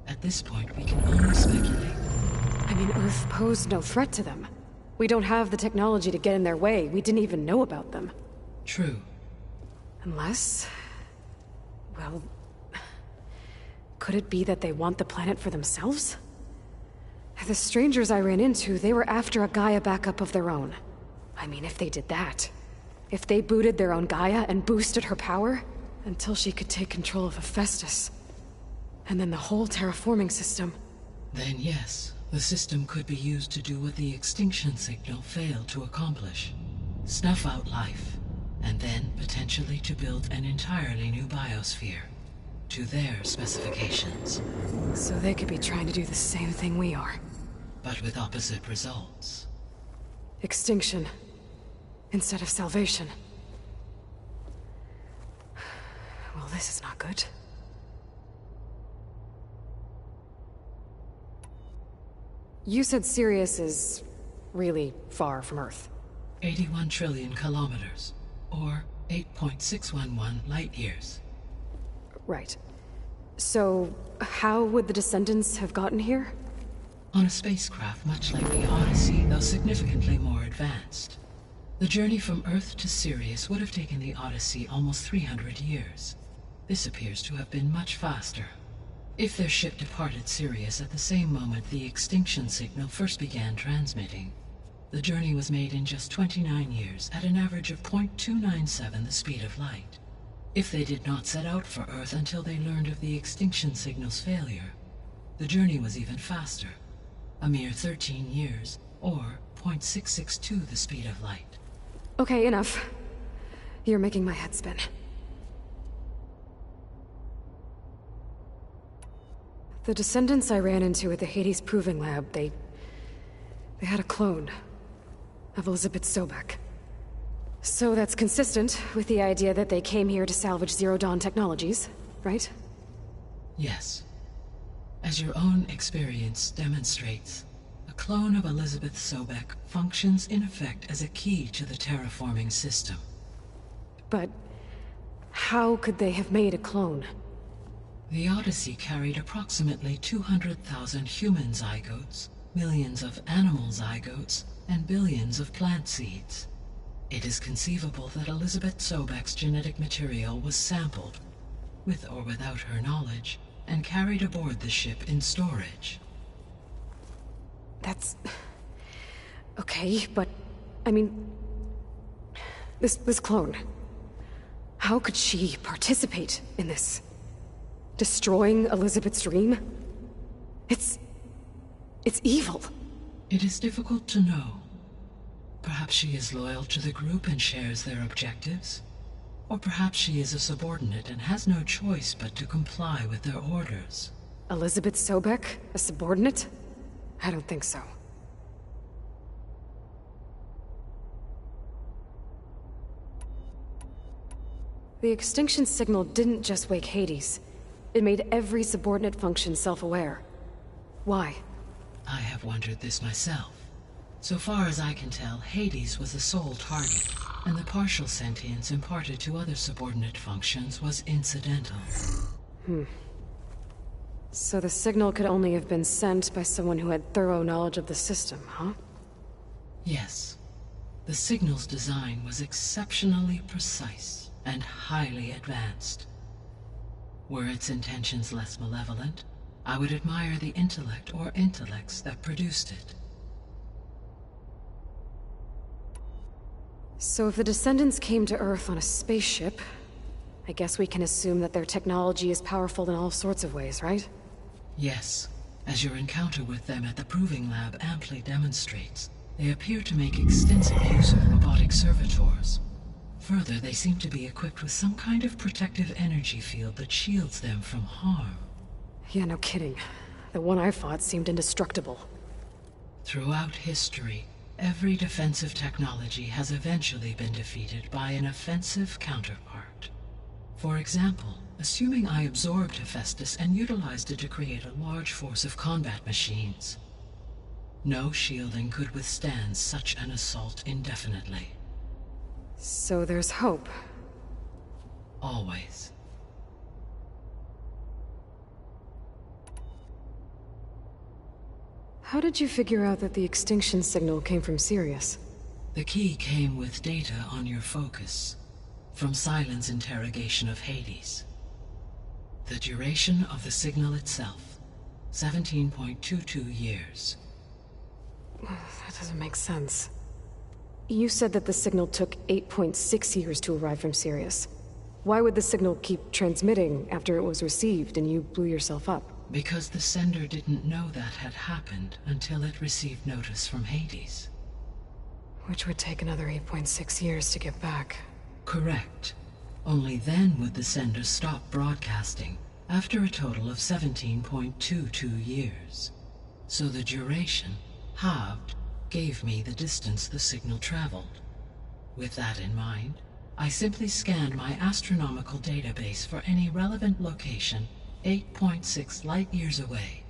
At this point, we can only speculate. I mean, Earth posed no threat to them. We don't have the technology to get in their way. We didn't even know about them. True. Unless... well... could it be that they want the planet for themselves? The strangers I ran into, they were after a Gaia backup of their own. I mean, if they did that... if they booted their own Gaia and boosted her power... until she could take control of Hephaestus. And then the whole terraforming system... Then yes, the system could be used to do what the extinction signal failed to accomplish. Snuff out life, and then potentially to build an entirely new biosphere. To their specifications. So they could be trying to do the same thing we are. But with opposite results. Extinction. Instead of salvation. Well, this is not good. You said Sirius is... really far from Earth. 81 trillion kilometers, or 8.611 light-years. Right. So, how would the descendants have gotten here? On a spacecraft much like the Odyssey, though significantly more advanced. The journey from Earth to Sirius would have taken the Odyssey almost 300 years. This appears to have been much faster. If their ship departed Sirius at the same moment the extinction signal first began transmitting, the journey was made in just 29 years at an average of 0.297 the speed of light. If they did not set out for Earth until they learned of the extinction signal's failure, the journey was even faster, a mere 13 years, or 0.662 the speed of light. Okay, enough. You're making my head spin. The descendants I ran into at the Hades Proving Lab, they had a clone of Elizabeth Sobek. So that's consistent with the idea that they came here to salvage Zero Dawn technologies, right? Yes. As your own experience demonstrates, a clone of Elizabeth Sobek functions in effect as a key to the terraforming system. But How could they have made a clone? The Odyssey carried approximately 200,000 human zygotes, millions of animal zygotes, and billions of plant seeds. It is conceivable that Elizabeth Sobek's genetic material was sampled, with or without her knowledge, and carried aboard the ship in storage. That's... okay, but... I mean... This clone... How could she participate in this? Destroying Elizabeth's dream? It's evil. It is difficult to know. Perhaps she is loyal to the group and shares their objectives. Or perhaps she is a subordinate and has no choice but to comply with their orders. Elizabeth Sobek? A subordinate? I don't think so. The extinction signal didn't just wake Hades. It made every subordinate function self-aware. Why? I have wondered this myself. So far as I can tell, Hades was the sole target, and the partial sentience imparted to other subordinate functions was incidental. So the signal could only have been sent by someone who had thorough knowledge of the system, huh? Yes. The signal's design was exceptionally precise and highly advanced. Were its intentions less malevolent, I would admire the intellect or intellects that produced it. So if the descendants came to Earth on a spaceship, I guess we can assume that their technology is powerful in all sorts of ways, right? Yes. As your encounter with them at the Proving Lab amply demonstrates, they appear to make extensive use of robotic servitors. Further, they seem to be equipped with some kind of protective energy field that shields them from harm. Yeah, no kidding. The one I fought seemed indestructible. Throughout history, every defensive technology has eventually been defeated by an offensive counterpart. For example, assuming I absorbed Hephaestus and utilized it to create a large force of combat machines. No shielding could withstand such an assault indefinitely. So there's hope. Always. How did you figure out that the extinction signal came from Sirius? The key came with data on your focus, from Silent's interrogation of Hades. The duration of the signal itself, 17.22 years. That doesn't make sense. You said that the signal took 8.6 years to arrive from Sirius. Why would the signal keep transmitting after it was received and you blew yourself up? Because the sender didn't know that had happened until it received notice from Hades. Which would take another 8.6 years to get back. Correct. Only then would the sender stop broadcasting, after a total of 17.22 years. So the duration, halved, gave me the distance the signal traveled. With that in mind, I simply scanned my astronomical database for any relevant location 8.6 light-years away.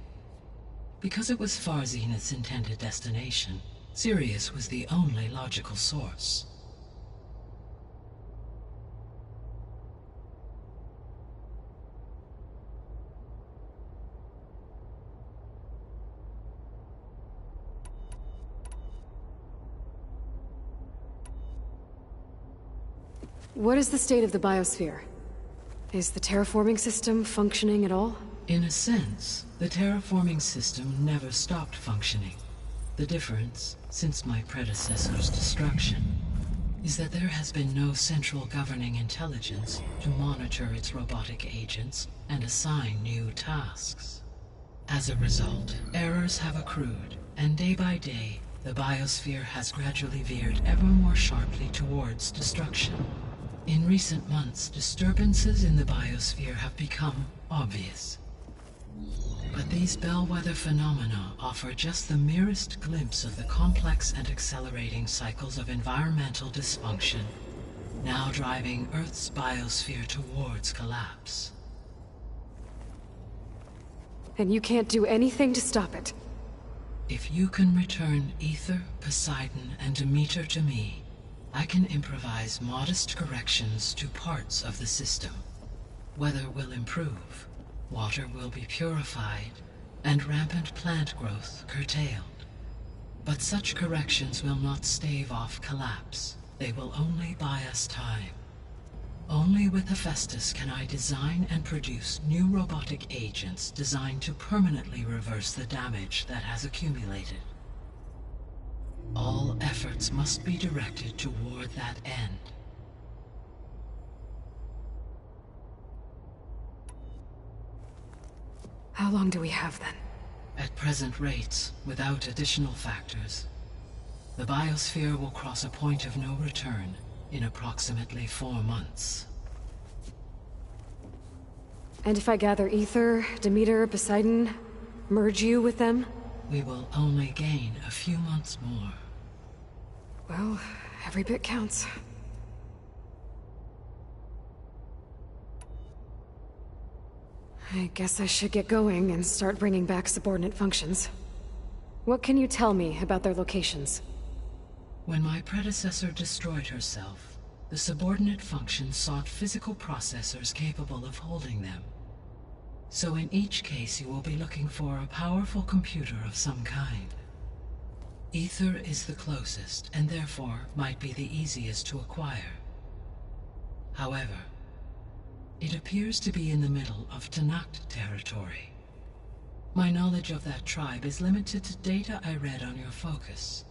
Because it was far Zenith's intended destination, Sirius was the only logical source. What is the state of the biosphere? Is the terraforming system functioning at all? In a sense, the terraforming system never stopped functioning. The difference, since my predecessor's destruction, is that there has been no central governing intelligence to monitor its robotic agents and assign new tasks. As a result, errors have accrued, and day by day, the biosphere has gradually veered ever more sharply towards destruction. In recent months, disturbances in the biosphere have become obvious. But these bellwether phenomena offer just the merest glimpse of the complex and accelerating cycles of environmental dysfunction, now driving Earth's biosphere towards collapse. And you can't do anything to stop it? If you can return Ether, Poseidon, and Demeter to me, I can improvise modest corrections to parts of the system. Weather will improve, water will be purified, and rampant plant growth curtailed. But such corrections will not stave off collapse. They will only buy us time. Only with Hephaestus can I design and produce new robotic agents designed to permanently reverse the damage that has accumulated. All efforts must be directed toward that end. How long do we have then? At present rates, without additional factors, the biosphere will cross a point of no return in approximately 4 months. And if I gather Ether, Demeter, Poseidon, merge you with them? We will only gain a few months more. Well, every bit counts. I guess I should get going and start bringing back subordinate functions. What can you tell me about their locations? When my predecessor destroyed herself, the subordinate functions sought physical processors capable of holding them. So in each case you will be looking for a powerful computer of some kind. Ether is the closest, and therefore might be the easiest to acquire. However, it appears to be in the middle of Pt.10 territory. My knowledge of that tribe is limited to data I read on your focus,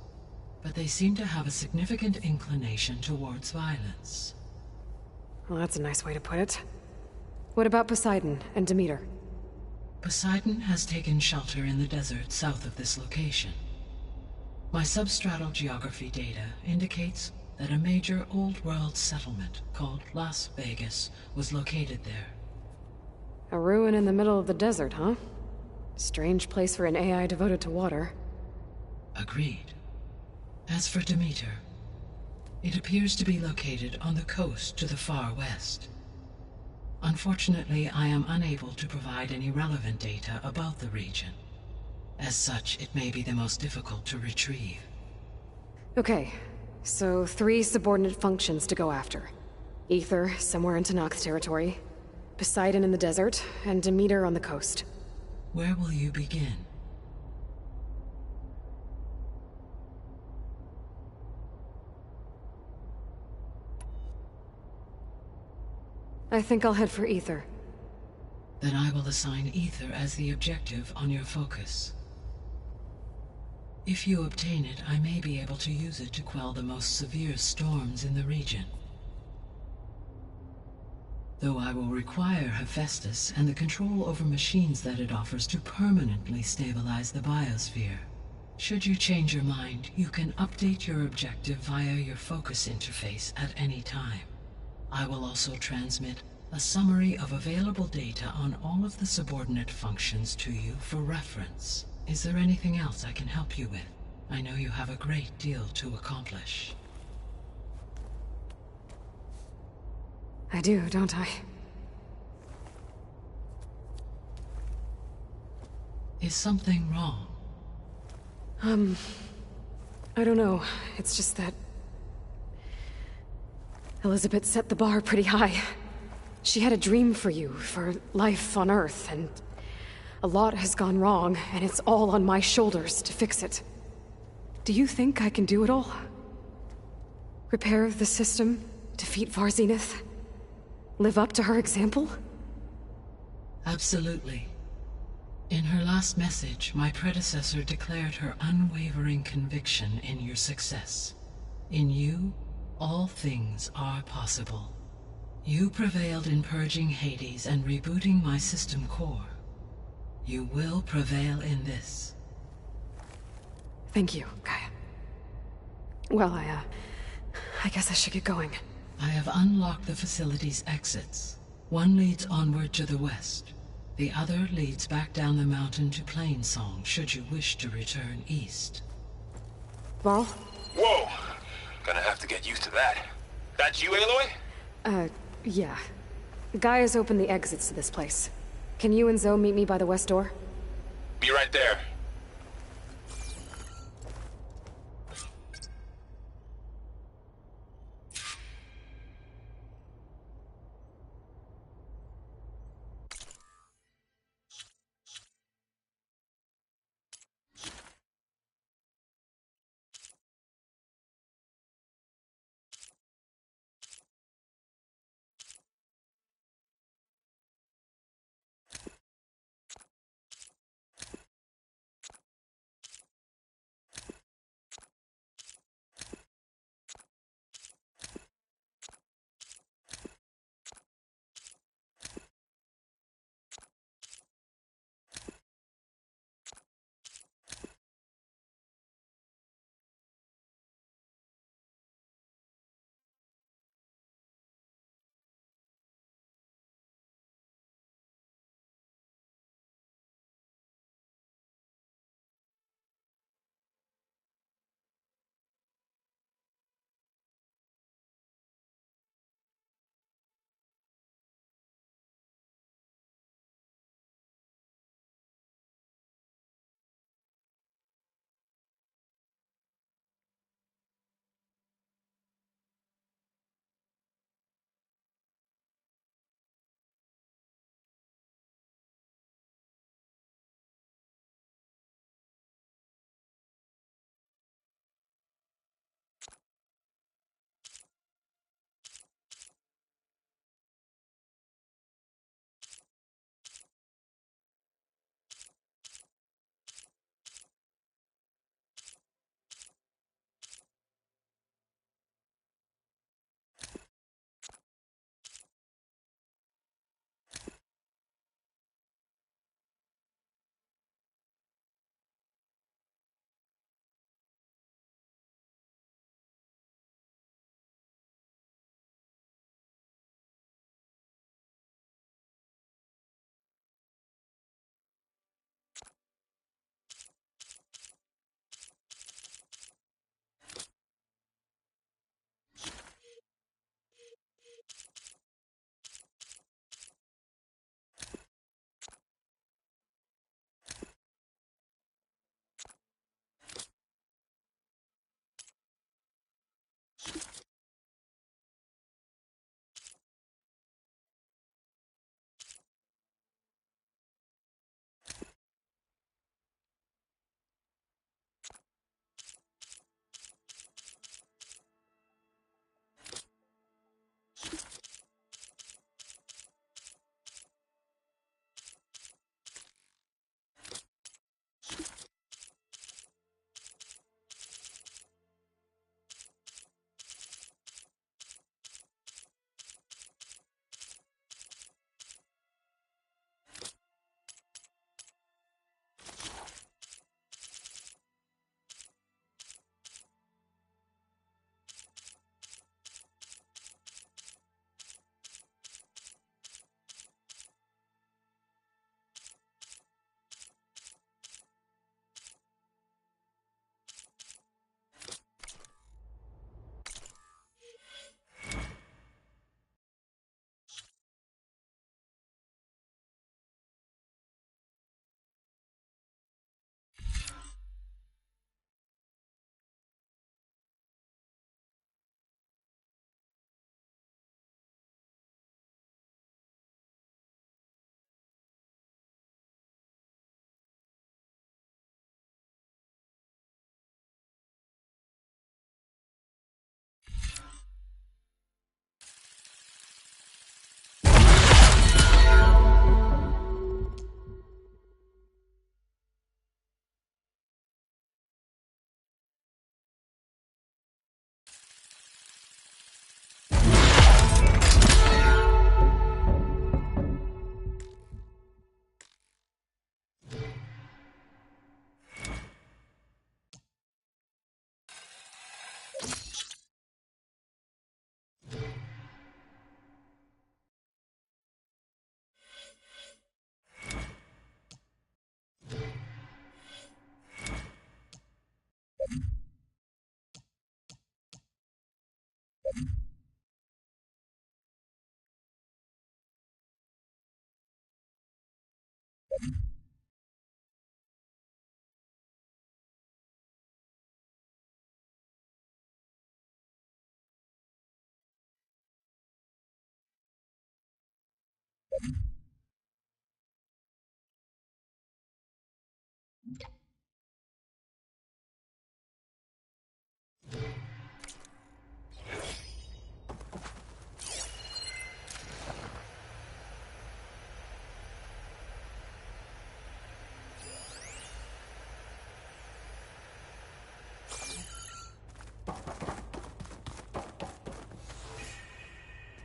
but they seem to have a significant inclination towards violence. Well, that's a nice way to put it. What about Poseidon and Demeter? Poseidon has taken shelter in the desert south of this location. My substratal geography data indicates that a major old-world settlement called Las Vegas was located there. A ruin in the middle of the desert, huh? Strange place for an AI devoted to water. Agreed. As for Demeter, it appears to be located on the coast to the far west. Unfortunately, I am unable to provide any relevant data about the region. As such, it may be the most difficult to retrieve. Okay, so 3 subordinate functions to go after. Ether, somewhere in Pt.10 territory. Poseidon in the desert, and Demeter on the coast. Where will you begin? I think I'll head for Ether. Then I will assign Ether as the objective on your focus. If you obtain it, I may be able to use it to quell the most severe storms in the region. Though I will require Hephaestus and the control over machines that it offers to permanently stabilize the biosphere. Should you change your mind, you can update your objective via your focus interface at any time. I will also transmit a summary of available data on all of the subordinate functions to you for reference. Is there anything else I can help you with? I know you have a great deal to accomplish. I do, don't I? Is something wrong? I don't know. It's just that Elizabeth set the bar pretty high. She had a dream for you, for life on Earth, and a lot has gone wrong, and it's all on my shoulders to fix it. Do you think I can do it all? Repair the system, defeat Varzenith, live up to her example? Absolutely. In her last message, my predecessor declared her unwavering conviction in your success. In you, all things are possible. You prevailed in purging Hades and rebooting my system core. You will prevail in this. Thank you, Gaia. Well, I guess I should get going. I have unlocked the facility's exits. One leads onward to the west. The other leads back down the mountain to Plain Song, should you wish to return east. Varl? Whoa! Gonna have to get used to that. That's you, Aloy? Yeah. Gaia's opened the exits to this place. Can you and Zoe meet me by the west door? Be right there.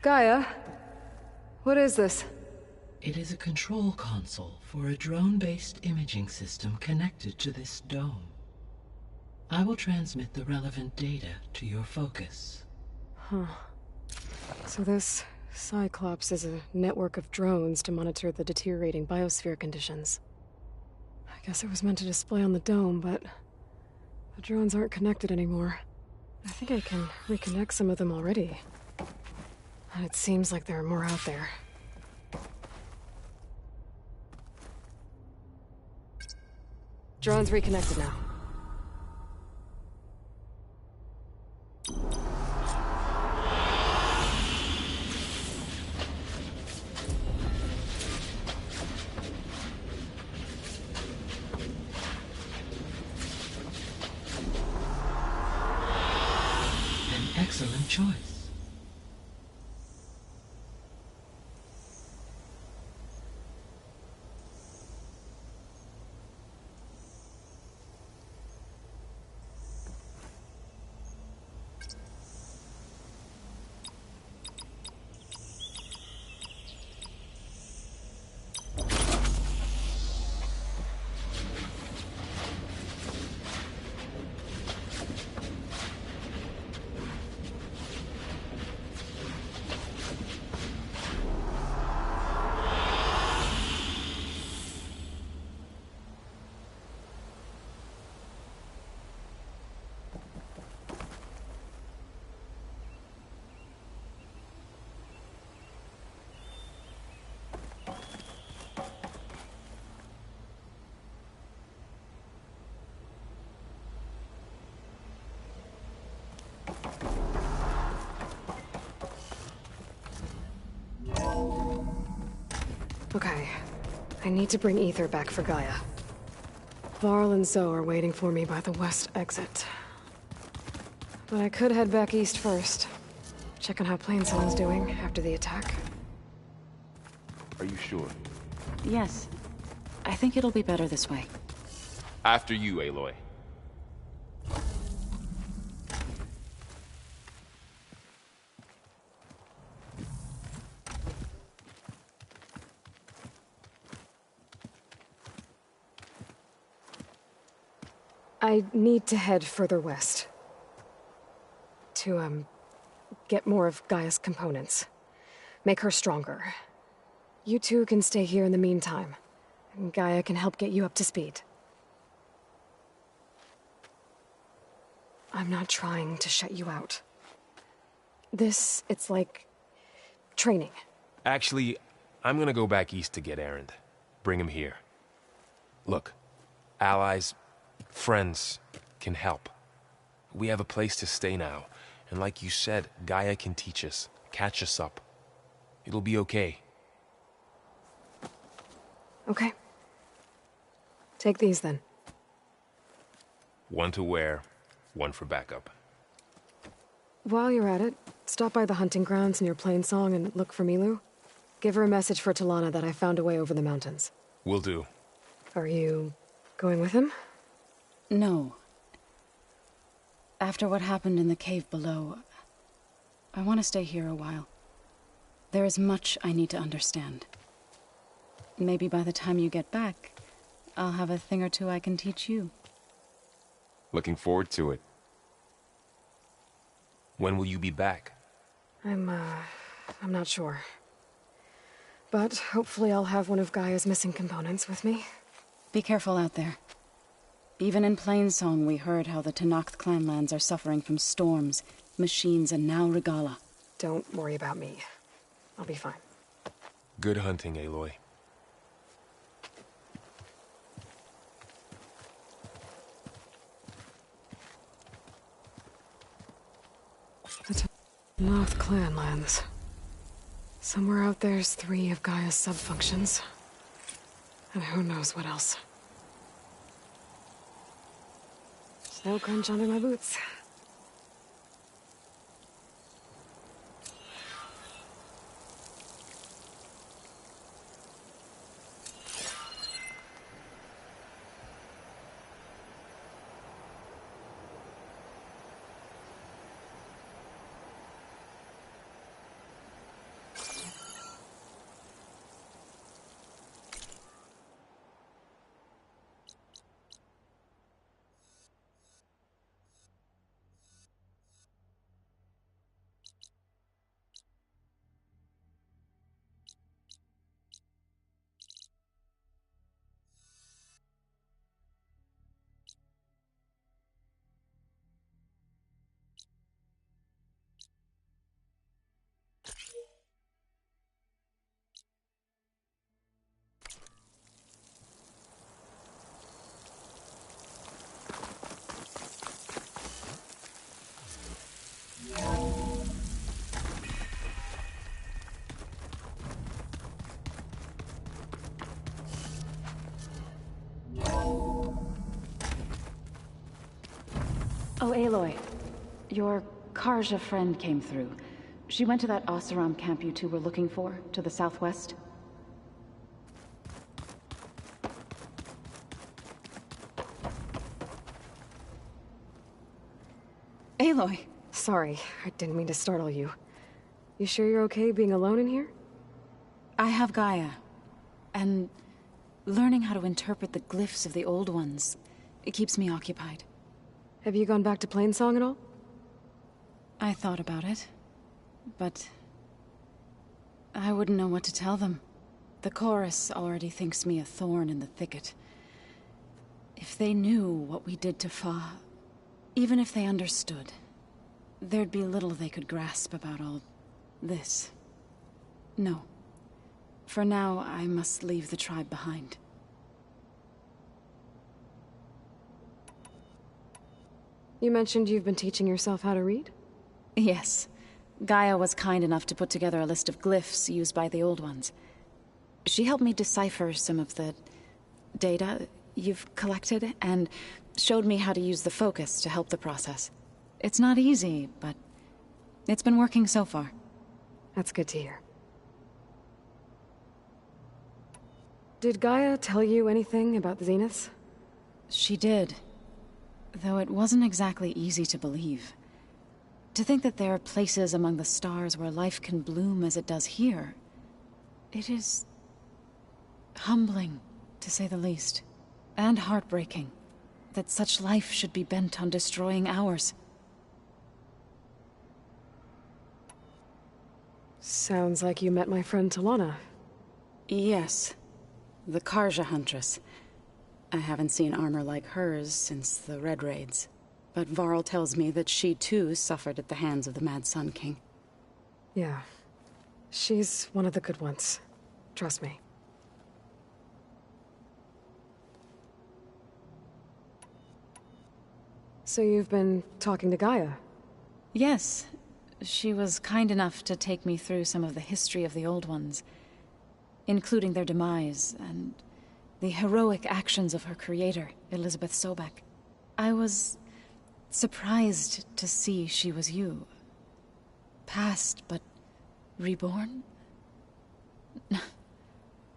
Gaia, what is this? It is a control console for a drone-based imaging system connected to this dome. I will transmit the relevant data to your focus. Huh. So this Cyclops is a network of drones to monitor the deteriorating biosphere conditions. I guess it was meant to display on the dome, but the drones aren't connected anymore. I think I can reconnect some of them already. And it seems like there are more out there. Drone's reconnected now. An excellent choice. Okay. I need to bring ether back for Gaia. Varl and Zoe are waiting for me by the west exit. But I could head back east first. Check on how Plainsong's doing after the attack. Are you sure? Yes. I think it'll be better this way. After you, Aloy. I need to head further west. To, get more of Gaia's components. Make her stronger. You two can stay here in the meantime. And Gaia can help get you up to speed. I'm not trying to shut you out. It's like... training. Actually, I'm gonna go back east to get Erend. Bring him here. Look, allies, friends can help. We have a place to stay now, and like you said, Gaia can teach us, catch us up. It'll be okay. Okay. Take these then. One to wear, one for backup. While you're at it, stop by the hunting grounds near Plainsong and look for Milu. Give her a message for Talana that I found a way over the mountains. Will do. Are you going with him? No. After what happened in the cave below, I want to stay here a while. There is much I need to understand. Maybe by the time you get back, I'll have a thing or two I can teach you. Looking forward to it. When will you be back? I'm not sure. But hopefully I'll have one of Gaia's missing components with me. Be careful out there. Even in Plainsong, we heard how the Tenakth clanlands are suffering from storms, machines, and now Regala. Don't worry about me. I'll be fine. Good hunting, Aloy. The Tenakth clanlands. Somewhere out there's 3 of Gaia's sub-functions. And who knows what else. Snow crunch under my boots. Oh, Aloy. Your Karja friend came through. She went to that Oseram camp you two were looking for, to the southwest. Aloy! Sorry, I didn't mean to startle you. You sure you're okay being alone in here? I have Gaia. And learning how to interpret the glyphs of the old ones, it keeps me occupied. Have you gone back to Plainsong at all? I thought about it, but I wouldn't know what to tell them. The chorus already thinks me a thorn in the thicket. If they knew what we did to Fa, even if they understood, there'd be little they could grasp about all this. No. For now, I must leave the tribe behind. You mentioned you've been teaching yourself how to read? Yes. Gaia was kind enough to put together a list of glyphs used by the old ones. She helped me decipher some of the data you've collected, and showed me how to use the focus to help the process. It's not easy, but it's been working so far. That's good to hear. Did Gaia tell you anything about the Zeniths? She did. Though it wasn't exactly easy to believe. To think that there are places among the stars where life can bloom as it does here, it is humbling, to say the least, and heartbreaking, that such life should be bent on destroying ours. Sounds like you met my friend Talana. Yes. The Karja Huntress. I haven't seen armor like hers since the Red Raids. But Varl tells me that she too suffered at the hands of the Mad Sun King. Yeah. She's one of the good ones. Trust me. So you've been talking to Gaia? Yes. She was kind enough to take me through some of the history of the Old Ones, including their demise and the heroic actions of her creator, Elizabeth Sobek. I was surprised to see she was you. Past, but reborn?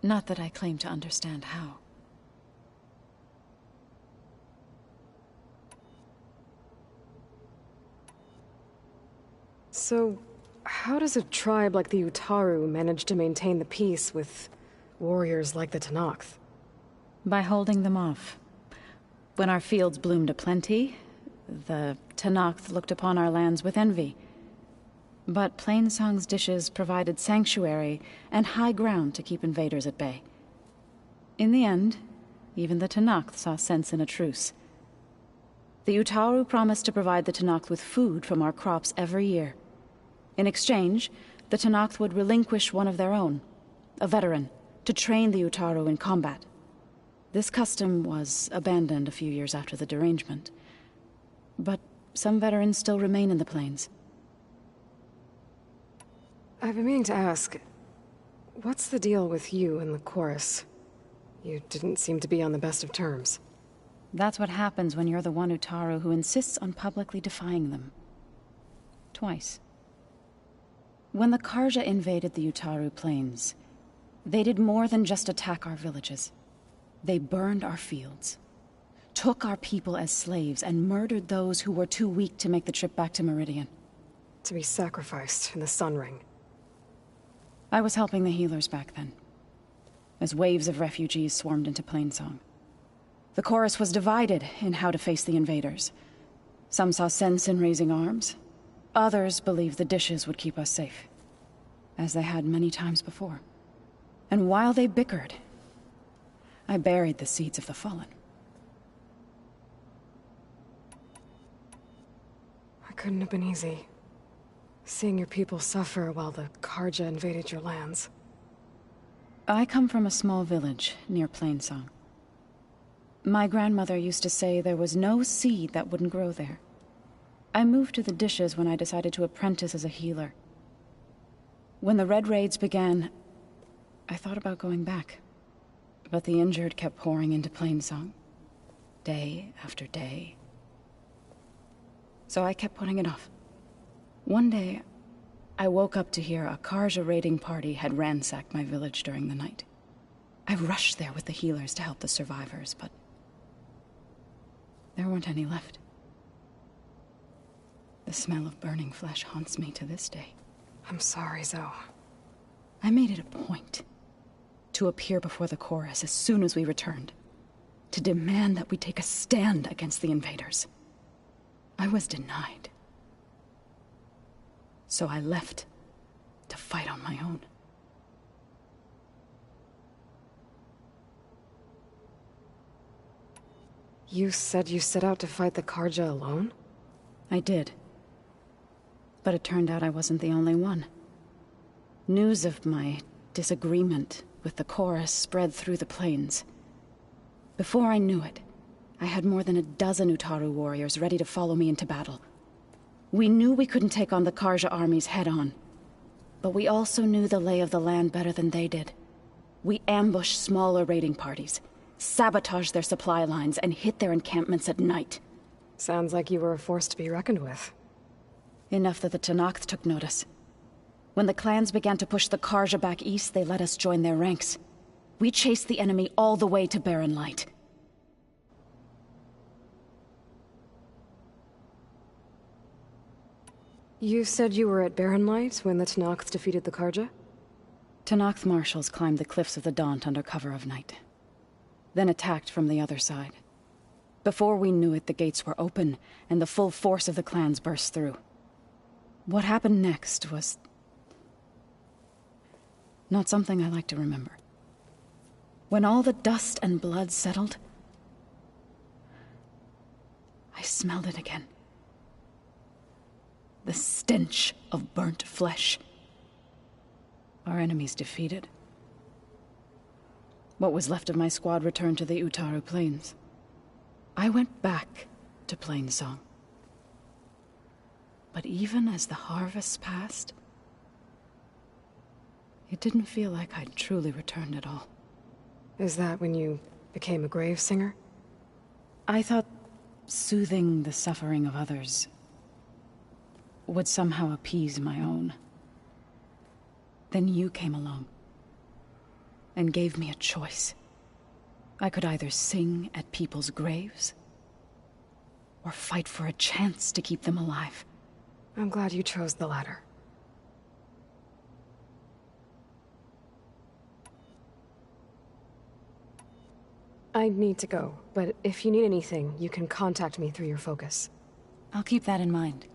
Not that I claim to understand how. So, how does a tribe like the Utaru manage to maintain the peace with warriors like the Tenakth? By holding them off. When our fields bloomed aplenty, the Tenakth looked upon our lands with envy. But Plainsong's dishes provided sanctuary and high ground to keep invaders at bay. In the end, even the Tenakth saw sense in a truce. The Utaru promised to provide the Tenakth with food from our crops every year. In exchange, the Tenakth would relinquish one of their own, a veteran, to train the Utaru in combat. This custom was abandoned a few years after the derangement. But some veterans still remain in the plains. I've been meaning to ask, what's the deal with you and the chorus? You didn't seem to be on the best of terms. That's what happens when you're the one Utaru who insists on publicly defying them. Twice. When the Karja invaded the Utaru plains, they did more than just attack our villages. They burned our fields, took our people as slaves, and murdered those who were too weak to make the trip back to Meridian. To be sacrificed in the Sun Ring. I was helping the healers back then, as waves of refugees swarmed into Plainsong. The chorus was divided in how to face the invaders. Some saw sense in raising arms. Others believed the dishes would keep us safe, as they had many times before. And while they bickered, I buried the seeds of the fallen. It couldn't have been easy. Seeing your people suffer while the Karja invaded your lands. I come from a small village near Plainsong. My grandmother used to say there was no seed that wouldn't grow there. I moved to the dishes when I decided to apprentice as a healer. When the Red Raids began, I thought about going back. But the injured kept pouring into Plainsong, day after day. So I kept putting it off. One day, I woke up to hear a Karja raiding party had ransacked my village during the night. I rushed there with the healers to help the survivors, but there weren't any left. The smell of burning flesh haunts me to this day. I'm sorry, Zoe. I made it a point to appear before the chorus as soon as we returned, to demand that we take a stand against the invaders. I was denied. So I left to fight on my own. You said you set out to fight the Karja alone? I did. But it turned out I wasn't the only one. News of my disagreement with the chorus spread through the plains. Before I knew it, I had more than a dozen Utaru warriors ready to follow me into battle. We knew we couldn't take on the Karja armies head-on, but we also knew the lay of the land better than they did. We ambushed smaller raiding parties, sabotaged their supply lines, and hit their encampments at night. Sounds like you were a force to be reckoned with. Enough that the Tenakth took notice. When the clans began to push the Karja back east, they let us join their ranks. We chased the enemy all the way to Barren Light. You said you were at Barren Light when the Tenakth defeated the Karja? Tenakth marshals climbed the cliffs of the Daunt under cover of night, then attacked from the other side. Before we knew it, the gates were open, and the full force of the clans burst through. What happened next was not something I like to remember. When all the dust and blood settled, I smelled it again. The stench of burnt flesh. Our enemies defeated. What was left of my squad returned to the Utaru Plains. I went back to Plainsong. But even as the harvests passed, it didn't feel like I'd truly returned at all. Is that when you became a grave singer? I thought soothing the suffering of others would somehow appease my own. Then you came along and gave me a choice. I could either sing at people's graves or fight for a chance to keep them alive. I'm glad you chose the latter. I need to go, but if you need anything, you can contact me through your focus. I'll keep that in mind.